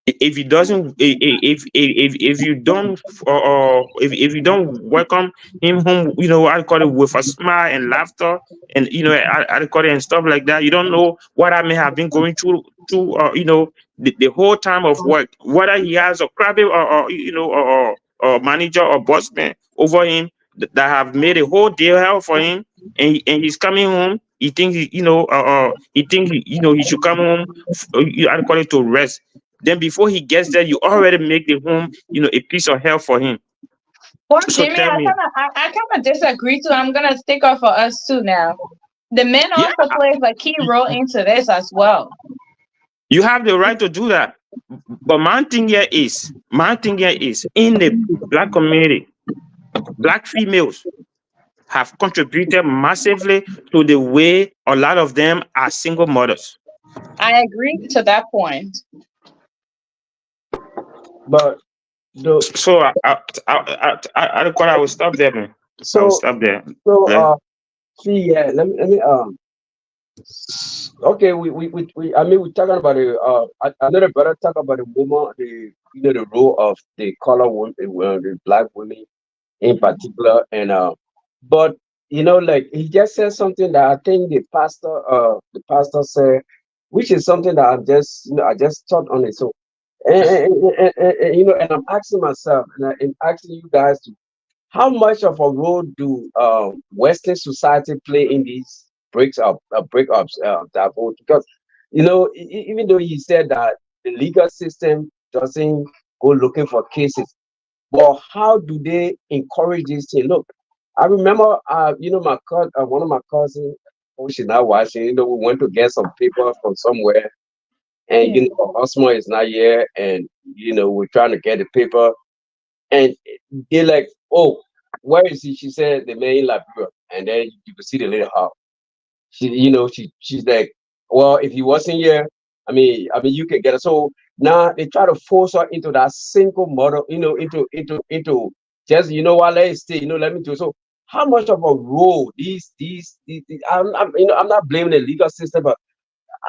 if you doesn't if you don't, or if you don't welcome him home, I call it, with a smile and laughter, and I call it, and stuff like that, you don't know what I may have been going through the whole time of work, whether he has a crabby, or manager or boss man over him that have made a whole day hell for him, and he's coming home. He thinks he thinks he should come home. I call it to rest. Then before he gets there, you already make the home a piece of hell for him. Well, So Jimmy, tell me, I kind of disagree too. I'm gonna stick up for us too now. The men yeah, also plays a key role into this as well. you have the right to do that. But my thing here is in the black community, black females have contributed massively to the way a lot of them are single mothers. I agree to that point. But the So I will stop there, man. I will so stop there. so Yeah. see, yeah, let me okay, I mean, we're talking about another brother talk about the woman, the role of the color woman, the black women in particular, and but like he just said something that I think the pastor said, which is something that I just thought on it. So and I'm asking myself, and I'm asking you guys to, how much of a role do Western society play in these breakups, divorce? Because even though he said that the legal system doesn't go looking for cases, but how do they encourage this thing? Look, I remember, one of my cousins, who she's not watching, we went to get some paper from somewhere, and Yeah. her husband is not here, and we're trying to get the paper, and they're like, "Oh, where is he?" She said, "The man in Liberia," and then you could see the little house. She's like, "Well, if he wasn't here, I mean, you can get it." So now they try to force her into that single model, into just what, let it stay, let me do. So how much of a role these I'm not blaming the legal system, but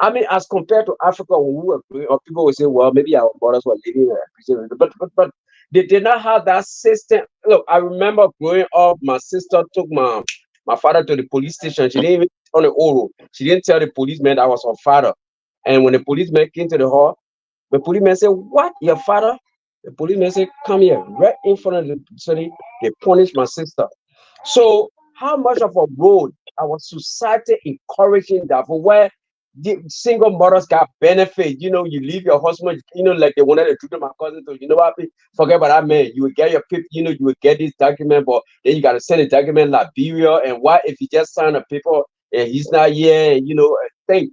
I mean, as compared to Africa, when we were growing up, people would say, well, maybe our brothers were living in a prison, but they did not have that system. Look, I remember growing up, my sister took my father to the police station. She didn't even on the oral. She didn't tell the policeman that was her father. And when the policeman came to the hall, the policeman said, "What, your father?" The policeman said, "Come here." Right in front of the city, they punished my sister. So how much of a role our society encouraging that, for where the single mothers got benefit? You leave your husband, like they wanted to do to my cousin. So what? Forget about that man. You will get your paper, you will get this document, but then you gotta send a document Liberia. And what if you just sign a paper and he's not here? And think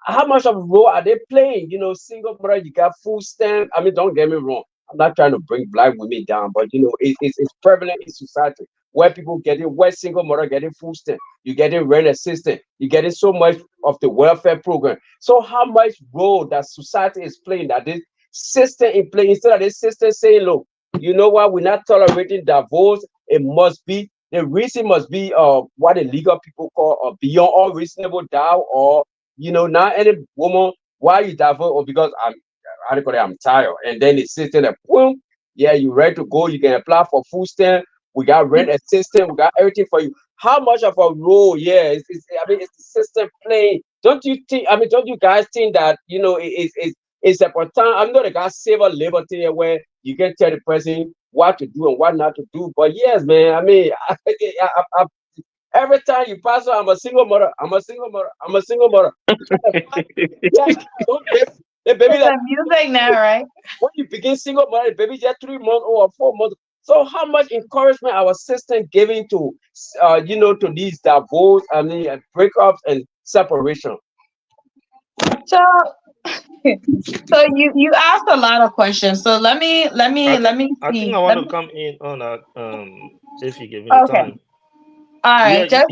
how much of a role are they playing? Single mother, you got food stamp. I mean, don't get me wrong. I'm not trying to bring black women down, but it's prevalent in society where people where single mother getting food stamp, you getting rent assistance, you getting so much of the welfare program. So how much role that society is playing, that this system in play, instead of this system saying, look, you know what, we're not tolerating divorce. It must be, the reason must be what the legal people call beyond all reasonable doubt, or not any woman, why you divorce, or because I'm tired. And then the system like, boom, yeah, you ready to go, you can apply for food stamp, we got rent assistance, we got everything for you. How much of a role, yeah, it's the system playing? Don't you think, don't you guys think that, it's a time, I'm not a guy civil labor thing where you can tell the person what to do and what not to do. But yes, man, I every time you pass her, I'm a single mother, I'm a single mother, I'm a single mother. Yeah, the baby It's that a music now, right? when you begin single mother, the baby just 3 months or 4 months. So how much encouragement our system giving to to these divorce, breakups and separation? So, so you asked a lot of questions. So let me I think see. I want to come in on that. If you give me the Okay. time. All Yeah, right. Just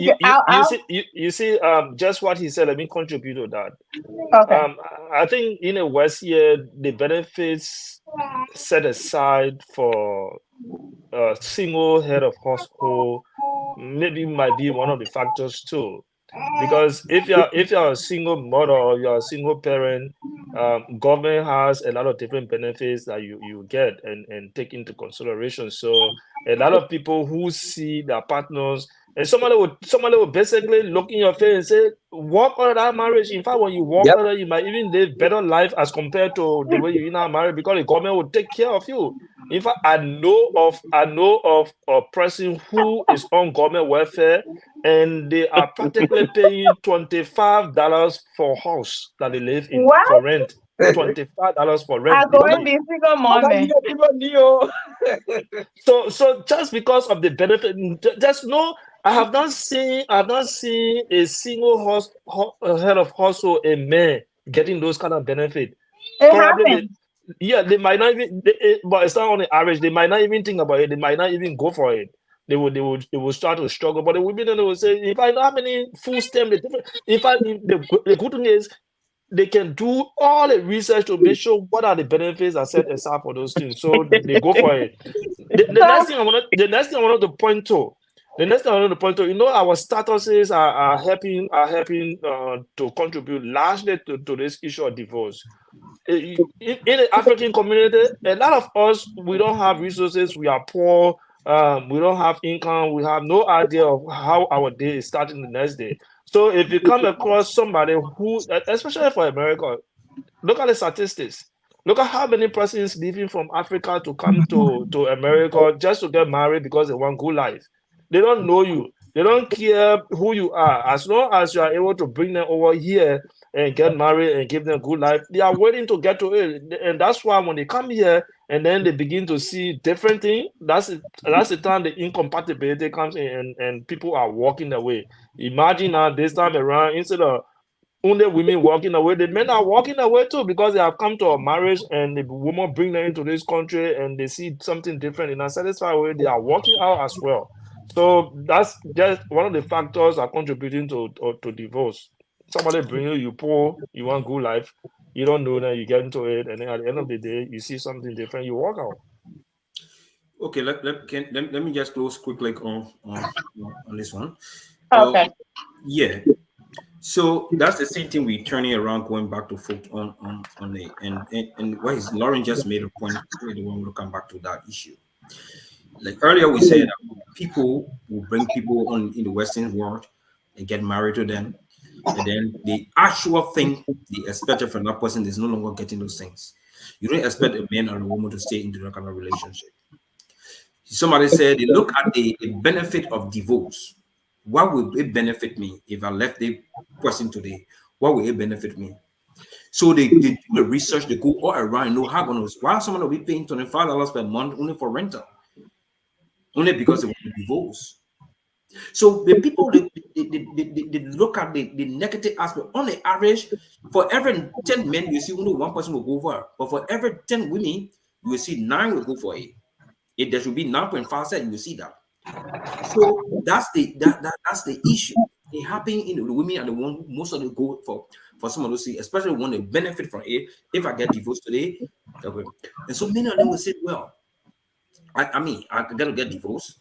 you see, just what he said. Let me contribute to that. okay. I think in the West here, the benefits set aside for a single head of household maybe might be one of the factors too. Because if you're a single mother or you're a single parent, government has a lot of different benefits that you get and take into consideration. So a lot of people who see their partners And somebody will basically look in your face and say, walk out of that marriage. In fact, when you walk Yep. out of it, you might even live better life as compared to the way you're in our marriage, because the government will take care of you. In fact, I know of a person who is on government welfare, and they are practically paying $25 for house that they live in What? for rent. $25 for I rent. go in this single moment. So just because of the benefit, just know I have not seen a single head of household, a man, getting those kind of benefit. It Probably happens. they might not even but it's not on the average, they might not even think about it, they might not even go for it. They will start to struggle. But the women, they will say, if I know how many food stamp, the different, in fact, the good thing is they can do all the research to make sure what are the benefits are set aside for those things. So they go for it. The So, next thing I wanted to point to, our statuses are helping to contribute largely to this issue of divorce. In the African community, a lot of us, we don't have resources, we are poor, we don't have income, we have no idea of how our day is starting the next day. So if you come across somebody who, especially for America, look at the statistics. Look at how many persons leaving from Africa to come to America just to get married because they want good life. They don't know you. They don't care who you are. As long as you are able to bring them over here and get married and give them good life, they are waiting to get to it. And that's why when they come here and then they begin to see different things, that's the time the incompatibility comes in, and people are walking away. Imagine now this time around, instead of only women walking away, the men are walking away too, because they have come to a marriage and the woman bring them into this country and they see something different in a satisfied way, they are walking out as well. So that's just one of the factors are contributing to divorce. Somebody bring you poor, you want good life, you don't know that, you get into it, and then at the end of the day you see something different, you walk out. Okay, let me just close quickly on this one. okay. Yeah. So that's the same thing we turning around, going back to folk on the and what is Lauren just made a point. Really want to come back to that issue. Like earlier, we said that people will bring people on in the Western world and get married to them, and then the actual thing they expected from that person is no longer getting those things. You don't expect a man or a woman to stay into that kind of relationship. Somebody said they look at the benefit of divorce. What will it benefit me if I left the person today? What will it benefit me? So they do the research, they go all around, know how gonna why someone will be paying $25 per month only for rental, only because they want to divorce. So the people they look at the negative aspect. On the average, for every 10 men, you see only one person will go for it. But for every 10 women, you will see 9 will go for it. If there should be 9.5 cents, you will see that. So that's the issue. It happening in the women and the one most of them go for someone to see, especially when they benefit from it. If I get divorced today, okay. And so many of them will say, well, I mean, I gotta get divorced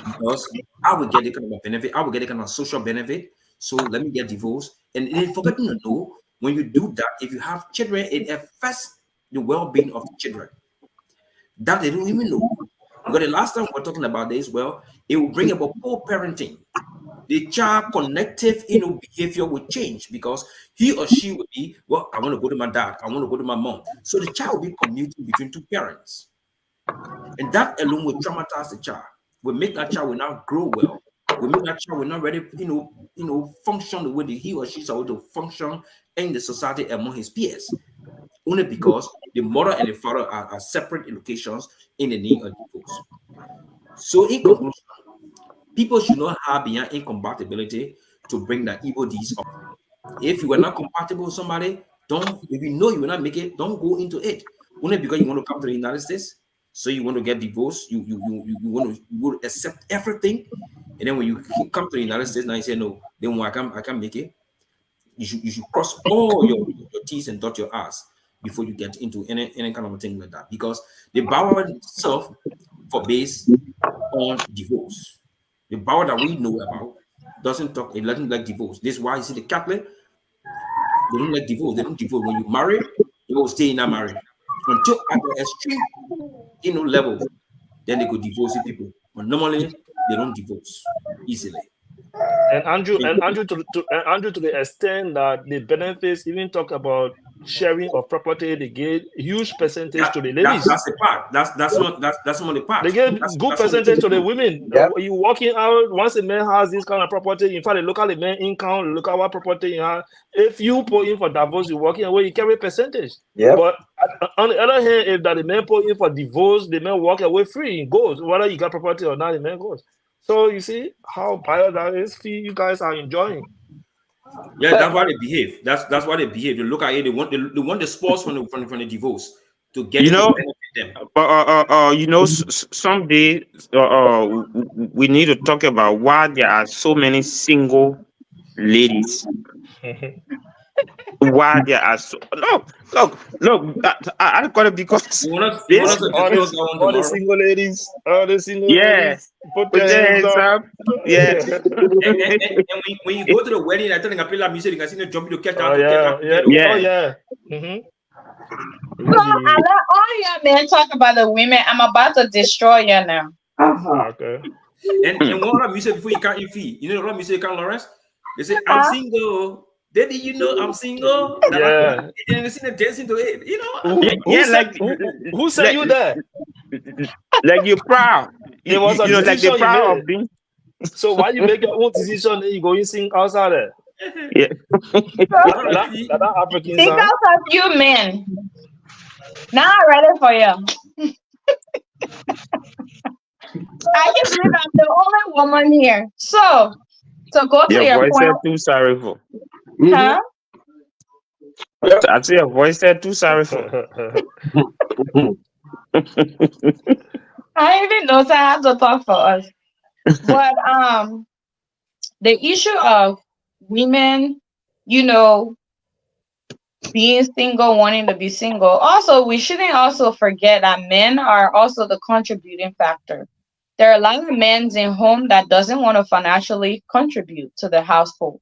because I will get the kind of benefit, I will get the kind of social benefit. So let me get divorced. And they forgetting to know when you do that, if you have children, it affects the well-being of the children. That they don't even know. Because the last time we were talking about this, well, it will bring about poor parenting. The child connective, behavior will change because he or she will be, well, I want to go to my dad, I want to go to my mom. So the child will be commuting between two parents. And that alone will traumatize the child, will make that child will not grow well, will make that child will not ready, function the way that he or she is able to function in the society among his peers. Only because the mother and the father are separate locations in the need of divorce. So in conclusion, people should not have beyond incompatibility to bring the evil deeds up. If you are not compatible with somebody, don't, if you know you will not make it, don't go into it. Only because you want to come to the United States, so you want to get divorced, you want to accept everything. And then when you come to the United States, now you say no, then I can't make it. You should cross all your T's and dot your R's before you get into any kind of a thing like that. Because the Bible itself forbids on divorce. The Bible that we know about doesn't talk, it doesn't like divorce. This is why you see the Catholic, they don't like divorce. They don't divorce. When you marry, you will stay in that marriage until at the extreme, level, then they could divorce people. But normally, they don't divorce easily. And Andrew to the extent that the benefits even talk about sharing of property, they give huge percentage to the ladies. That's the part. That's one of the parts. They give good percentage to the women. Yep. You walking out, once a man has this kind of property, in fact, they look at the man income, look at what property you have. If you put in for divorce, you're walking away, you carry percentage. Yep. But on the other hand, if that the man put in for divorce, the man walk away free, he goes. Whether you got property or not, the man goes. So you see how biased that is. You guys are enjoying. Yeah, that's why they behave. That's why they behave. They look at it. They want the spoils from the divorce to get You it to know, benefit them. you know, someday we need to talk about why there are so many single ladies. Why there are so look. I got it because You want us to discuss that one All the tomorrow? single ladies, yeah, put put their their hands hands up. up. Yeah, And when you go to the wedding, I tell them I play la music. You can see them jumping to catch Oh out. yeah. Yeah. Oh yeah. Mhm. So I let all y'all men talk about the women. I'm about to destroy you now. Okay. And one other music before you can't eat fee. You know what music can, Lawrence? They say, I'm single. Daddy, you know I'm single. Yeah. And they see them dancing to it. You know? Who said you that? like you're proud. It was a you know, like decision they're you proud made. of being. So why you make your own decision and you go and sing outside there? Yeah. That African Think song. out of you men. Now I'm ready for you. I can believe I'm the only woman here. So go to Your your voice point. said too sorry for. Huh? I say your voice said too sorry for. I even know so I have to talk for us. But the issue of women, you know, being single, wanting to be single. Also, we shouldn't also forget that men are also the contributing factor. There are a lot of men in home that doesn't want to financially contribute to the household.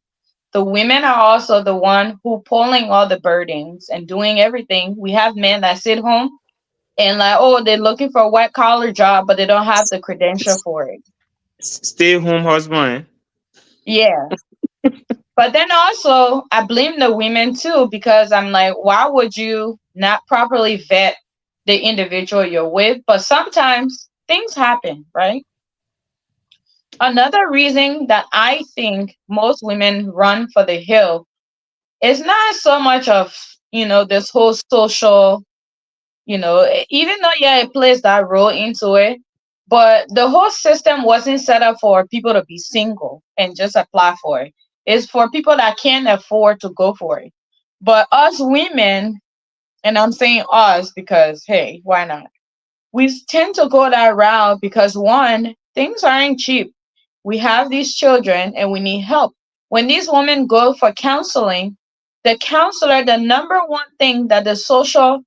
The women are also the one who pulling all the burdens and doing everything. We have men that sit home and like, oh, they're looking for a white collar job, but they don't have the credential for it. Stay home husband. Yeah. But then also, I blame the women too, because I'm like, why would you not properly vet the individual you're with? But sometimes things happen, right? Another reason that I think most women run for the hill is not so much of, this whole social, even though, yeah, it plays that role into it, but the whole system wasn't set up for people to be single and just apply for it. It's for people that can't afford to go for it. But us women, and I'm saying us because, hey, why not? We tend to go that route because, one, things aren't cheap. We have these children and we need help. When these women go for counseling, the counselor, the number one thing that the social,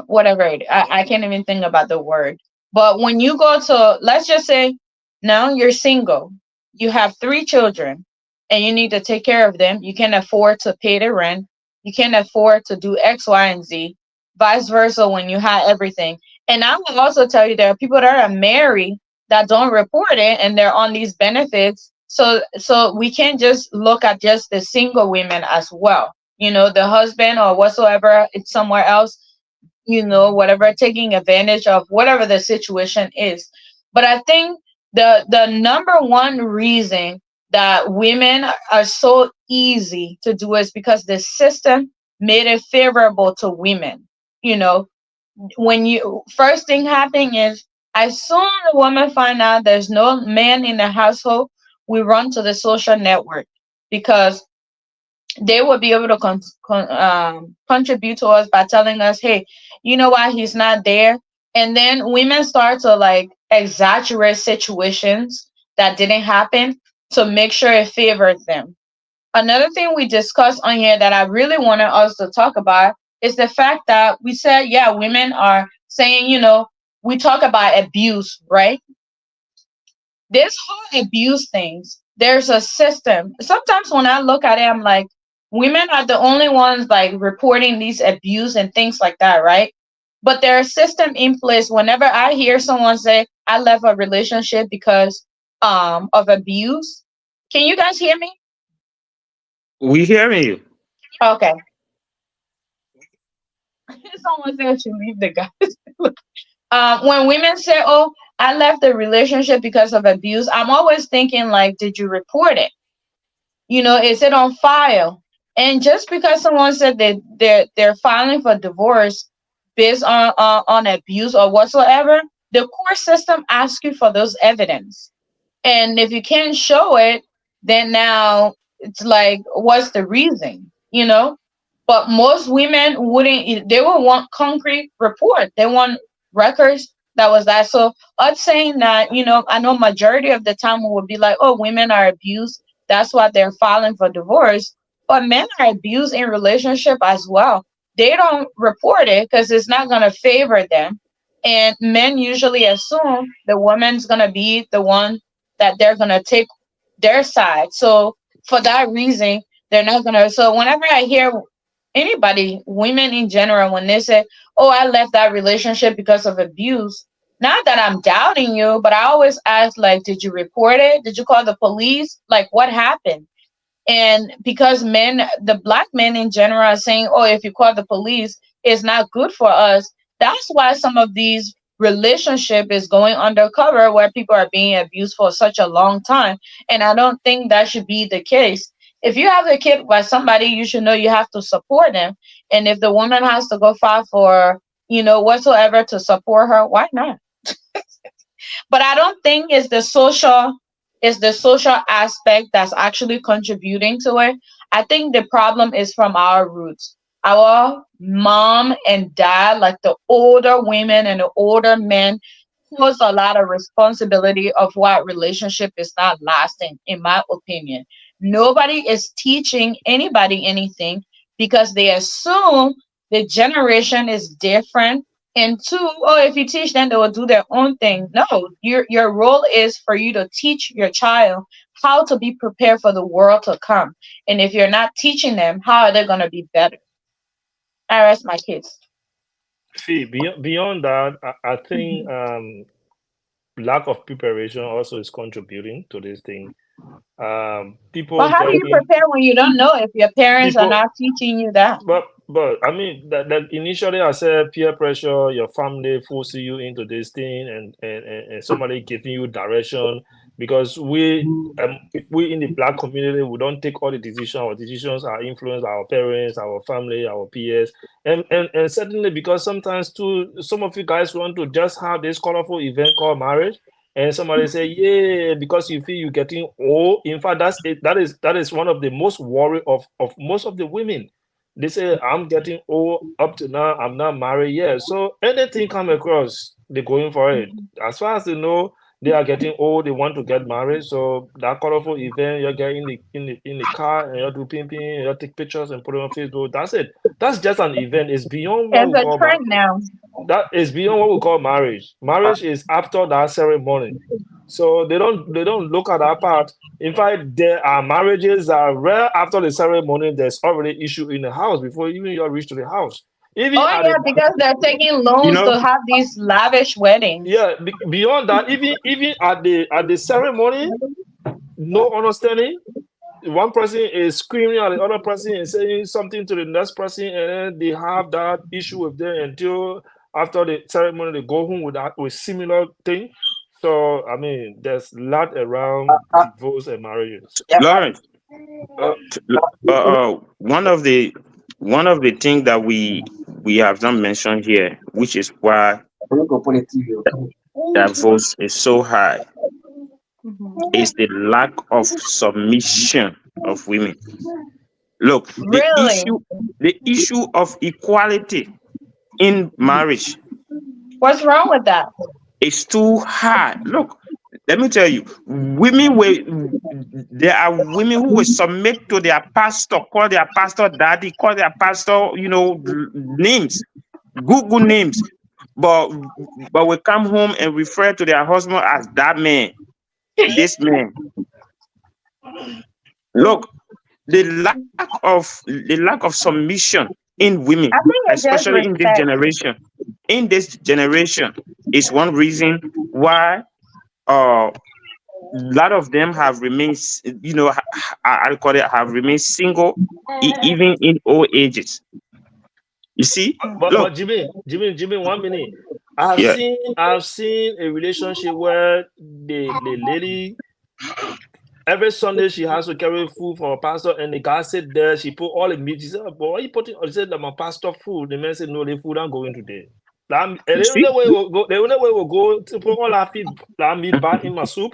whatever, I can't even think about the word. But when you go to, let's just say, now you're single, you have 3 children, and you need to take care of them. You can't afford to pay the rent. You can't afford to do X, Y, and Z. Vice versa when you have everything. And I will also tell you there are people that are married that don't report it, and they're on these benefits. So we can't just look at just the single women as well. The husband or whatsoever, it's somewhere else, whatever, taking advantage of whatever the situation is. But I think the number one reason that women are so easy to do is because the system made it favorable to women. When you first thing happening is, as soon as a woman find out there's no man in the household, we run to the social network because they will be able to contribute to us by telling us, hey, you know why he's not there? And then women start to like exaggerate situations that didn't happen to make sure it favors them. Another thing we discussed on here that I really wanted us to talk about is the fact that we said, yeah, women are saying, we talk about abuse, right? This whole abuse things, there's a system. Sometimes when I look at it, I'm like, women are the only ones like reporting these abuse and things like that, right? But there's a system in place. Whenever I hear someone say, I left a relationship because of abuse. Can you guys hear me? We hearing you. Okay. Someone said to leave the guys. When women say, "Oh, I left the relationship because of abuse," I'm always thinking like, did you report it? Is it on file? And just because someone said that they're filing for divorce based on abuse or whatsoever, the court system asks you for those evidence. And if you can't show it, then now it's like, what's the reason? But most women wouldn't. They would want concrete report. They want records that was that. So us saying that, I know majority of the time we would be like, oh, women are abused. That's why they're filing for divorce. But men are abused in relationship as well. They don't report it because it's not gonna favor them. And men usually assume the woman's gonna be the one that they're gonna take their side. So for that reason, they're not gonna. So whenever I hear anybody, women in general, when they say, "Oh, I left that relationship because of abuse," not that I'm doubting you, but I always ask, like, did you report it? Did you call the police? Like, what happened? And because men, the black men in general, are saying, "Oh, if you call the police, it's not good for us." That's why some of these relationship is going undercover, where people are being abused for such a long time. And I don't think that should be the case. If you have a kid by somebody, you should know you have to support them. And if the woman has to go file for, whatsoever to support her, why not? But I don't think it's the social aspect that's actually contributing to it. I think the problem is from our roots. Our mom and dad, like the older women and the older men, holds a lot of responsibility of why relationship is not lasting, in my opinion. Nobody is teaching anybody anything because they assume the generation is different. And two, oh, if you teach them, they will do their own thing. No, your role is for you to teach your child how to be prepared for the world to come. And if you're not teaching them, how are they gonna be better? I rest my kids. See, beyond that, I think lack of preparation also is contributing to this thing. People But how do you getting prepare when you don't know if your parents are people, not teaching you that? but I mean that initially I said peer pressure, your family forcing you into this thing, and somebody giving you direction, because we in the black community, we don't take all the decisions. Our decisions are influenced by our parents, our family, our peers, and certainly because sometimes too, some of you guys want to just have this colorful event called marriage. And somebody say, yeah, because you feel you're getting old. In fact, that's it. That is one of the most worry of most of the women. They say, I'm getting old up to now, I'm not married yet. So anything come across, they're going for it. As far as they know, they are getting old, they want to get married. So that colorful event, you're getting in the car and you do pimping, you take pictures and put it on Facebook. That's it. That's just an event. It's beyond what It's we a call trend now. that is beyond what we call marriage. Marriage is after that ceremony. So they don't look at that part. In fact, there are marriages that are rare after the ceremony. There's already issue in the house before even you reach to the house. Even Oh at yeah, the because they're taking You loans know, to have these lavish weddings. yeah, beyond that, even at the ceremony, no understanding. One person is screaming at the other person and saying something to the next person, and then they have that issue with them until after the ceremony they go home with similar thing. So I mean, there's a lot around divorce and marriages. Yeah, Lawrence, one of the things that we have not mentioned here, which is why I'm gonna put it to you. divorce is so high, Mhm. is the lack of submission of women. Look, the Really? issue the issue of equality in marriage What's wrong with that? is too high. Look, let me tell you, there are women who will submit to their pastor, call their pastor daddy, call their pastor, names, Google names, but we come home and refer to their husband as that man, this man. Look, the lack of submission in women, I think it's just especially in this respect. generation. In this generation, is one reason why uh lot of them have remained, I call it, have remained single, even in old ages. You see, But look, Jimmy, 1 minute. yeah, I've seen a relationship where the lady every Sunday she has to carry food for a pastor, and the guy sit there, she put all the meat. She said, "But why you putting?" She said, "My pastor food." The man said, "No, the food I'm going today." And you the see, only way we'll go, the only way we'll go to put all our feet, that meat back in my soup.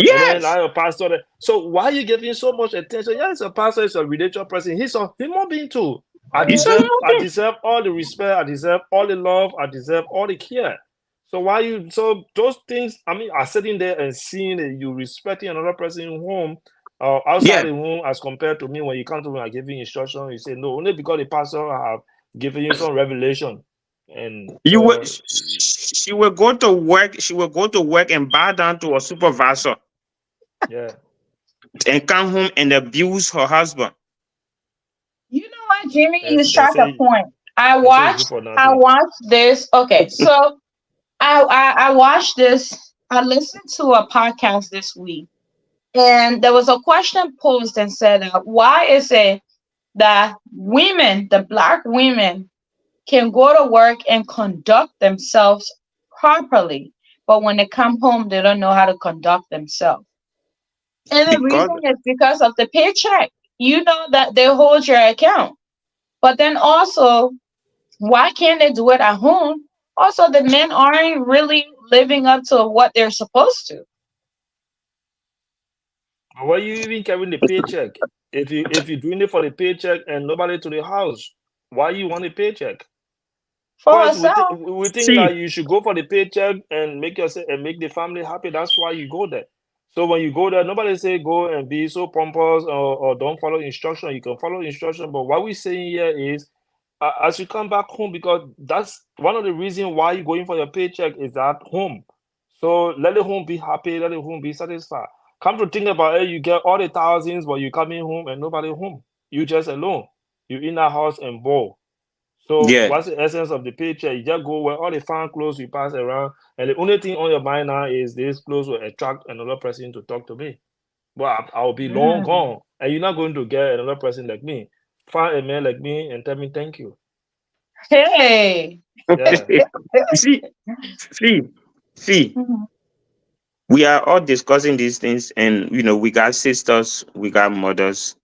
And then yes, like a pastor. So why are you giving so much attention? Yeah, it's a pastor, it's a religious person. He's a human being too. I you saw nothing. deserve all the respect, I deserve all the love, I deserve all the care. So why you so those things, I mean, are sitting there and seeing that you respecting another person in home or outside Yeah, the home as compared to me when you come to me and giving instruction, you say no, only because the pastor have given you some revelation. And you were. so She will go to work. She will go to work and bow down to a supervisor yeah. and come home and abuse her husband. You know what, Jimmy? You And, and struck a say point. I and say it's good watched. for I nothing. watched this. Okay, so I watched this. I listened to a podcast this week, and there was a question posed and said, "Why is it that women, the black women, can go to work and conduct themselves properly, but when they come home, they don't know how to conduct themselves?" And the Because reason is because of the paycheck. You know that they hold your account, but then also, why can't they do it at home? Also, the men aren't really living up to what they're supposed to. Why you even carrying the paycheck? If you're doing it for the paycheck and nobody to the house, why you want a paycheck? For First, herself. we think see, that you should go for the paycheck and make yourself and make the family happy. That's why you go there. So when you go there, nobody say go and be so pompous or don't follow instruction. You can follow instruction, but what we're saying here is, as you come back home, because that's one of the reasons why you're going for your paycheck is at home. So let the home be happy, let the home be satisfied. Come to think about it, you get all the thousands, but you coming home and nobody home. You just alone. You in that house and ball. So yeah, what's the essence of the paycheck? You just go where all the fine clothes you pass around, and the only thing on your mind now is this clothes will attract another person to talk to me. But I'll be long Mm. gone, and you're not going to get another person like me. Find a man like me and tell me thank you. Hey. Yeah. you see, see, Mhm. we are all discussing these things, and we got sisters, we got mothers,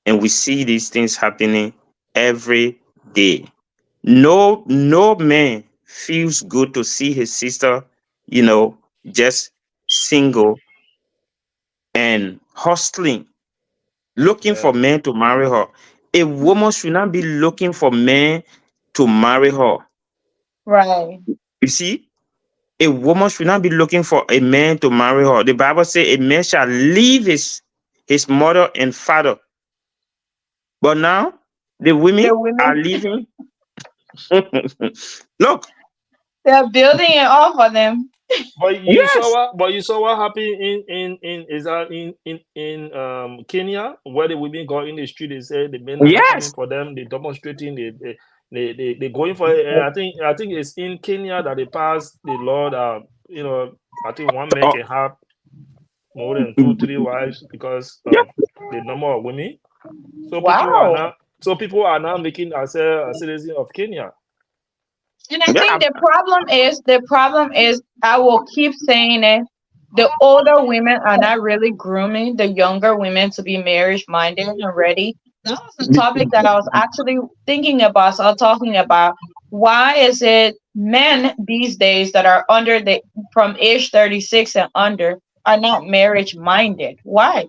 and we see these things happening every day. No man feels good to see his sister, you know, just single and hustling, looking for Yeah. men to marry her. A woman should not be looking for men to marry her. Right. You see, a woman should not be looking for a man to marry her. The Bible says a man shall leave his mother and father. But now the women The are women, leaving. Look, they're building it off of them. yes, But you saw what happened in is that in Kenya, where the women go in the street, they say the men are not coming yes. for them, they demonstrating, they going for it. And I think it's in Kenya that they passed the law that I think one man Oh, can have more than two, three wives because yeah, of the number of women. So Wow. people are now making themselves a citizen of Kenya. And I yeah. think the problem is I will keep saying it. The older women are not really grooming the younger women to be marriage minded and ready. That was the topic that I was actually thinking about. So I was talking about why is it men these days that are under the from age 36 and under are not marriage minded? Why?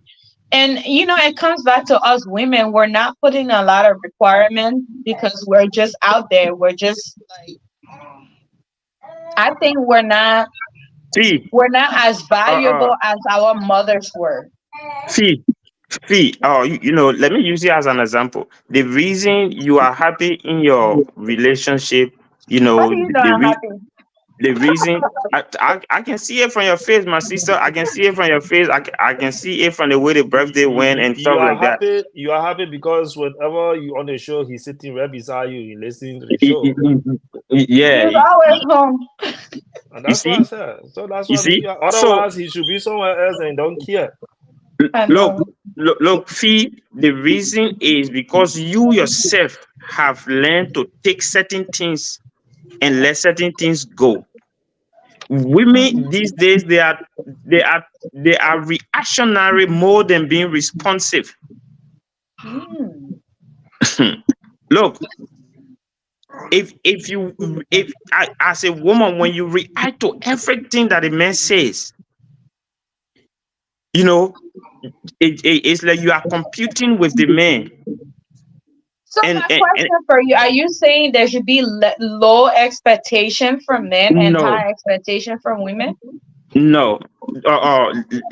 And it comes back to us women. We're not putting a lot of requirements because we're just out there. We're just like, I think See, we're not as uh, uh, valuable as our mothers were. see, let me use you as an example. The reason you are happy in your relationship, How do you know the I'm reason happy? The reason I can see it from your face, my sister. I can see it from your face. I can see it from the way the birthday went and You stuff are like that. happy. You are happy because whenever you on the show, he's sitting right beside you, he listening to the show. Yeah, He's always home. And that's what I see, said. So that's you what see. otherwise he should be somewhere else and don't care. I Look, know. look, Fee, the reason is because you yourself have learned to take certain things and let certain things go. Women these days they are reactionary more than being responsive. Mm. Look, if as a woman, when you react to everything that a man says, you know, it's like you are computing with the man. So And, my and, and question for you: are you saying there should be low expectation from men and no, high expectation from women? no.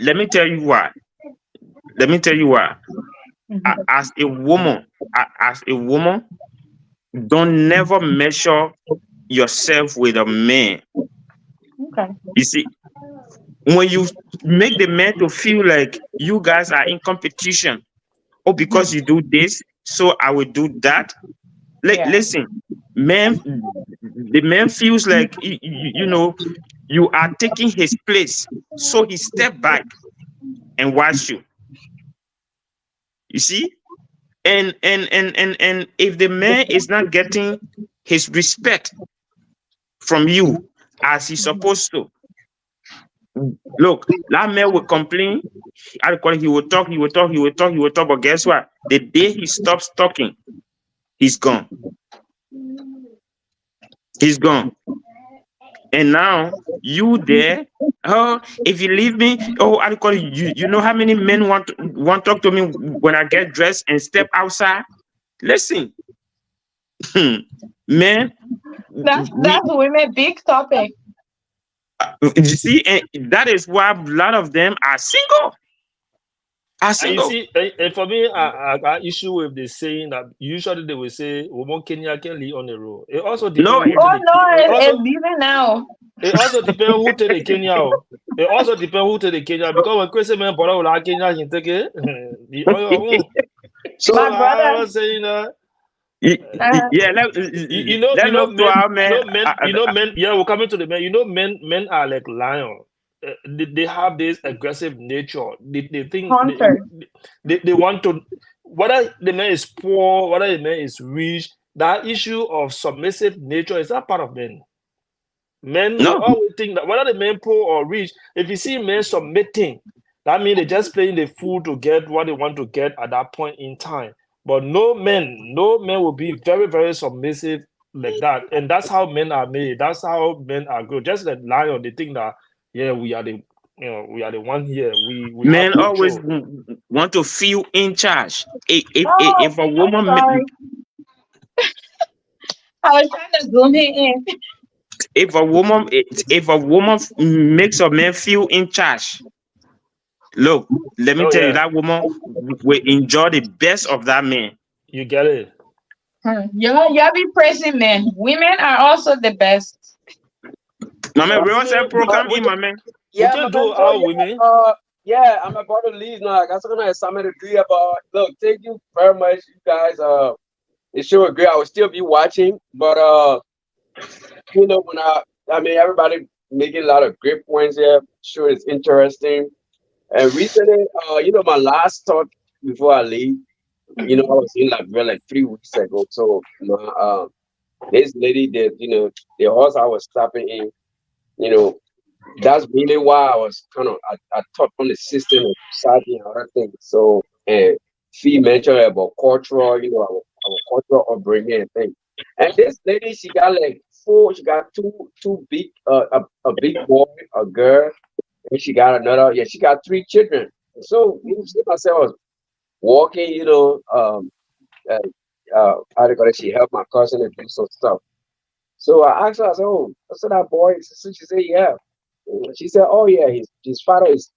Let me tell you why. Let me tell you why. Mhm. As a woman, don't never measure yourself with a man. Okay. You see, when you make the man to feel like you guys are in competition, oh, because you do this, so I will do that. Yeah. Listen, man, the man feels like you know you are taking his place, so he step back and watch you. You see, and if the man is not getting his respect from you as he's supposed to, look, that man will complain. I call it, he will talk, he will talk, he will talk, he will talk. But guess what? The day he stops talking, he's gone. He's gone. And now you there. Oh, if you leave me, oh, I call it, you know how many men want to talk to me when I get dressed and step outside? Listen, man, That's women big topic. you see, and that is why a lot of them are single. And you see, and for me, I got issue with the saying that usually they will say woman Kenya can live on the road. It also No, depends who Oh take no, it it's leaving now. also depends who take the Kenya. It also depends who take the Kenya because when Chris man bought out like Kenya, he take it. On your own. So My So I brother. was saying that. yeah, let love to our man. Men. Yeah, we're coming to the men. Men are like lion. They have this aggressive nature. They think Hunter. they want to. Whether the man is poor, whether the man is rich, that issue of submissive nature is not part of men. Men will No, always think that whether the man poor or rich, if you see men submitting, that means they're just playing the fool to get what they want to get at that point in time. But no men will be very, very submissive like that. And that's how men are made. That's how men are good. Just like lion, they think that we are the we are the one here. We have men always control. want to feel in charge. Oh, If a I'm woman sorry. I was trying to zoom in. if a woman makes a man feel in charge, look, let me Oh tell you, yeah, that woman will enjoy the best of that man. you get it. Y'all be praising men. Women are also the best. My man, we also Women, program we in, my man. we Yeah, my can man. do So our yeah, women. I'm about to leave now. I got something assignment to do. But look, thank you very much, you guys. The show was great. I will still be watching, but when I mean, everybody making a lot of great points here. Sure, it's interesting. And recently, my last thought before I leave, I was in Liberia like 3 weeks ago. So this lady that the horse I was stopping in, you know, that's really why I was I taught on the system and society and other things. So and she mentioned about cultural, our cultural upbringing and things. And this lady, she got like she got two big a big boy, a girl, and she got another, she got 3 children. So see myself, I was walking, uh, how do you call it? She helped my cousin and do some stuff. So I asked her, I said, "Oh, I said that boy." So she said, "Yeah." She said, "Oh yeah, his father is.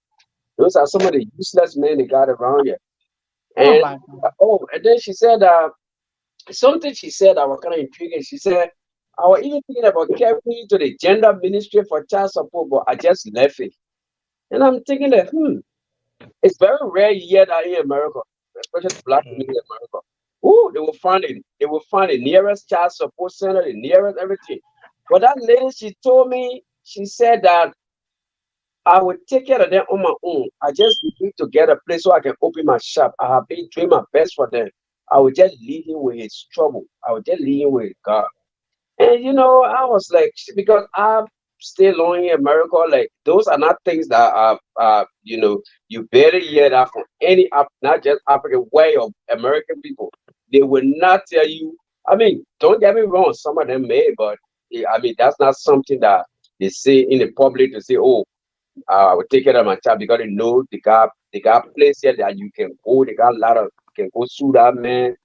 Those are some of the useless men they got around here." Oh And my God. and then she said something. She said that was kind of intriguing. She said, I was even thinking about carrying it to the gender ministry for child support, but I just left it. And I'm thinking that, it's very rare you hear that in America, especially black Mm. community in America. Ooh, they will find it. They will find the nearest child support center, the nearest everything. But that lady, she told me, she said that I would take care of them on my own. I just need to get a place so I can open my shop. I have been doing my best for them. I would just leave him with his trouble. I would just leave him with God. And I was like, because I'm still long in America, like those are not things that you better hear that from any not just African way of American people. They will not tell you. I mean, don't get me wrong, some of them may, but I mean that's not something that they say in the public to say, oh, I will take care of my child because they know they got place here that you can go. They got a lot of you can go sue that man,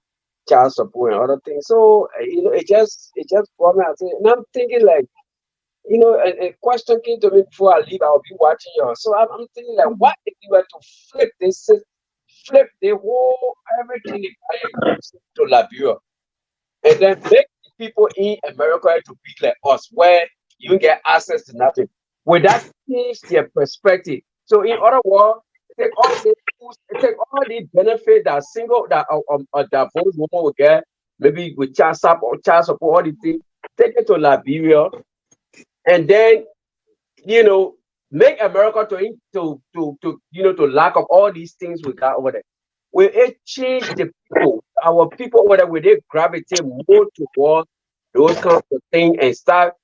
child support and other things. So it just brought me. I said, and I'm thinking like a question came to me before I leave. I'll be watching you. So I'm thinking like, what if you were to flip the whole everything to Liberia? And then make the people in America to be like us, where you get access to nothing. Would that change their perspective? So, in other words, take all the benefit that single that both woman will get, maybe with child support, all the things, take it to Liberia, and then you know make America to lack of all these things we got over there. Will it change the people, our people over there? Will they gravitate more towards those kinds of things and start,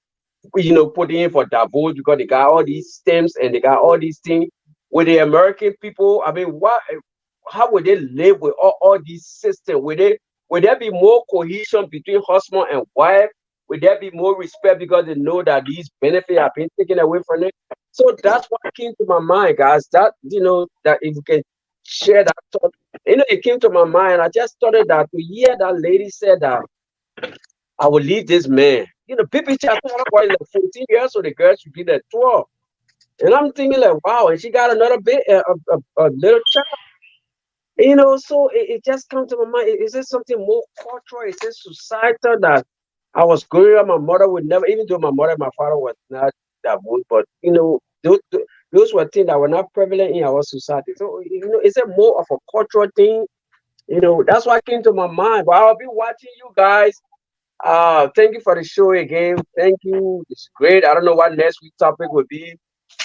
putting in for Davos because they got all these stems and they got all these things? With the American people, I mean, how would they live with all these systems? Will there be more cohesion between husband and wife? Will there be more respect because they know that these benefits have been taken away from them? So that's what came to my mind, guys. That that if you can share that thought, it came to my mind. I just thought that to hear that lady said that I will leave this man. People chat was like 14 years, so the girl should be like 12. And I'm thinking like, wow, and she got another bit, a little child. So it just comes to my mind. Is this something more cultural? Is this societal that I was growing up? My mother would never, even though my mother and my father was not that good, but those were things that were not prevalent in our society. So is it more of a cultural thing? That's what came to my mind. But I'll be watching you guys. Thank you for the show again. Thank you. It's great. I don't know what next week topic will be.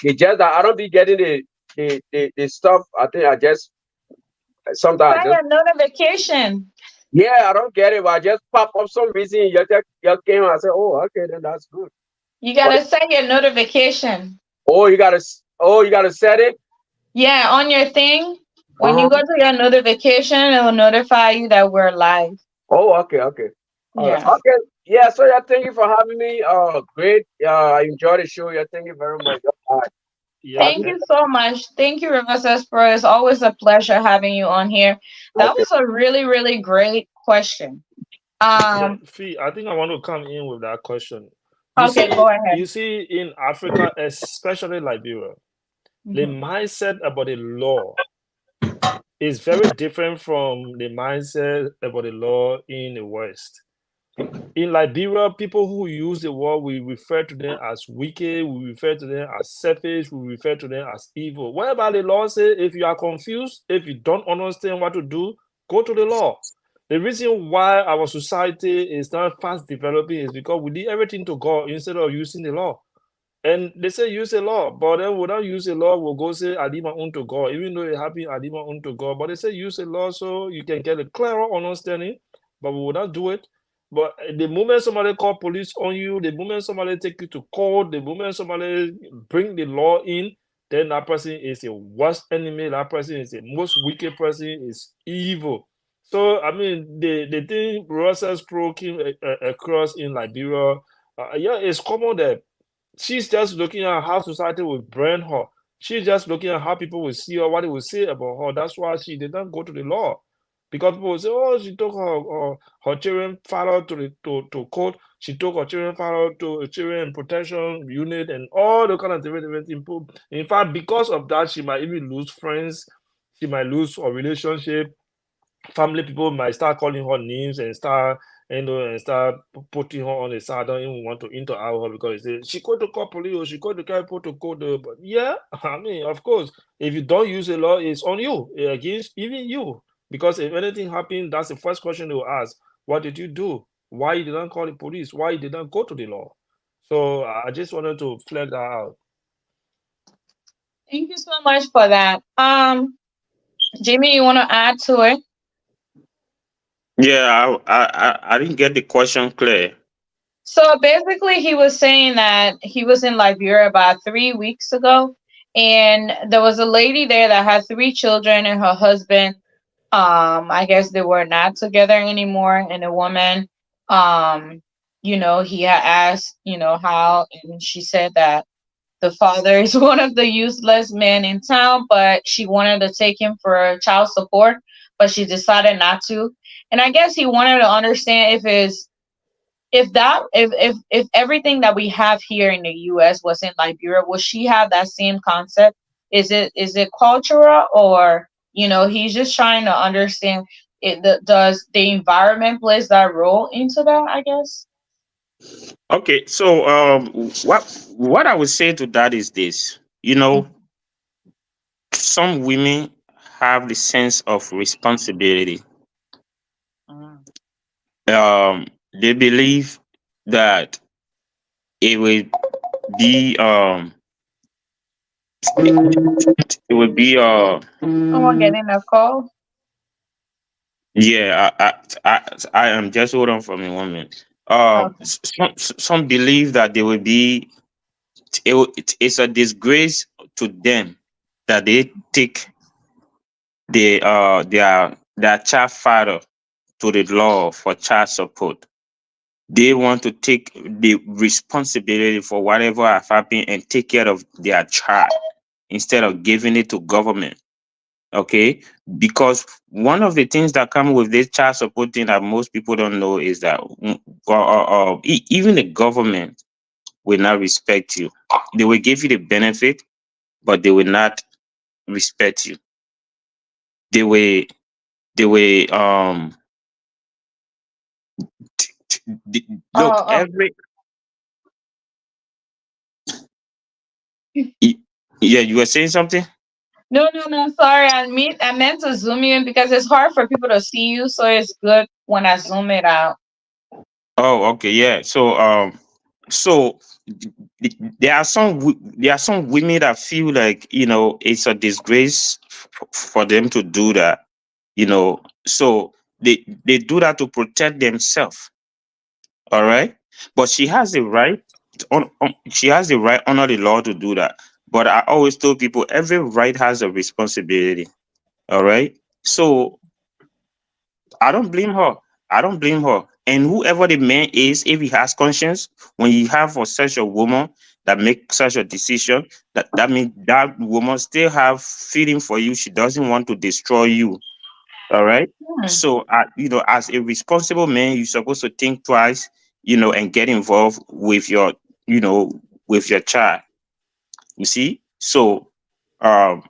It's just that I don't be getting the stuff. I think I just sometimes I Find just a notification. yeah, I don't get it, but I just pop up some reason you came and I said, oh, okay, then that's good. You But gotta set your notification. you gotta set it. Yeah, on your thing. When you Uh-huh. go to your notification, it will notify you that we're live. Oh, okay, okay. All right. Yeah. Okay. Yeah, so yeah, thank you for having me. Great. I enjoyed the show. Yeah, thank you very much. All right. Yeah, Thank Okay. you so much. Thank you, Reverse Pro. It's always a pleasure having you on here. That Okay. was a really, really great question. yeah. Um, Fee, I think I want to come in with that question. okay, go ahead. You see, in Africa, especially Liberia, the Mhm. mindset about the law is very different from the mindset about the law in the West. In Liberia, people who use the word, we refer to them as wicked, we refer to them as selfish, we refer to them as evil. Whatever the law says, if you are confused, if you don't understand what to do, go to the law. The reason why our society is not fast developing is because we did everything to God instead of using the law. And they say use the law, but then without use the law, we'll go say I did my own to God, even though it happened, I did my own to God. But they say use the law so you can get a clearer understanding, but we will not do it. But the moment somebody call police on you, the moment somebody take you to court, the moment somebody bring the law in, then that person is the worst enemy. That person is the most wicked person, is evil. So I mean, the thing Russell Pro came across in Liberia, yeah, it's common that she's just looking at how society will brand her. She's just looking at how people will see her, what they will say about her. That's why she did not go to the law. Because people will say, oh, she took her children father to court. She took her children father to a children protection unit and all the kind of different things. In fact, because of that, she might even lose friends. She might lose a relationship. family people might start calling her names and start, and start putting her on the side. I don't even want to interact with her because they say she called to call police or she called the people to call the. But yeah, I mean, of course, if you don't use the law, it's on you, against even you. Because if anything happens, that's the first question they will ask: what did you do? Why you didn't call the police? Why you didn't go to the law? So I just wanted to flag that out. Thank you so much for that. Jimmy, you want to add to it? Yeah, I didn't get the question clear. So basically, he was saying that he was in Liberia about 3 weeks ago, and there was a lady there that had three children and her husband. I guess they were not together anymore, and the woman, um, he had asked, how, and she said that the father is one of the useless men in town, but she wanted to take him for child support, but she decided not to. And I guess he wanted to understand if everything that we have here in the US was in Liberia, would she have that same concept? Is it cultural, or he's just trying to understand does the environment plays that role into that, I guess. Okay, so what I would say to that is this. Some women have the sense of responsibility. Mm. They believe that it will be it will be Someone getting a call. yeah, I am just hold on for me 1 minute. Okay. Some believe that they will be it's a disgrace to them that they take their child father to the law for child support. They want to take the responsibility for whatever have happened and take care of their child instead of giving it to government. Okay, because one of the things that come with this child support thing that most people don't know is that even the government will not respect you. They will give you the benefit, but they will not respect you. They will look Oh, oh. every y- yeah, you were saying something. No, no, no. Sorry, I meant to zoom you in because it's hard for people to see you, so it's good when I zoom it out. Oh, okay, yeah. So there are there are some women that feel like it's a disgrace for them to do that. So they do that to protect themselves. All right, but she has the right. She has the right under the law to do that. But I always tell people every right has a responsibility. All right, so I don't blame her. I don't blame her. And whoever the man is, if he has conscience, when you have for such a woman that make such a decision, that means that woman still have feeling for you. She doesn't want to destroy you. All right. Hmm. So, as a responsible man, you're supposed to think twice, and get involved with you know, with your child. You see. So, um,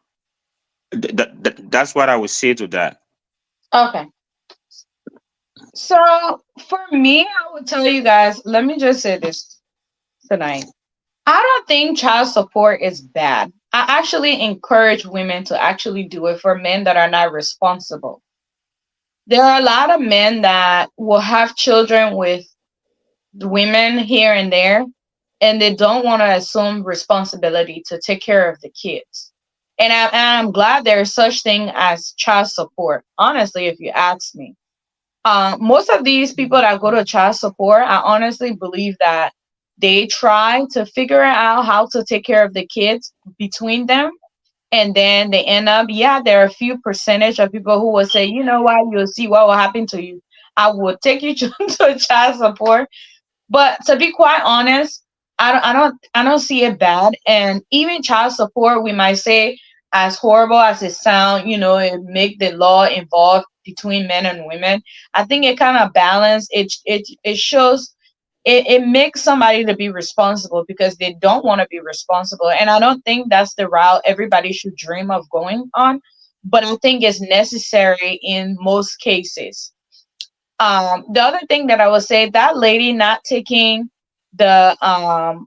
that's what I would say to that. Okay. So for me, I would tell you guys, let me just say this tonight. I don't think child support is bad. I actually encourage women to actually do it for men that are not responsible. There are a lot of men that will have children with women here and there, and they don't want to assume responsibility to take care of the kids. And I'm glad there is such thing as child support. Honestly, if you ask me, most of these people that go to child support, I honestly believe that they try to figure out how to take care of the kids between them, and then they end up, yeah, there are a few percentage of people who will say, you know what, you'll see what will happen to you. I will take you to child support. But to be quite honest, I don't see it bad. And even child support, we might say, as horrible as it sounds, it make the law involved between men and women. I think it kind of balance. It shows it makes somebody to be responsible because they don't want to be responsible. And I don't think that's the route everybody should dream of going on. but I think it's necessary in most cases. The other thing that I would say, that lady not taking the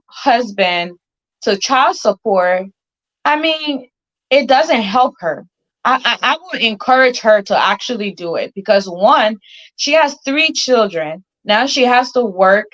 husband to child support, I mean, it doesn't help her. I would encourage her to actually do it, because one, she has 3 children. Now she has to work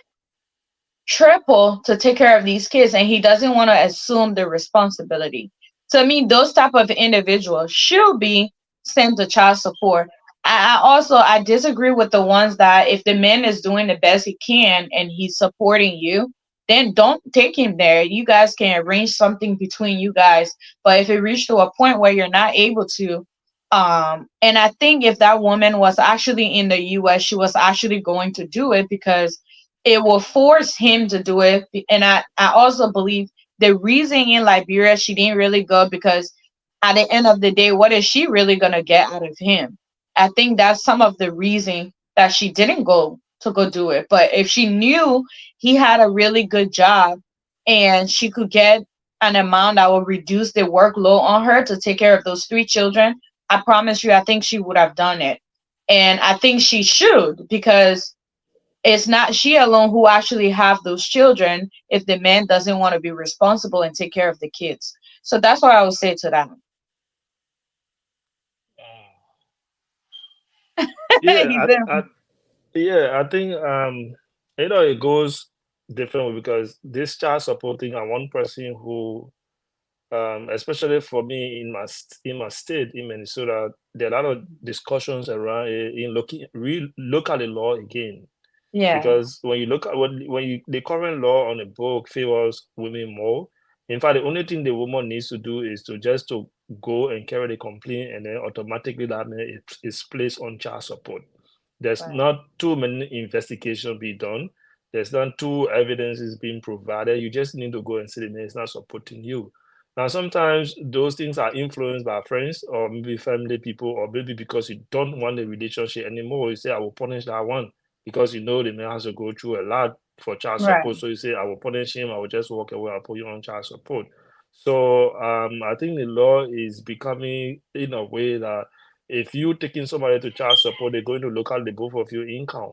triple to take care of these kids, and he doesn't want to assume the responsibility. To me, those type of individuals should be sent to child support. I disagree with the ones that if the man is doing the best he can and he's supporting you, then don't take him there. You guys can arrange something between you guys. But if it reached to a point where you're not able to, and I think if that woman was actually in the US, she was actually going to do it, because it will force him to do it. And I also believe the reason in Liberia she didn't really go, because at the end of the day, what is she really gonna get out of him? I think that's some of the reason that she didn't go to go do it. But if she knew he had a really good job and she could get an amount that would reduce the workload on her to take care of those 3 children, I promise you, I think she would have done it. And I think she should, because it's not she alone who actually have those children if the man doesn't want to be responsible and take care of the kids. So that's what I would say to that. Yeah, He said, I think it goes different because this child support thing, I'm one person who especially for me in my state in Minnesota, there are a lot of discussions around in looking look at the law again. yeah, Because when you look at the current law on the book favors women more. In fact, the only thing the woman needs to do is to go and carry the complaint, and then automatically that man is placed on child support. There's right, not too many investigations be done. There's not too evidences being provided. You just need to go and see the man is not supporting you. Now, sometimes those things are influenced by friends or maybe family people, or maybe because you don't want the relationship anymore. You say, I will punish that one because you know the man has to go through a lot for child right, support. So you say, I will punish him, I will just walk away, I'll put you on child support. So I think the law is becoming in a way that if you taking somebody to child support, they're going to look at the both of your income.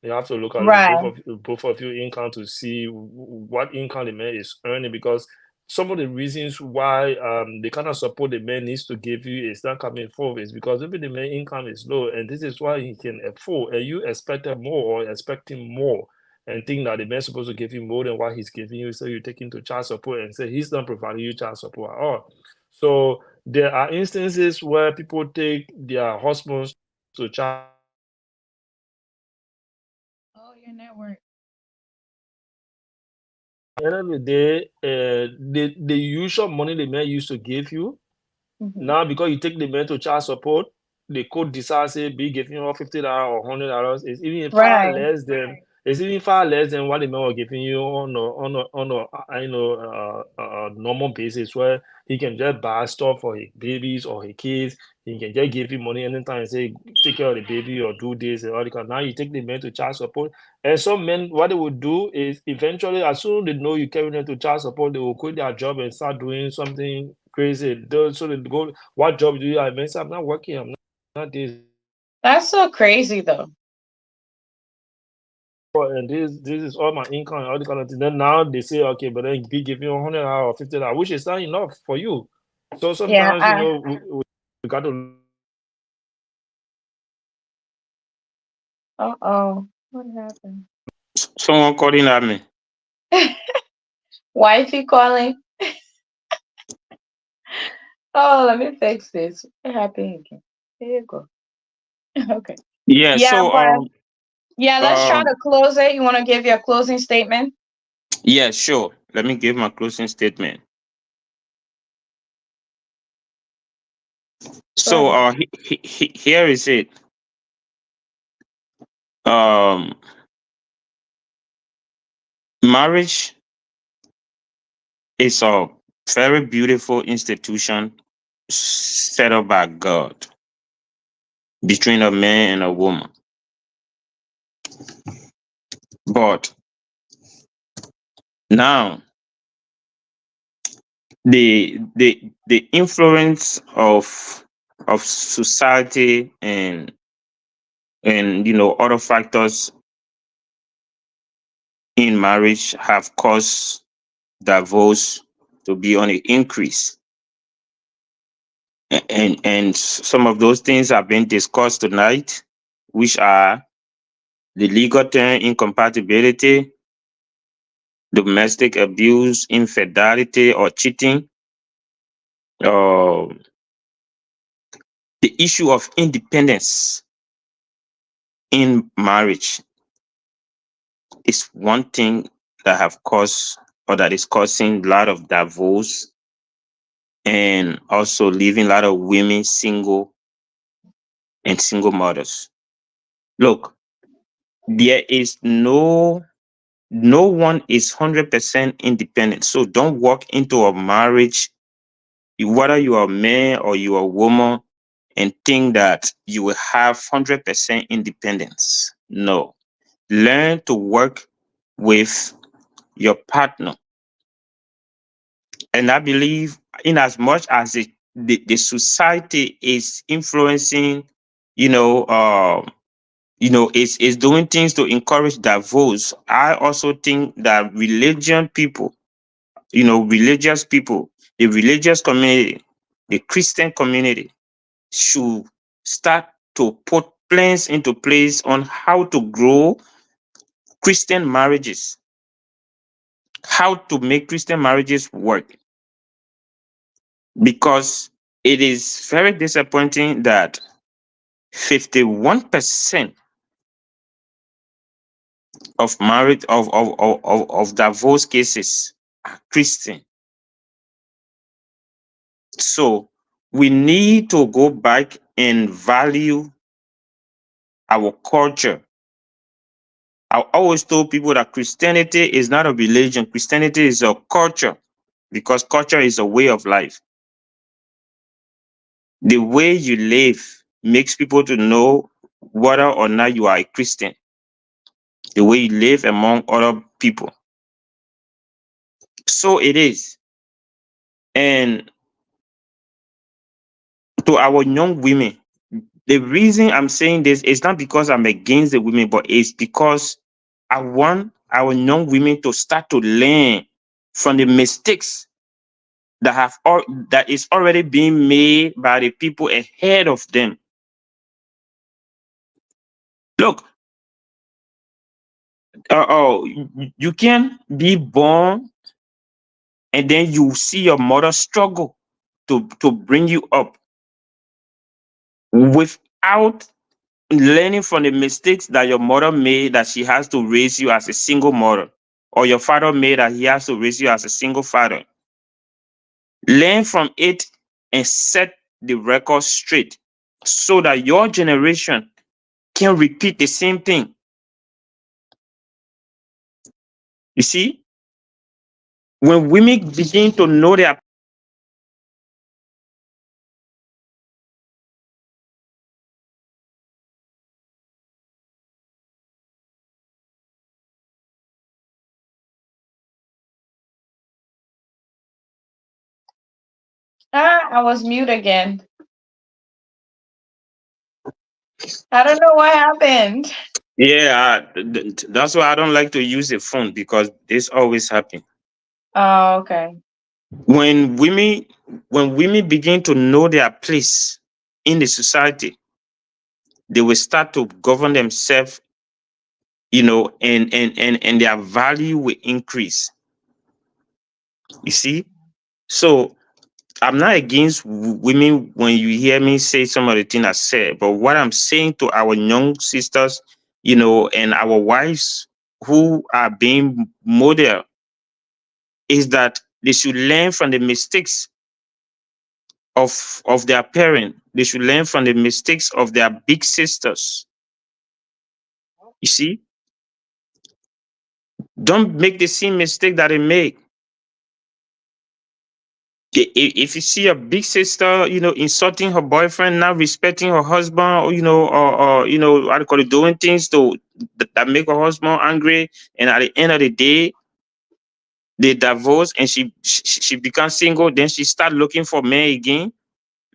You have to look at the right. both of your income to see what income the man is earning, because some of the reasons why the kind of support the man needs to give you is not coming forward is because maybe the man income is low, and this is why he can afford, and you expected more or expecting more, and think that the man is supposed to give you more than what he's giving you, so you take him to child support and say he's not providing you child support at all. So there are instances where people take their husbands to child Oh, your network. end of the day, the usual money the man used to give you, Hmm. now because you take the man to child support, the court decides say be giving you $50 or $100. Right. It's even far less than what the man was giving you normal basis, where he can just buy stuff for his babies or his kids. He can just give you money anytime and say take care of the baby or do this and all that. Now you take the man to child support, and some men, what they would do is eventually, as soon as they know you carry them to child support, they will quit their job and start doing something crazy. So they go, what job do you have? Man, say, I'm not working, I'm not this. That's so crazy though. And this is all my income and all the kind of thing. Then now they say, okay, but then be giving you $100 or $50, which is not enough for you. So Yeah, sometimes, we got to uh-oh. What happened? Someone calling at me. Wifey calling. Oh, let me fix this. What happened again? There you go. Okay. Yeah. Yeah, So but yeah, let's try um to close it. You want to give your closing statement? yeah, sure. Let me give my closing statement. Go So ahead. here is it. Um, Marriage is a very beautiful institution set up by God between a man and a woman. But now the influence of of society and other factors in marriage have caused divorce to be on an increase. And some of those things have been discussed tonight, which are the legal term incompatibility, domestic abuse, infidelity or cheating, uh, the issue of independence in marriage is one thing that have caused or that is causing a lot of divorce and also leaving a lot of women single and single mothers. Look, there is no one is 100% independent. So don't walk into a marriage, whether you are a man or you are a woman, and think that you will have 100% independence. No. Learn to work with your partner. And I believe, in as much as the society is influencing, is doing things to encourage divorce, I also think that religious people, the religious community, the Christian community should start to put plans into place on how to grow Christian marriages, how to make Christian marriages work. Because it is very disappointing that 51% of marriage of divorce cases are Christian. So we need to go back and value our culture. I always told people that Christianity is not a religion. Christianity is a culture, because culture is a way of life. The way you live makes people to know whether or not you are a Christian. The way you live among other people. So it is. And to our young women, the reason I'm saying this is not because I'm against the women, but it's because I want our young women to start to learn from the mistakes that is already being made by the people ahead of them. Look, you can be born and then you see your mother struggle to bring you up without learning from the mistakes that your mother made, that she has to raise you as a single mother, or your father made that he has to raise you as a single father. Learn from it and set the record straight so that your generation can repeat the same thing. You see, when women begin to know their I was mute again. I don't know what happened. that's why I don't like to use the phone, because this always happens. Oh, okay. When women begin to know their place in the society, they will start to govern themselves, and their value will increase. You see? So I'm not against women when you hear me say some of the things I said, but what I'm saying to our young sisters, and our wives who are being model, is that they should learn from the mistakes of their parent. They should learn from the mistakes of their big sisters. You see? Don't make the same mistake that they make. If you see a big sister, insulting her boyfriend, not respecting her husband, or what do you call it, doing things that make her husband angry, and at the end of the day, they divorce and she becomes single, then she start looking for men again.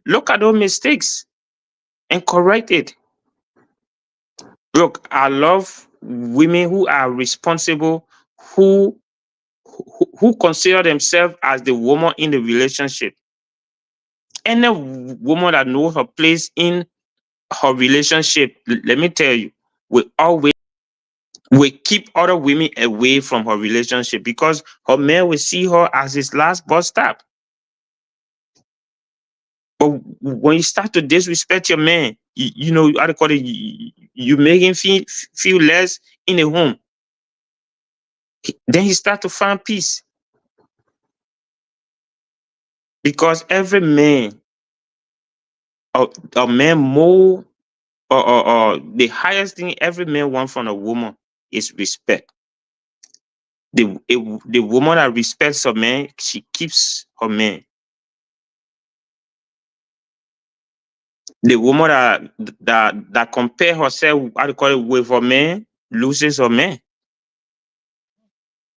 Look at those mistakes and correct it. Look, I love women who are responsible, who who consider themselves as the woman in the relationship. Any woman that knows her place in her relationship, let me tell you, will keep other women away from her relationship because her man will see her as his last bus stop. But when you start to disrespect your man, you know, how to call it, you make him feel less in the home. Then he start to find peace because every man, a man more, or the highest thing every man wants from a woman is respect. The woman that respects her man, she keeps her man. The woman that compare herself, how to call it, with her man, loses her man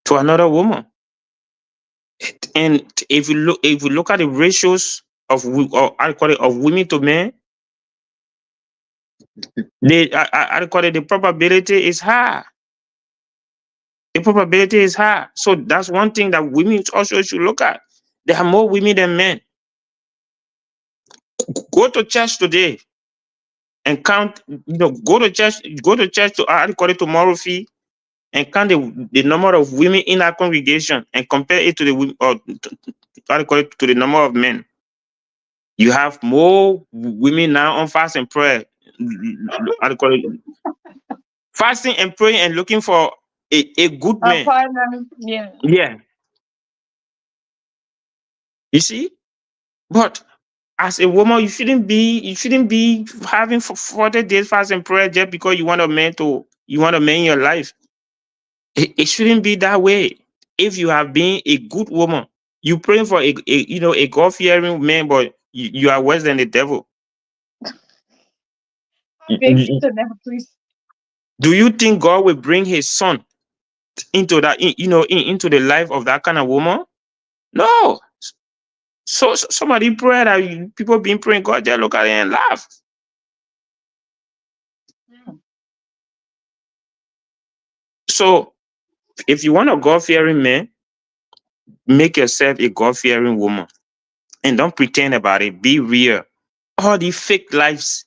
to another woman. And if you look at the ratios of or how to call it, of women to men, how to call it, the probability is high. The probability is high. So that's one thing that women also should look at. There are more women than men. Go to church today and count, go to church to how to call it, tomorrow fee, and count the number of women in that congregation and compare it to the women, or how to call it, to the number of men. You have more women now on fast and prayer. How to call it? Fasting and praying and looking for a good A man. partner, yeah. Yeah. You see? But as a woman, you shouldn't be having for 40 days fast and prayer just because you want a man in your life. It shouldn't be that way. If you have been a good woman, you praying for a God-fearing man, but you are worse than the devil. Big internet, please. Do you think God will bring his son into that, into the life of that kind of woman? No. So somebody pray that people been praying, God just look at it and laugh. Yeah. So if you want a God-fearing man, make yourself a God-fearing woman. And don't pretend about it. Be real. All the fake lives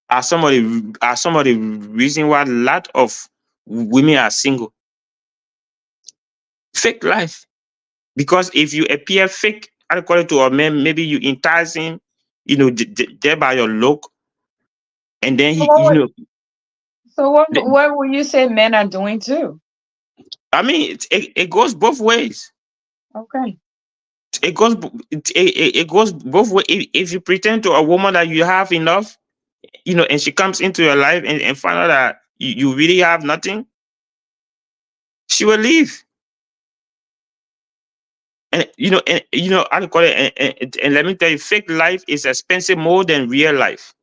are some of the reason why a lot of women are single. Fake life. Because if you appear fake, according to a man, maybe you entice him, there by your look, and then So he, what would, what would you say men are doing too? I mean, it goes both ways. Okay. It goes both ways. If you pretend to a woman that you have enough, and she comes into your life and find out that you really have nothing, she will leave. And I call it, and let me tell you, fake life is expensive more than real life.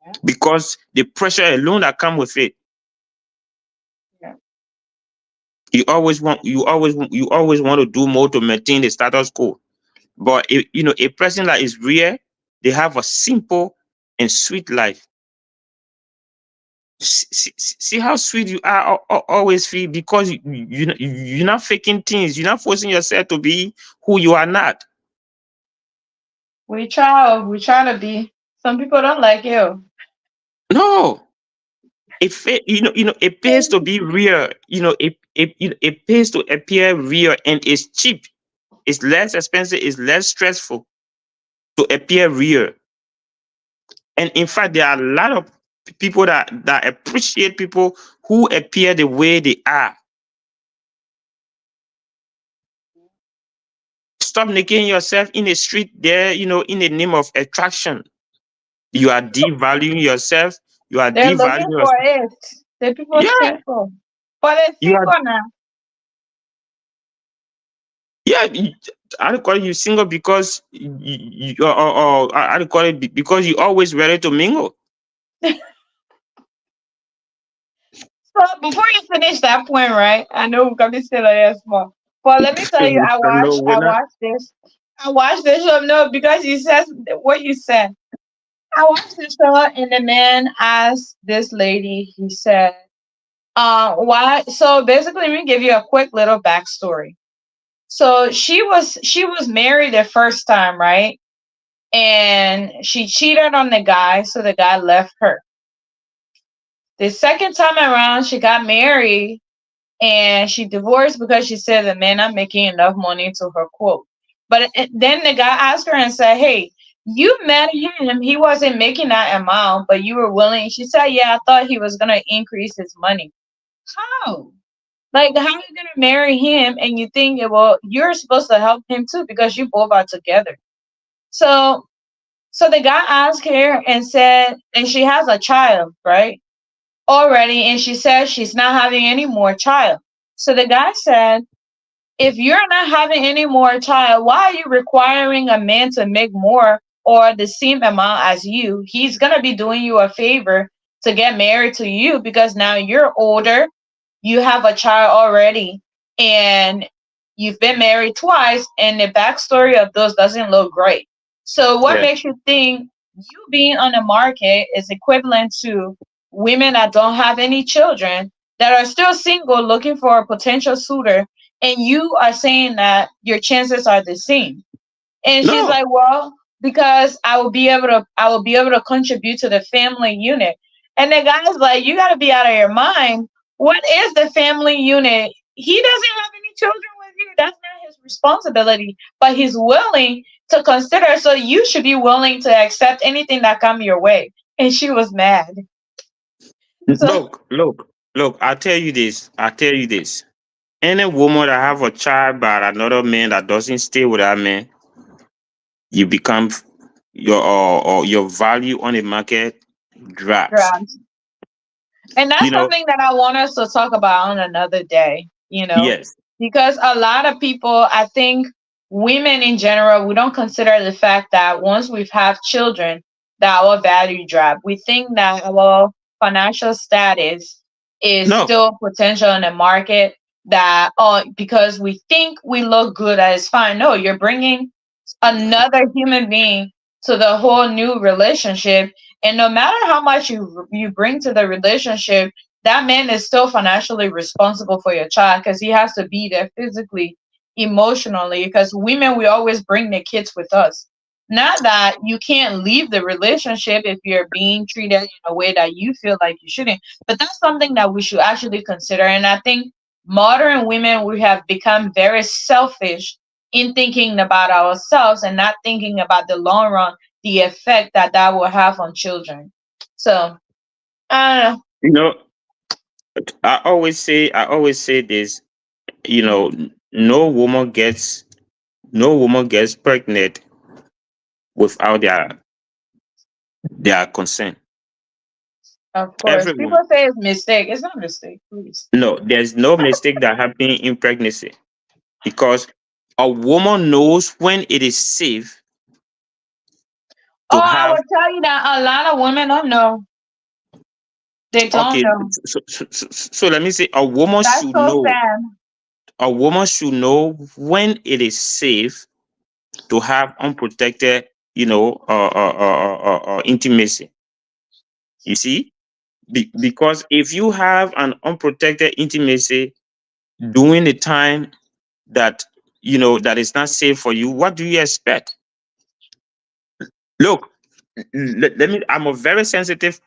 Yeah. Because the pressure alone that come with it. Yeah. You always want to do more to maintain the status quo. But a person that is real, they have a simple and sweet life. See how sweet you are always feel, because you're not faking things. You're not forcing yourself to be who you are not. We try to be. Some people don't like you. No, it pays to be real. It pays to appear real, and it's cheap. It's less expensive. It's less stressful to appear real. And in fact, there are a lot of people that appreciate people who appear the way they are. Stop naking yourself in the street there, in the name of attraction. You are devaluing yourself. You are They're looking devaluing for yourself. it. The people Yeah, single. But they're you are. single now. Yeah, I don't call you single because or I don't call it because you always ready to mingle. So before you finish that point, right? I know we're gonna be still a small. But let me tell you, No, we're I not. watched this. I watched the show. No, because you said what you said. I watched the show, and the man asked this lady. He said, why?" So basically, let me give you a quick little backstory. So she was married the first time, right? And she cheated on the guy, so the guy left her. The second time around, she got married and she divorced because she said the man not making enough money to her quote. But then the guy asked her and said, "Hey, you met him. He wasn't making that amount, but you were willing." She said, "Yeah, I thought he was gonna increase his money." How? Like, how are you gonna marry him and you think, well, you're supposed to help him too because you both are together. So, so the guy asked her and said, and she has a child, right? Already, and she says she's not having any more child. So the guy said, if you're not having any more child, why are you requiring a man to make more or the same amount as you? He's gonna be doing you a favor to get married to you because now you're older, you have a child already, and you've been married twice, and the backstory of those doesn't look great. So what Yeah. makes you think you being on the market is equivalent to women that don't have any children that are still single looking for a potential suitor, and you are saying that your chances are the same? And she's No, like, well, because I will be able to contribute to the family unit. And the guy's like, you gotta be out of your mind. What is the family unit? He doesn't have any children with you. That's not his responsibility. But he's willing to consider, so you should be willing to accept anything that come your way. And she was mad. So look. I tell you this. I tell you this. Any woman that have a child by another man that doesn't stay with that man, you become or your value on the market drops. yeah. And You that's know. something that I want us to talk about on another day, Yes. because a lot of people, I think women in general, we don't consider the fact that once we've have children, that our value drop. We think that our financial status is No. still potential in the market, that, oh, because we think we look good, that is fine. No, you're bringing another human being to the whole new relationship, and no matter how much you bring to the relationship, that man is still financially responsible for your child because he has to be there physically, emotionally. Because women, we always bring the kids with us. Not that you can't leave the relationship if you're being treated in a way that you feel like you shouldn't, but that's something that we should actually consider. And I think modern women, we have become very selfish in thinking about ourselves and not thinking about the long run, the effect that that will have on children. So I don't know. You know, I always say this, no woman gets pregnant without their consent. Of course, people Everyone. say it's mistake. It's not a mistake, please. No, there's no mistake that happen in pregnancy because a woman knows when it is safe Oh, to I have. will tell you that a lot of women don't know. They don't Okay, know. so let me say That's so sad. a woman should know when it is safe to have unprotected, intimacy. You see, because if you have an unprotected intimacy during the time that that is not safe for you, what do you expect? Look, let me. I'm a very sensitive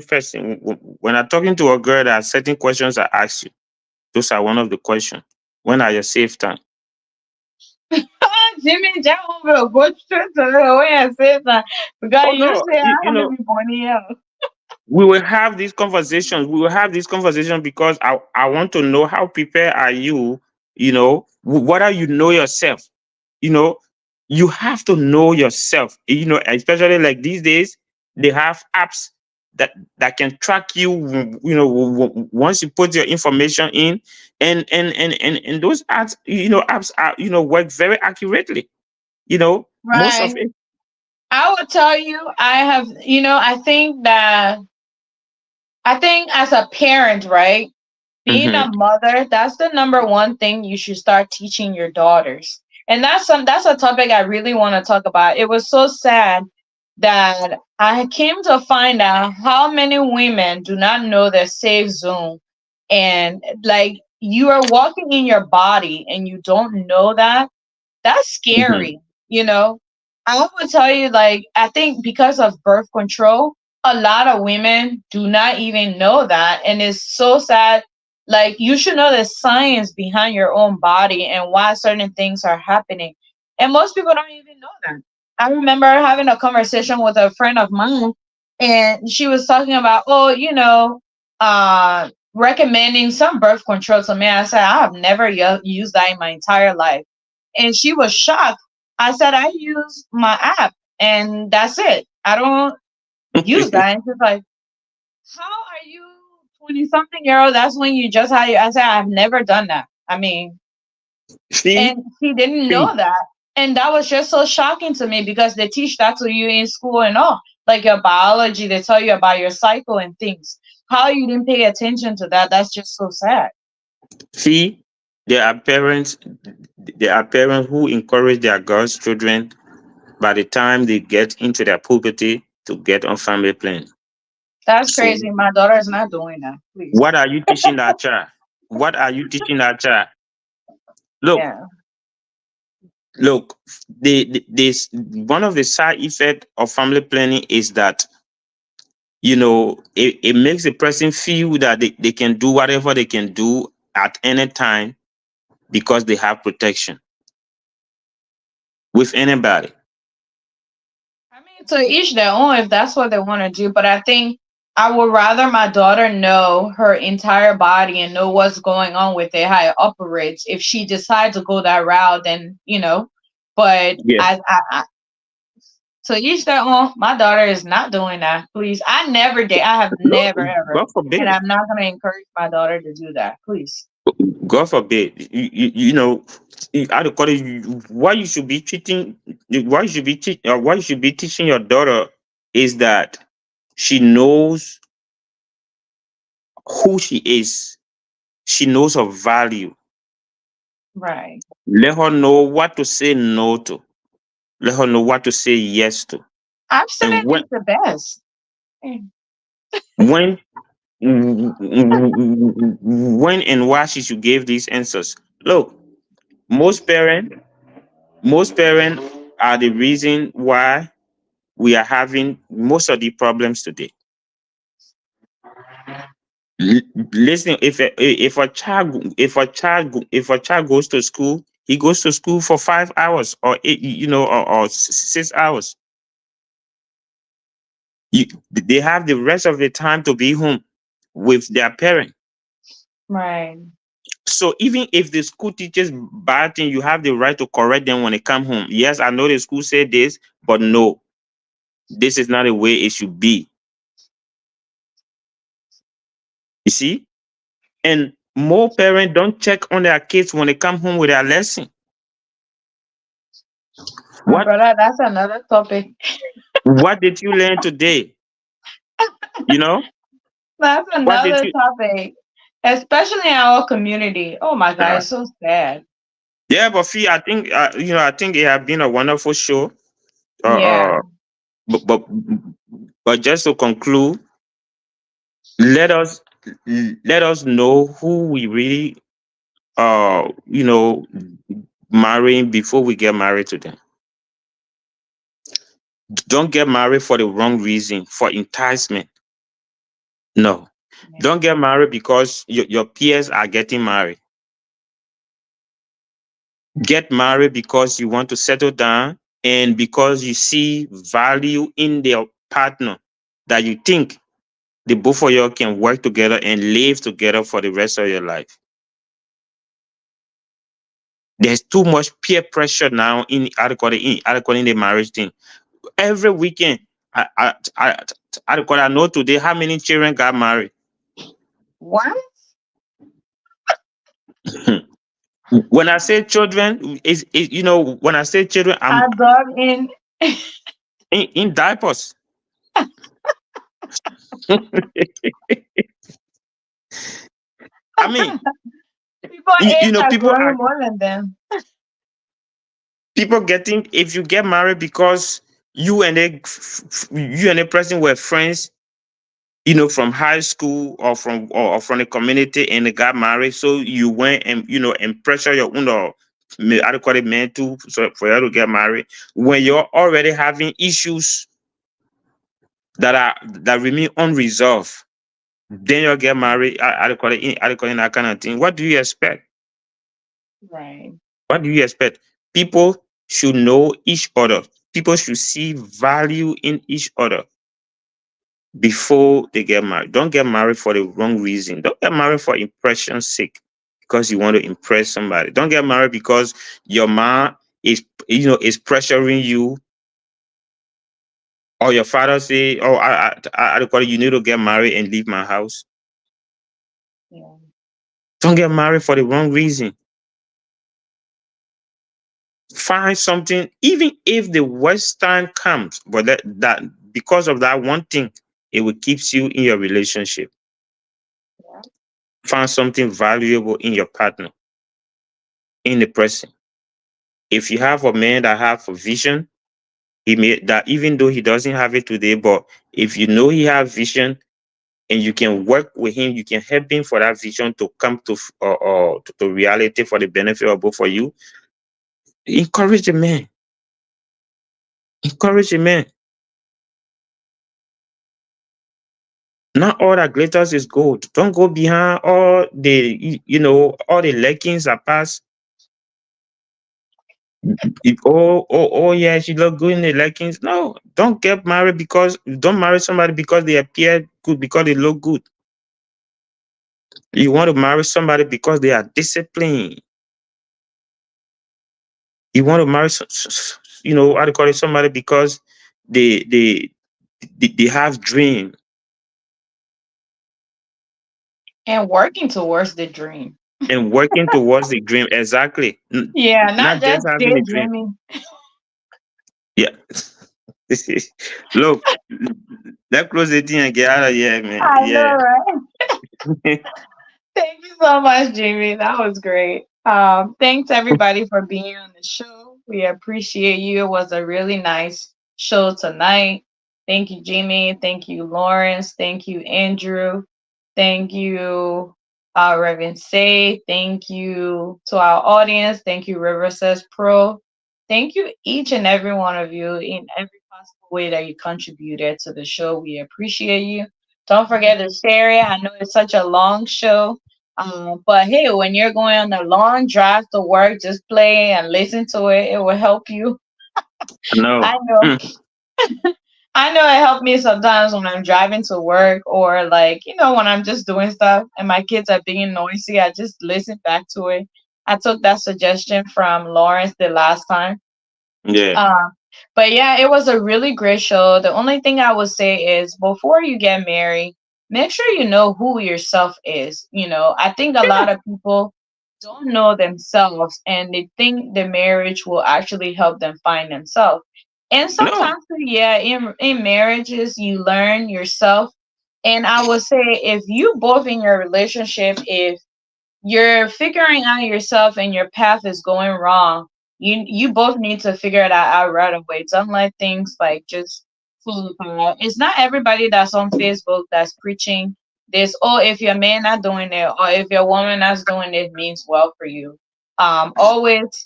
person. When I'm talking to a girl, there are certain questions I ask you. Those are one of the questions. When are your safe time? Jimmy Jam will go straight to the way and say that because Oh you no, say I haven't been born here. we will have these conversations. We will have this conversation because I want to know how prepared are you. Whether you know yourself. You know, you have to know yourself. Especially like these days, they have apps that can track you. Once you put your information in, and those apps are work very accurately. Most of Right. it. I will tell you, I think as a parent, right? Being Hmm. a mother, that's the number one thing you should start teaching your daughters. And that's a topic I really want to talk about. It was so sad that I came to find out how many women do not know their safe zone. And like, you are walking in your body and you don't know that. That's Mhm. scary, you know. I would tell you, like, I think because of birth control, a lot of women do not even know that. And it's so sad. Like, you should know the science behind your own body and why certain things are happening. And most people don't even know that. I remember having a conversation with a friend of mine, and she was talking about, oh, recommending some birth control to me. I said, I have never used that in my entire life, and she was shocked. I said, I use my app and that's it. I don't use that. And she's like, how are you 20 something year old? That's when you just had your, I said, I've never done that. I mean, See, and she didn't see, know that. And that was just so shocking to me because they teach that to you in school and all. Like your biology, they tell you about your cycle and things. How you didn't pay attention to that, that's just so sad. see. There are parents. There are parents who encourage their girls' children by the time they get into their puberty to get on family planning. That's So, crazy. My daughter is not doing that. Please. what are you teaching that child? What are you teaching that child? Look, Yeah. look. This one of the side effects of family planning is that it makes the person feel that they can do whatever they can do at any time because they have protection with anybody. I mean, to each their own if that's what they want to do. But I think I would rather my daughter know her entire body and know what's going on with it, how it operates. If she decides to go that route, then But Yeah. to each their own. My daughter is not doing that. Please, I never did. I have No, never ever, God and forbid. I'm not going to encourage my daughter to do that. Please. God forbid. I don't call it. Why you should be teaching? Why you should be teaching your daughter is that she knows who she is. She knows her value. Right. Let her know what to say no to. Let her know what to say yes to. And Abstinence is the best. Mm. when when and why she should give these answers. Look, most parents, most parents are the reason why we are having most of the problems today. L- Listen, if a child goes to school, he goes to school for 5 hours or eight, or 6 hours. They have the rest of the time to be home with their parent. Right. So even if the school teaches bad thing, you have the right to correct them when they come home. Yes, I know the school said this, but no, this is not the way it should be. You see? And more parents don't check on their kids when they come home with their lesson. My What brother, that's another topic. what did you learn today? You know? That's What did another you topic, especially in our community. Oh my God, uh, it's so sad. Yeah, but Fee, I think it has been a wonderful show. Uh, Yeah. uh but just to conclude, let us let us know who we really uh you know marrying before we get married to them. Don't get married for the wrong reason, for enticement. No. Yeah. Don't get married because your peers are getting married. Get married because you want to settle down and because you see value in their partner, that you think the both of you can work together and live together for the rest of your life. There's too much peer pressure now in the marriage thing. Every weekend, I know today how many children got married. What? When I say children, when I say children, I'm I dug in. in diapers. I mean, People age are people growing are more than them. People getting, if you get married because you and a person were friends, from high school or from the community, and they got married. So you went and and pressure your own or adequate man to so for you to get married when you're already having issues that remain unresolved. Then you get married, adequate that kind of thing. What do you expect? Right. What do you expect? People should know each other. People should see value in each other before they get married. Don't get married for the wrong reason. Don't get married for impression's sake because you want to impress somebody. Don't get married because your mom is pressuring you, or your father say, "Oh, I call you need to get married and leave my house." Yeah. Don't get married for the wrong reason. Find something, even if the worst time comes, but that because of that one thing, it will keeps you in your relationship. Yeah. Find something valuable in your partner, in the person. If you have a man that have a vision, he may that even though he doesn't have it today, but if you know he have vision and you can work with him, you can help him for that vision to come to reality for the benefit of both for you. Encourage the man. Encourage the man. Not all that glitters is gold. Don't go behind all the all the leggings that pass. Oh yeah, she look good in the leggings. No, don't marry somebody because they appear good, because they look good. You want to marry somebody because they are disciplined. You want to marry how to call it, somebody because they they they have dream And working towards the dream. and working towards the dream. Exactly. Yeah, not Not just just having a dream. daydreaming. Yeah. Look, let close the thing and get out of here, man. I know, Yeah. right? Thank you so much, Jamie. That was great. Thanks everybody for being on the show. We appreciate you. It was a really nice show tonight. Thank you, Jamie. Thank you, Lawrence. Thank you, Andrew. Thank you, Reverend Say. Thank you to our audience. Thank you, River Says Pro. Thank you, each and every one of you, in every possible way that you contributed to the show. We appreciate you. Don't forget to share it. I know it's such a long show. But hey, when you're going on a long drive to work, just play and listen to it. It will help you. No. I know. I know it helped me sometimes when I'm driving to work or like, when I'm just doing stuff and my kids are being noisy. I just listen back to it. I took that suggestion from Lawrence the last time. Yeah. Um, but yeah, it was a really great show. The only thing I would say is before you get married, make sure you know who yourself is. I think a lot of people don't know themselves and they think the marriage will actually help them find themselves. And No. sometimes, yeah, in marriages, you learn yourself. And I would say if you both in your relationship, if you're figuring out yourself and your path is going wrong, you both need to figure it out right away. Don't let things like just fall apart. It's not everybody that's on Facebook that's preaching this, oh, if your man not doing it or if your woman not doing it means well for you. Always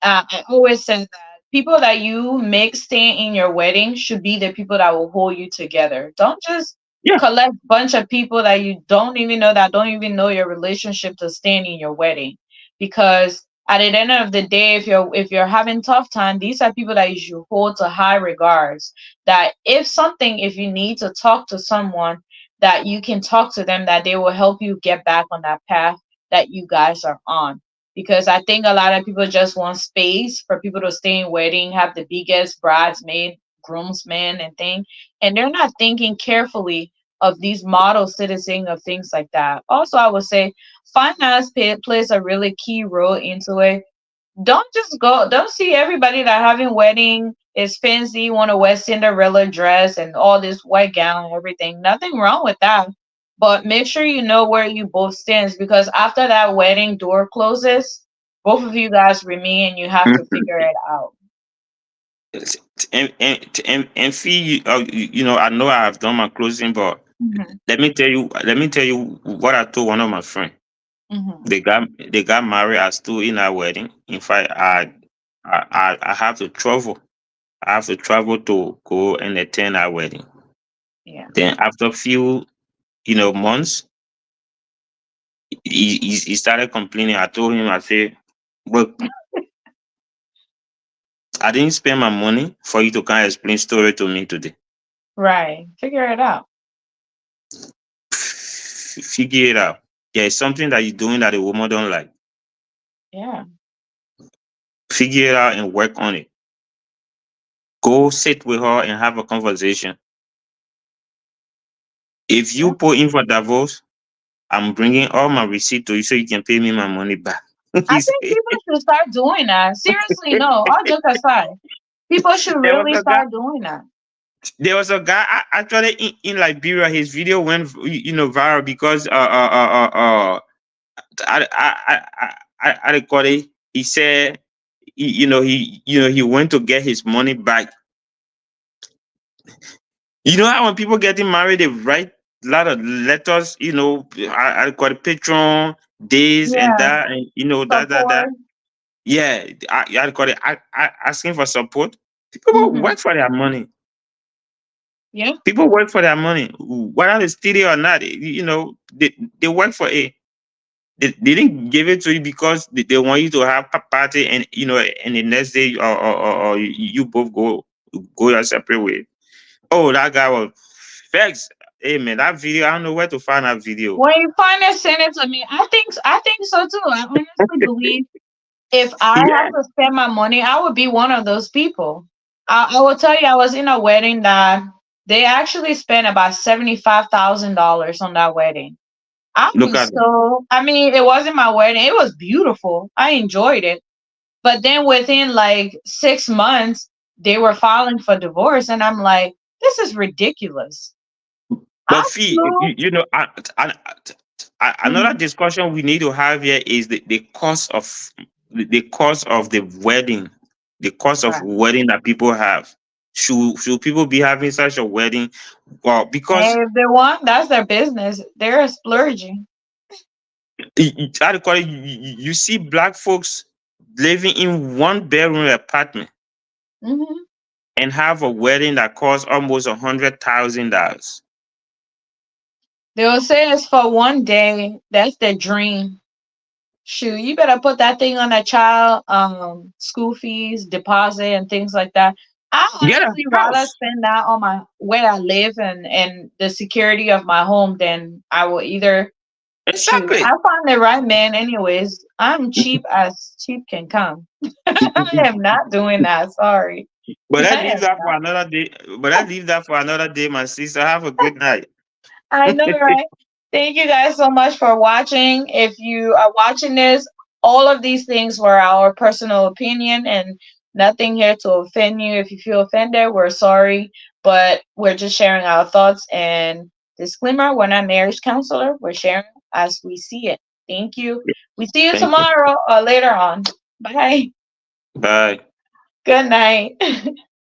I always said that people that you make stay in your wedding should be the people that will hold you together. Don't just Yeah. collect bunch of people that you don't even know, that don't even know your relationship, to stand in your wedding. Because at the end of the day, if you're having tough time, these are people that you should hold to high regards. That if you need to talk to someone, that you can talk to them, that they will help you get back on that path that you guys are on. Because I think a lot of people just want space for people to stay in wedding, have the biggest bridesmaid, groomsmen, and thing, and they're not thinking carefully of these model citizens of things like that. Also, I would say finance plays a really key role into it. Don't see everybody that having wedding is fancy, want to wear Cinderella dress and all this white gown and everything. Nothing wrong with that. But make sure you know where you both stands, because after that wedding door closes, both of you guys remain, and you have to figure it out. And fee, I know I have done my closing, but Mhm. let me tell you what I told one of my friends. Mhm. They got married. I still in our wedding. In fact, I have to travel. I have to travel to go and attend our wedding. Yeah. Then after a few, months, he started complaining. I told him, I said, "Look, I didn't spend my money for you to kind of explain story to me today. Right. Figure it out. Figure it out. There's something that you're doing that the woman don't like. Yeah. Figure it out and work on it. Go sit with her and have a conversation. If Yeah. you put in for divorce, I'm bringing all my receipt to you so you can pay me my money back." I He think said, people should start doing that. Seriously, no, all jokes aside, people should there was really a guy. start doing that. There was a guy actually in Liberia. His video went viral because I recall it. He said he went to get his money back. You know how when people getting married, they write a lot of letters. I call it patron days and Yeah. that, and that. Support. Yeah, I call it asking for support. People Mm-hmm. work for their money. Yeah. People work for their money, whether they steal it or not. They work for it. They didn't give it to you because they want you to have a party, and and the next day or you both go your separate way. Oh, that guy was vexed. Hey man, that video, I don't know where to find that video. When you find it, send it to me. I think so too. I honestly believe if I have Yeah, to spend my money, I would be one of those people. I will tell you, I was in a wedding that they actually spent about $75,000 on that wedding. look at it. I mean, it wasn't my wedding. It was beautiful. I enjoyed it. But then within like 6 months, they were filing for divorce. And I'm like, this is ridiculous. I But fee, flew. another Mhm. discussion we need to have here is the cost of the cost of the wedding, the cost of Right. wedding that people have. Should people be having such a wedding? Well, Hey, because if they want, that's their business. They're splurging. how to call it, you see black folks living in one bedroom apartment Hmm. and have a wedding that costs almost $100,000. They will say it's for one day. That's their dream. Shoot, you better put that thing on a child, school fees, deposit, and things like that. I Get a honestly rather house. spend that on my where I live and the security of my home than I will either shoot. Exactly. I find the right man anyways. I'm cheap as cheap can come. I am not doing that. Sorry. But I I leave am that for not. another day. My sister. Have a good night. I know, right? Thank you guys so much for watching. If you are watching this, all of these things were our personal opinion and nothing here to offend you. If you feel offended, we're sorry, but we're just sharing our thoughts and disclaimer, we're not marriage counselor. We're sharing as we see it. Thank you. We see you Thank you. tomorrow or later on. Bye. Bye. Good night.